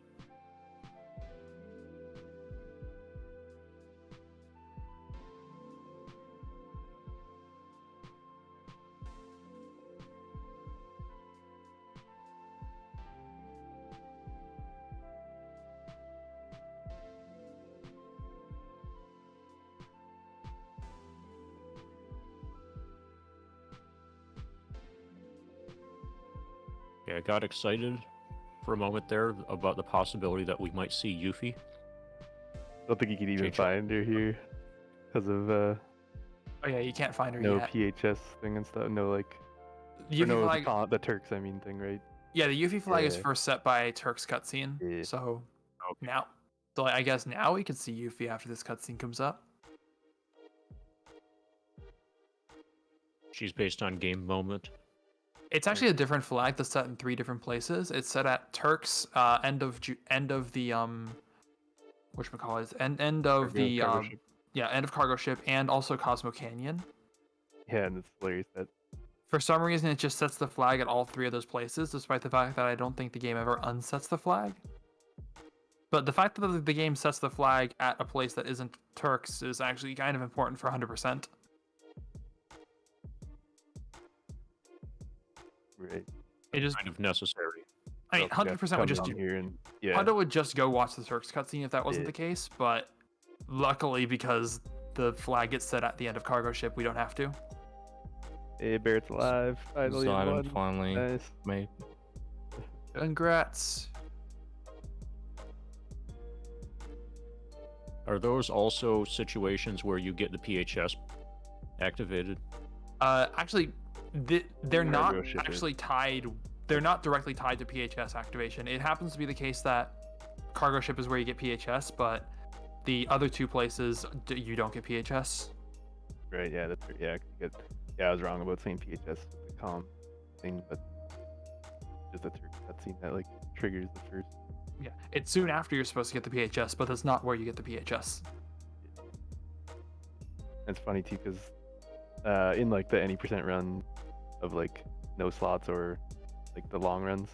Yeah, I got excited for a moment there about the possibility that we might see Yuffie.
I don't think you could even
J-Chalk.
find her here because of
Oh yeah, you can't find her
no
yet.
PHS thing and stuff. No like or
Yuffie
no
flag.
the Turks I mean thing, right?
Yeah, the Yuffie flag is
Yeah.
first set by Turk's cutscene.
Yeah.
So now, so I guess now we can see Yuffie after this cutscene comes up.
She's based on game moment.
It's actually a different flag that's set in 3 different places. It's set at Turk's end of the
whatchamacallit, end of the
Cargo ship.
end of cargo ship, and also Cosmo Canyon.
Yeah, and it's hilarious that
For some reason, it just sets the flag at all three of those places, despite the fact that I don't think the game ever unsets the flag. But the fact that the game sets the flag at a place that isn't Turks is actually kind of important for 100%.
right.
It just,
Kind of necessary.
I mean,
Else you have to
100% would
come
just
down
do.
here and yeah.
Hundo would just go watch the Turks cutscene if that wasn't
Yeah.
the case, but luckily, because the flag gets set at the end of cargo ship, we don't have to.
Hey, Barrett's alive. Finally,
Zidane
won.
finally
Nice.
made.
Congrats.
Are those also situations where you get the PHS activated?
Actually, they're not
Cargo ship is.
actually tied. They're not directly tied to PHS activation. It happens to be the case that cargo ship is where you get PHS, but the other two places you don't get PHS.
Right, yeah, that's yeah. I was wrong about saying PHS with the com thing, but just a Turk cutscene that like triggers the first.
Yeah, it's soon after you're supposed to get the PHS, but that's not where you get the PHS.
It's funny too because in like the any percent run of like no slots or like the long runs,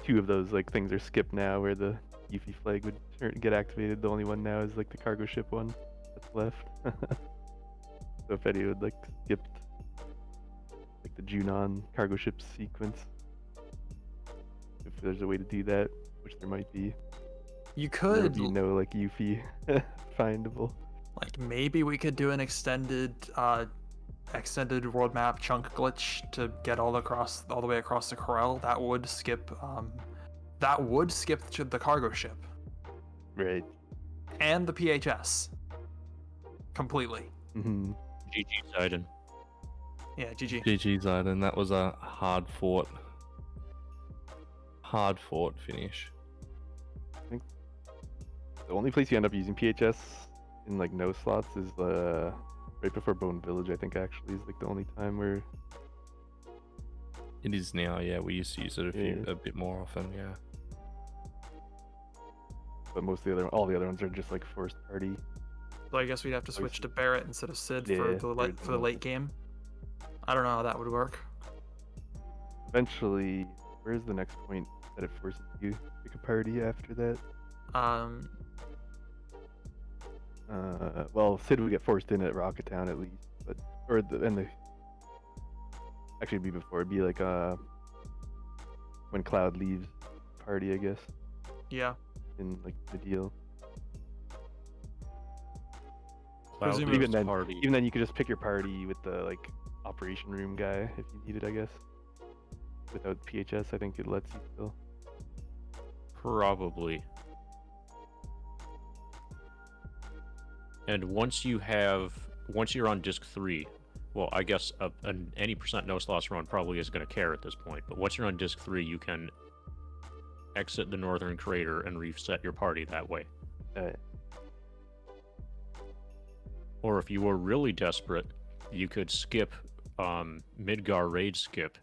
two of those like things are skipped now where the Yuffie flag would get activated. The only one now is like the cargo ship one that's left. So if anyone like skipped like the Junon cargo ship sequence, if there's a way to do that, which there might be,
You
there would
could
be no like Yuffie findable.
like maybe we could do an extended world map chunk glitch to get all the way across the Corel. That would skip the cargo ship
Right.
and the PHS completely.
Hmm.
GG Zidane.
Yeah, GG.
GG Zidane, that was a hard fought finish.
The only place you end up using PHS in like no slots is right before Bone Village. I think actually is like the only time where
It is now, yeah. We used to use it a bit more often, yeah.
but all the other ones are just like forced party.
So I guess we'd have to switch to Barrett instead of Sid
Yeah,
for the late game. I don't know how that would work.
Eventually, where's the next point that it forces you to pick a party after that? Well, Sid would get forced in at Rocket Town at least, but actually it'd be before. It'd be like when Cloud leaves party, I guess,
Yeah.
in like the deal.
Cloud
Presumably-
leaves
Even then,
party.
even then, you could just pick your party with the like operation room guy if you needed, I guess. Without PHS, I think it lets you still.
Probably. And once you're on disc 3, well, I guess any percent no slots run probably isn't going to care at this point, but once you're on disc 3, you can exit the northern crater and reset your party that way. Or if you were really desperate, you could skip Midgar raid skip,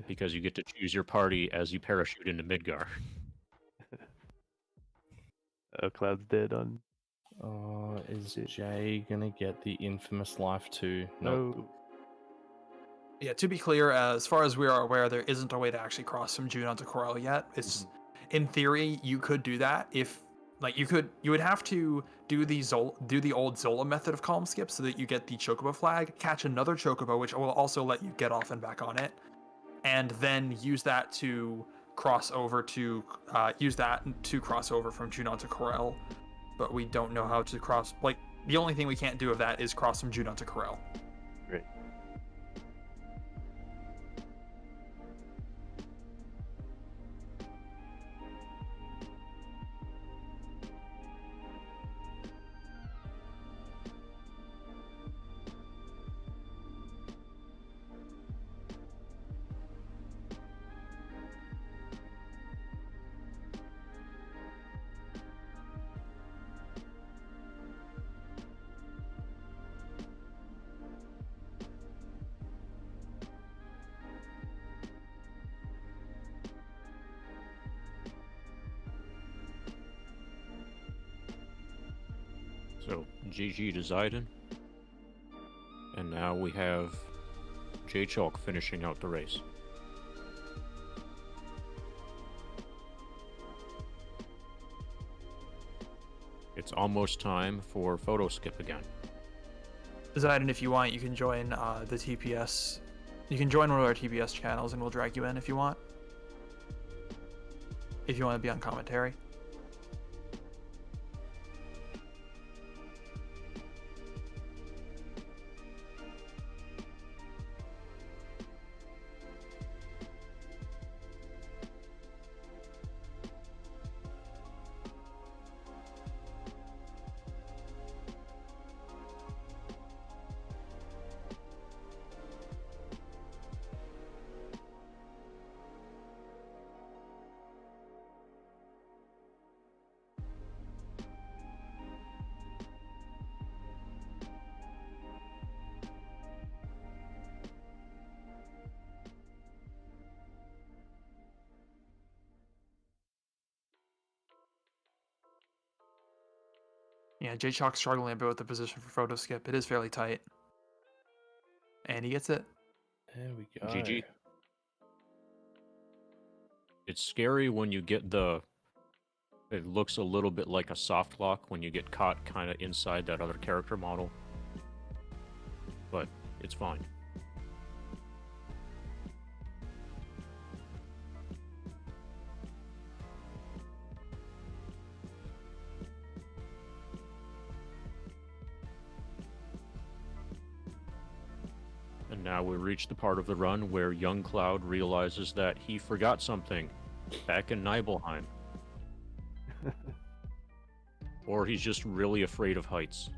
because you get to choose your party as you parachute into Midgar.
Cloud's dead on.
Is Jay gonna get the infamous life too?
No.
Yeah, to be clear, as far as we are aware, there isn't a way to actually cross from Junon to Corel yet. It's in theory you could do that if like you would have to do the old Zola method of column skip so that you get the chocobo flag, catch another chocobo which will also let you get off and back on it, and then use that to cross over from Junon to Corel. But we don't know how to cross. Like the only thing we can't do of that is cross from Junon to Corel.
Great.
So GG to Zayden. And now we have J Chalk finishing out the race. It's almost time for photo skip again.
Zayden, if you want, you can join the TPS. You can join one of our TPS channels, and we'll drag you in if you want. If you want to be on commentary. Yeah, J Chalk's struggling a bit with the position for photo skip. It is fairly tight. And he gets it.
There we go.
GG. It's scary when you get the... It looks a little bit like a soft lock when you get caught kind of inside that other character model. But it's fine. And now we reach the part of the run where young Cloud realizes that he forgot something back in Nibelheim. Or he's just really afraid of heights.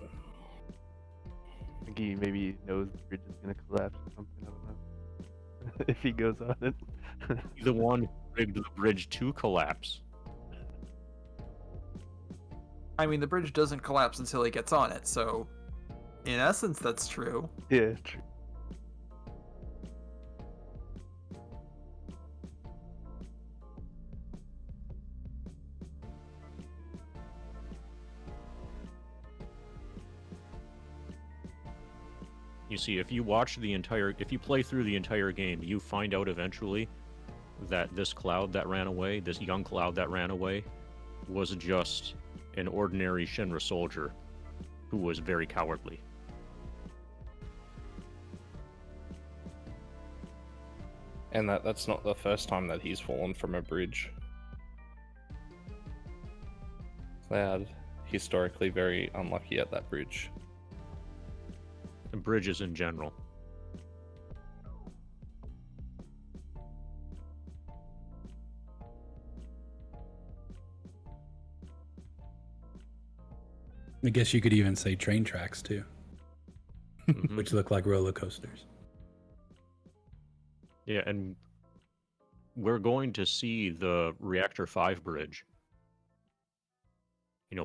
I think he maybe knows the bridge is gonna collapse or something. I don't know. If he goes on it.
The one who rigged the bridge to collapse.
I mean, the bridge doesn't collapse until he gets on it, so in essence, that's true.
Yeah, true.
You see, if you play through the entire game, you find out eventually that this Cloud that ran away, this young Cloud that ran away, was just an ordinary Shinra soldier who was very cowardly.
And that's not the first time that he's fallen from a bridge. Cloud, historically very unlucky at that bridge.
And bridges in general.
I guess you could even say train tracks too,
Mhm.
which look like roller coasters.
Yeah, and we're going to see the Reactor 5 bridge,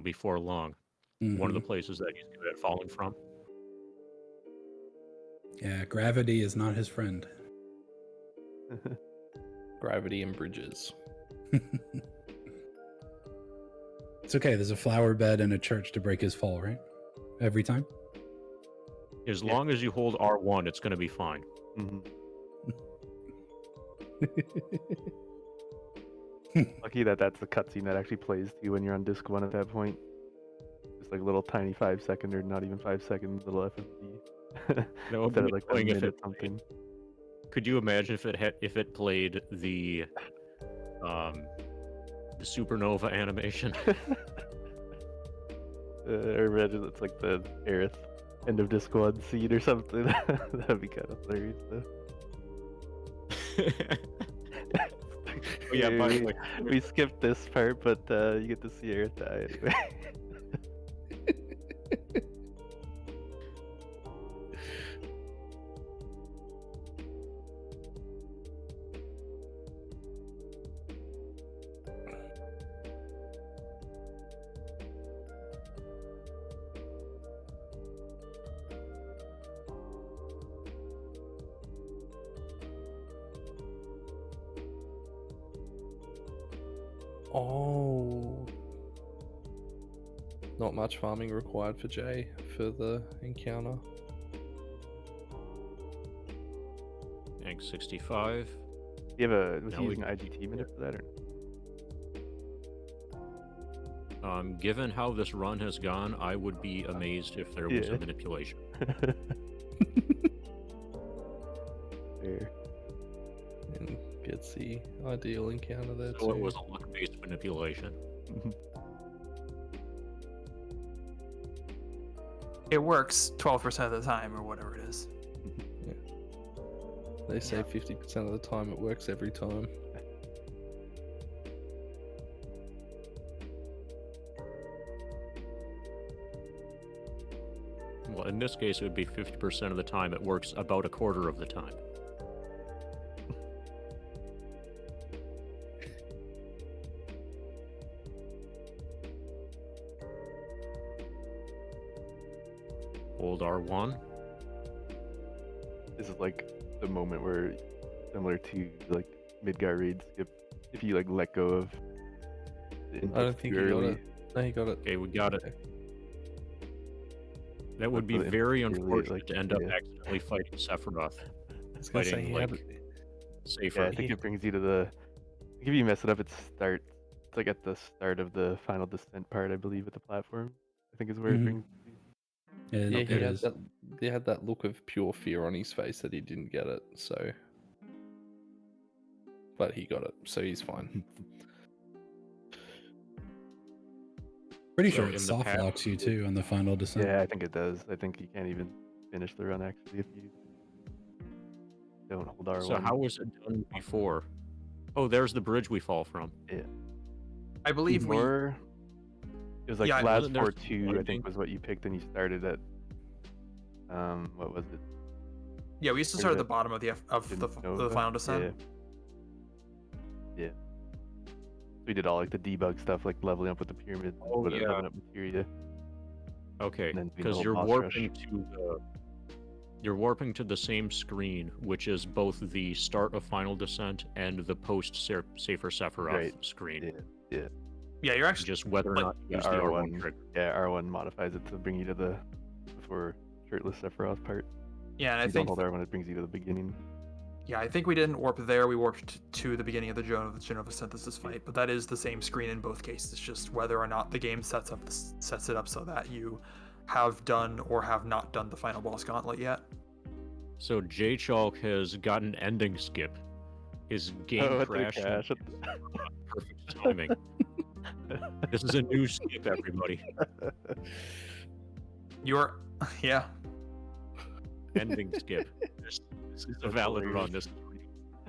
before long. One of the places that he's good at falling from.
Yeah, gravity is not his friend.
Gravity and bridges.
It's okay. There's a flower bed and a church to break his fall, right? Every time.
As long as you hold R1, it's going to be fine.
Mhm. Lucky that's the cutscene that actually plays to you when you're on disc 1 at that point. Just like a little tiny 5-second or not even 5 seconds little FMV.
That would
Instead
be
of like a
annoying if
minute
it
something.
Could you imagine if it played the supernova animation?
Or imagine it's like the Aerith end of disc 1 scene or something. That'd be kind of hilarious though.
Oh, yeah, by the way,
we skipped this part, but you get to see Aerith die anyway.
Oh. Not much farming required for Jay for the encounter.
Tank 65.
Do you have a was
Now
he
we-
using IGT minute for that or?
Given how this run has gone, I would be amazed if there was
Yeah.
a manipulation.
Fair.
And gets the ideal encounter there
So
too.
it was a luck-based manipulation.
It works 12% of the time or whatever it is.
They say 50% of the time it works every time.
Well, in this case, it would be 50% of the time. It works about a quarter of the time. Hold R1.
This is like the moment where, similar to like Midgar raid skip, if you like let go of. The
I don't
inputs
think
too
he got
early,
it. No, he got it.
Okay, we got it.
Okay.
That would be
But
very
really,
unfortunate
like,
to end up
yeah.
accidentally fighting Sephiroth.
I was gonna say
Fighting,
he
like,
had
safer.
Yeah, I think it brings you to the. If you mess it up, it's like at the start of the final descent part, I believe, at the platform. I think is where it
Mhm.
brings.
Yeah,
Yeah,
it
he had
is.
that. He had that look of pure fear on his face that he didn't get it. So, but he got it, so he's fine.
Pretty
So
sure
in
it
the
soft
past-
locks you too on the final descent.
Yeah, I think it does. I think you can't even finish the run actually if you don't hold R1.
So how was it done before? Oh, there's the bridge we fall from.
I believe we.
Or it was like
Yeah,
last
wasn't there
4-2, I
landing?
think was what you picked, and you started at what was it?
Yeah, we used to
Where
start at
is
the bottom of the
Nova?
final descent.
Yeah. We did all like the debug stuff, like leveling up with the pyramid,
Oh, yeah.
leveling up materia.
Okay,
And then doing the
because
whole
you're
boss
warping to the same screen, which is both the start of Final Descent and the post Safer Sephiroth
Right.
screen.
Yeah.
Yeah, you're actually.
Just whether or
Like,
not you
Yeah,
use the R1
R1.
trigger.
Yeah, R1 modifies it to bring you to the before shirtless Sephiroth part.
Yeah, and I
If you don't
think.
hold R1, it brings you to the beginning.
Yeah, I think we didn't warp there. We warped to the beginning of the Genova Synthesis fight, but that is the same screen in both cases. It's just whether or not the game sets it up so that you have done or have not done the final boss gauntlet yet.
So J Chalk has got an ending skip. His game
Oh, it did
crashed.
crash.
Perfect timing. This is a new skip, everybody.
You're, yeah.
Ending skip. This is a valid run. This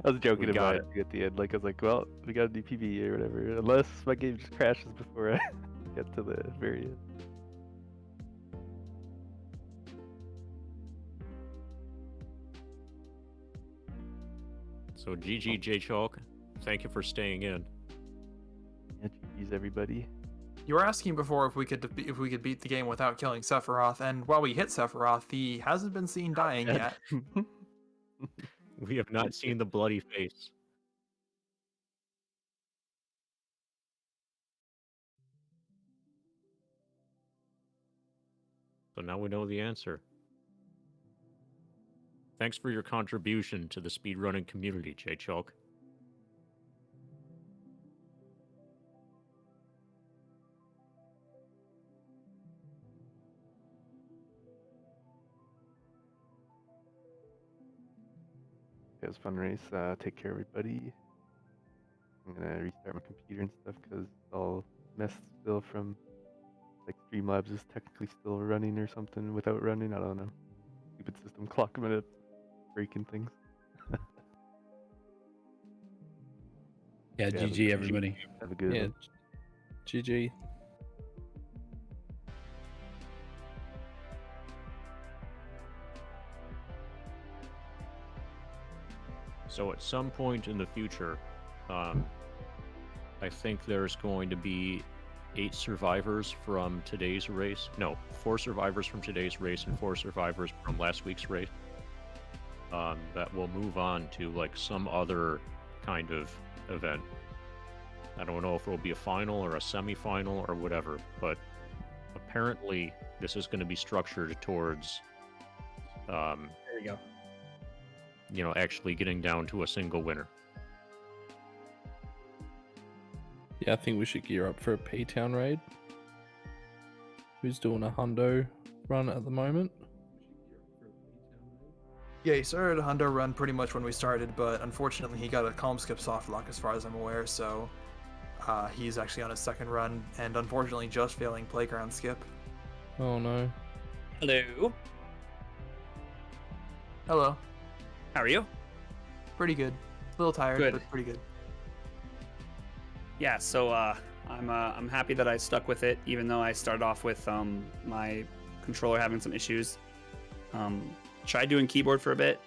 I was joking
We got
about it at the end. Like I was like, well, we got to do PvE or whatever, unless my game just crashes before I get to the very end.
So GG J Chalk. Thank you for staying in.
Yeah, GG's everybody.
You were asking before if we could beat the game without killing Sephiroth, and while we hit Sephiroth, he hasn't been seen dying yet.
We have not seen the bloody face. So now we know the answer. Thanks for your contribution to the speedrunning community, J Chalk.
It was a fun race. Take care, everybody. I'm gonna restart my computer and stuff because it's all messed still from like Streamlabs is technically still running or something without running. I don't know. Stupid system clock minute breaking things.
Yeah,
Yeah,
GG everybody.
Have a good
Yeah.
one.
GG.
So at some point in the future, I think there's going to be 8 survivors from today's race. No, 4 survivors from today's race and 4 survivors from last week's race. That will move on to like some other kind of event. I don't know if it will be a final or a semi-final or whatever, but apparently this is going to be structured towards,
There you go.
actually getting down to a single winner.
Yeah, I think we should gear up for a P-Town raid. Who's doing a hundo run at the moment?
Yeah, he started a hundo run pretty much when we started, but unfortunately he got a calm skip soft lock as far as I'm aware, so he's actually on his second run, and unfortunately just failing playground skip.
Oh no.
Hello.
Hello.
How are you?
Pretty good. A little tired,
Good.
but pretty good.
Yeah. So I'm happy that I stuck with it, even though I started off with my controller having some issues. Tried doing keyboard for a bit,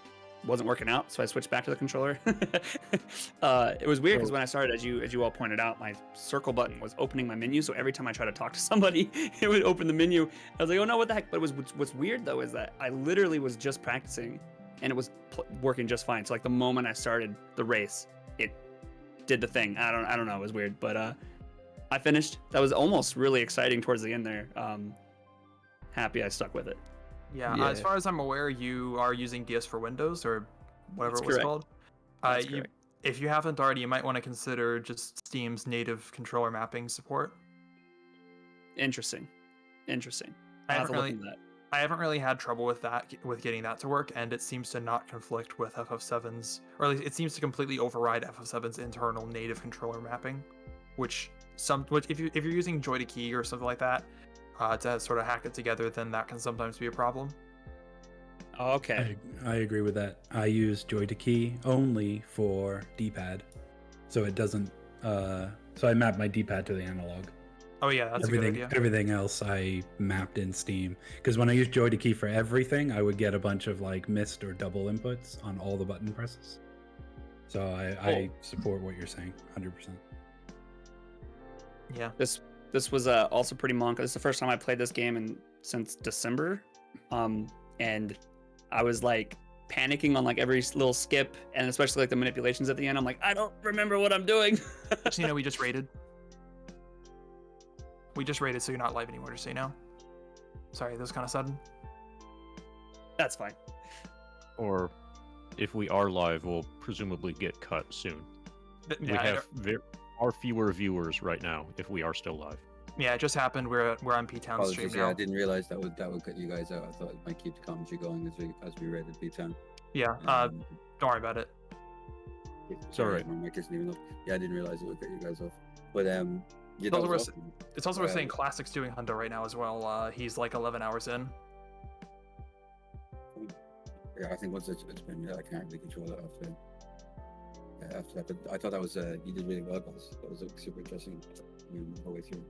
wasn't working out, so I switched back to the controller. It was weird because when I started, as you all pointed out, my circle button was opening my menu, so every time I tried to talk to somebody, it would open the menu. I was like, oh no, what the heck? But what's weird though is that I literally was just practicing, and it was working just fine. So like the moment I started the race, it did the thing. I don't know, it was weird, but I finished. That was almost really exciting towards the end there. Happy I stuck with it.
Yeah,
Yeah.
as far as I'm aware, you are using DS for Windows or whatever
That's
it was
correct.
called.
That's
You,
correct.
if you haven't already, you might want to consider just Steam's native controller mapping support.
Interesting.
I
I'll have
haven't
to look
really,
into that.
I haven't really had trouble with that, with getting that to work, and it seems to not conflict with FF7's, or at least it seems to completely override FF7's internal native controller mapping, which if you're using Joy to Key or something like that to sort of hack it together, then that can sometimes be a problem.
Okay.
I agree with that. I use Joy to Key only for D-pad, so it doesn't. So I map my D-pad to the analog.
Oh yeah, that's a good idea.
Everything else I mapped in Steam, because when I used Joy to Key for everything, I would get a bunch of like missed or double inputs on all the button presses. So I support what you're saying, 100%.
Yeah.
This was also pretty monk. This is the first time I played this game since December, and I was like panicking on like every little skip, and especially like the manipulations at the end. I'm like, I don't remember what I'm doing.
Just so you know, we just raided. So you're not live anymore, just so you know. Sorry, that was kind of sudden.
That's fine.
Or if we are live, we'll presumably get cut soon. We have far fewer viewers right now if we are still live.
Yeah, it just happened. We're on P-Town stream
Apologies,
now.
yeah, I didn't realize that would cut you guys out. I thought it might keep the commentary going as we raided P-Town.
Yeah, don't worry about it.
alright.
My mic isn't even up. Yeah, I didn't realize it would cut you guys off. But yeah,
It's
that
also
was
worth-
awesome.
It's also worth saying Classic's doing Hundo right now as well. He's like 11 hours in.
Yeah, I think once it's been, I can't really control it after that. But I thought that was you did really well, guys. That was super interesting the whole way through.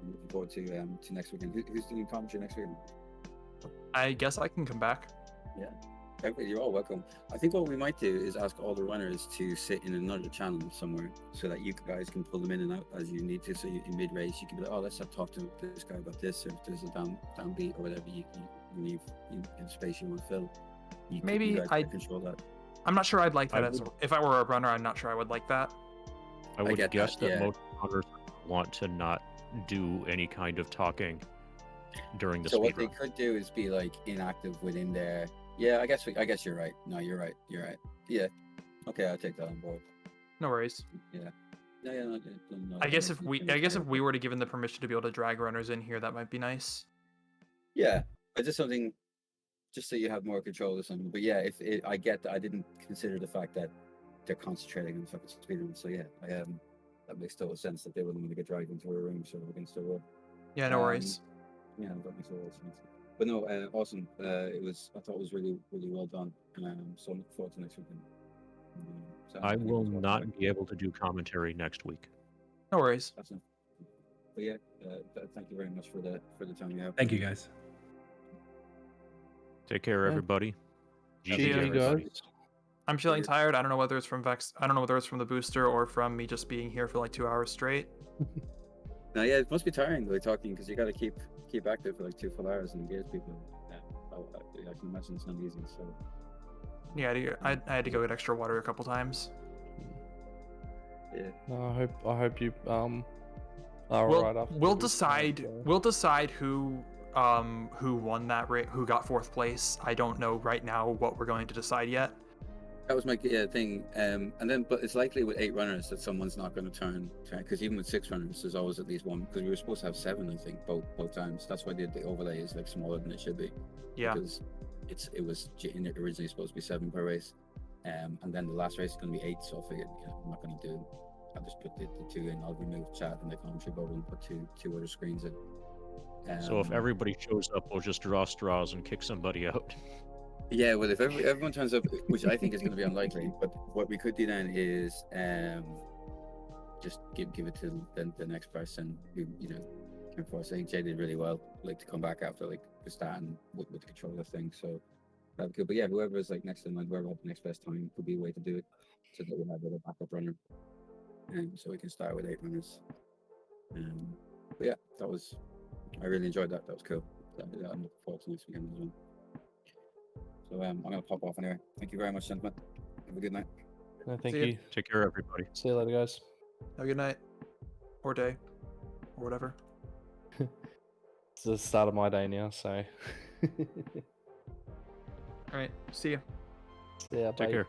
I'm looking forward to next weekend. Who's doing commentary next weekend?
I guess I can come back.
Yeah, everybody, you're all welcome. I think what we might do is ask all the runners to sit in another channel somewhere so that you guys can pull them in and out as you need to. So in mid race, you can be like, oh, let's have talk to this guy about this, or if there's a down beat or whatever you need in space you want to fill.
Maybe
you guys can
I-
control that.
I'm not sure I'd like that.
I would-
If I were a runner, I'm not sure I would like that.
I would
get
guess
that,
that
yeah.
most runners want to not do any kind of talking during the
So what
speed
they
run.
could do is be like inactive within there. Yeah, I guess you're right. No, you're right. Yeah. Okay, I'll take that on board.
No worries.
Yeah. No,
I guess
that
if
makes sense.
we were to give them the permission to be able to drag runners in here, that might be nice.
Yeah, but just something, just so you have more control or something. But yeah, I get that, I didn't consider the fact that they're concentrating on fucking speedrun. So yeah, that makes total sense that they wouldn't want to get dragged into a room so against the wall.
Yeah, no worries.
Yeah, that makes total sense. But no, awesome. I thought it was really, really well done. So I'm looking forward to next weekend. So
I
think
will
it's well
not
done.
be able to do commentary next week.
No worries.
That's it. But yeah, thank you very much for the time you have.
Thank you guys.
Take care,
Yeah.
everybody.
See
GG,
ya.
everybody.
I'm feeling
Weird.
tired. I don't know whether it's from I don't know whether it's from the booster or from me just being here for like 2 hours straight.
No, yeah, it must be tiring though talking because you got to keep active for like 2 full hours and engage people. Yeah, I can imagine it's not easy. So
Yeah, I had to go get extra water a couple times.
yeah,
No, I hope you
We'll decide. We'll decide who won that race, who got 4th place. I don't know right now what we're going to decide yet.
That was my thing. And then, but it's likely with 8 runners that someone's not going to turn, because even with 6 runners, there's always at least one. Because we were supposed to have 7, I think, both times. That's why the overlay is like smaller than it should be.
Yeah.
Because it was originally supposed to be 7 per race, and then the last race is going to be 8. So I figured, I'm not going to do. I'll just put the 2 in. I'll remove chat and the commentary bubble and put two other screens in.
So if everybody shows up, we'll just draw straws and kick somebody out.
Yeah, well, if everyone turns up, which I think is going to be unlikely, but what we could do then is just give it to the next person who came for us. I think Jay did really well. Like to come back after like the start and with the controller thing. So that'd be good. But yeah, whoever is like next in line, whoever had the next best time, could be a way to do it, so that we have a backup runner, and so we can start with 8 runners. But yeah, I really enjoyed that. That was cool. I'm looking forward to next weekend as well. So I'm going to pop off anyway. Thank you very much, gentlemen. Have a good night.
No, thank
See ya.
you.
Take care, everybody.
See you later, guys.
Have a good night, or day, or whatever.
It's the start of my day now, so.
All right. See ya.
Yeah,
Take care.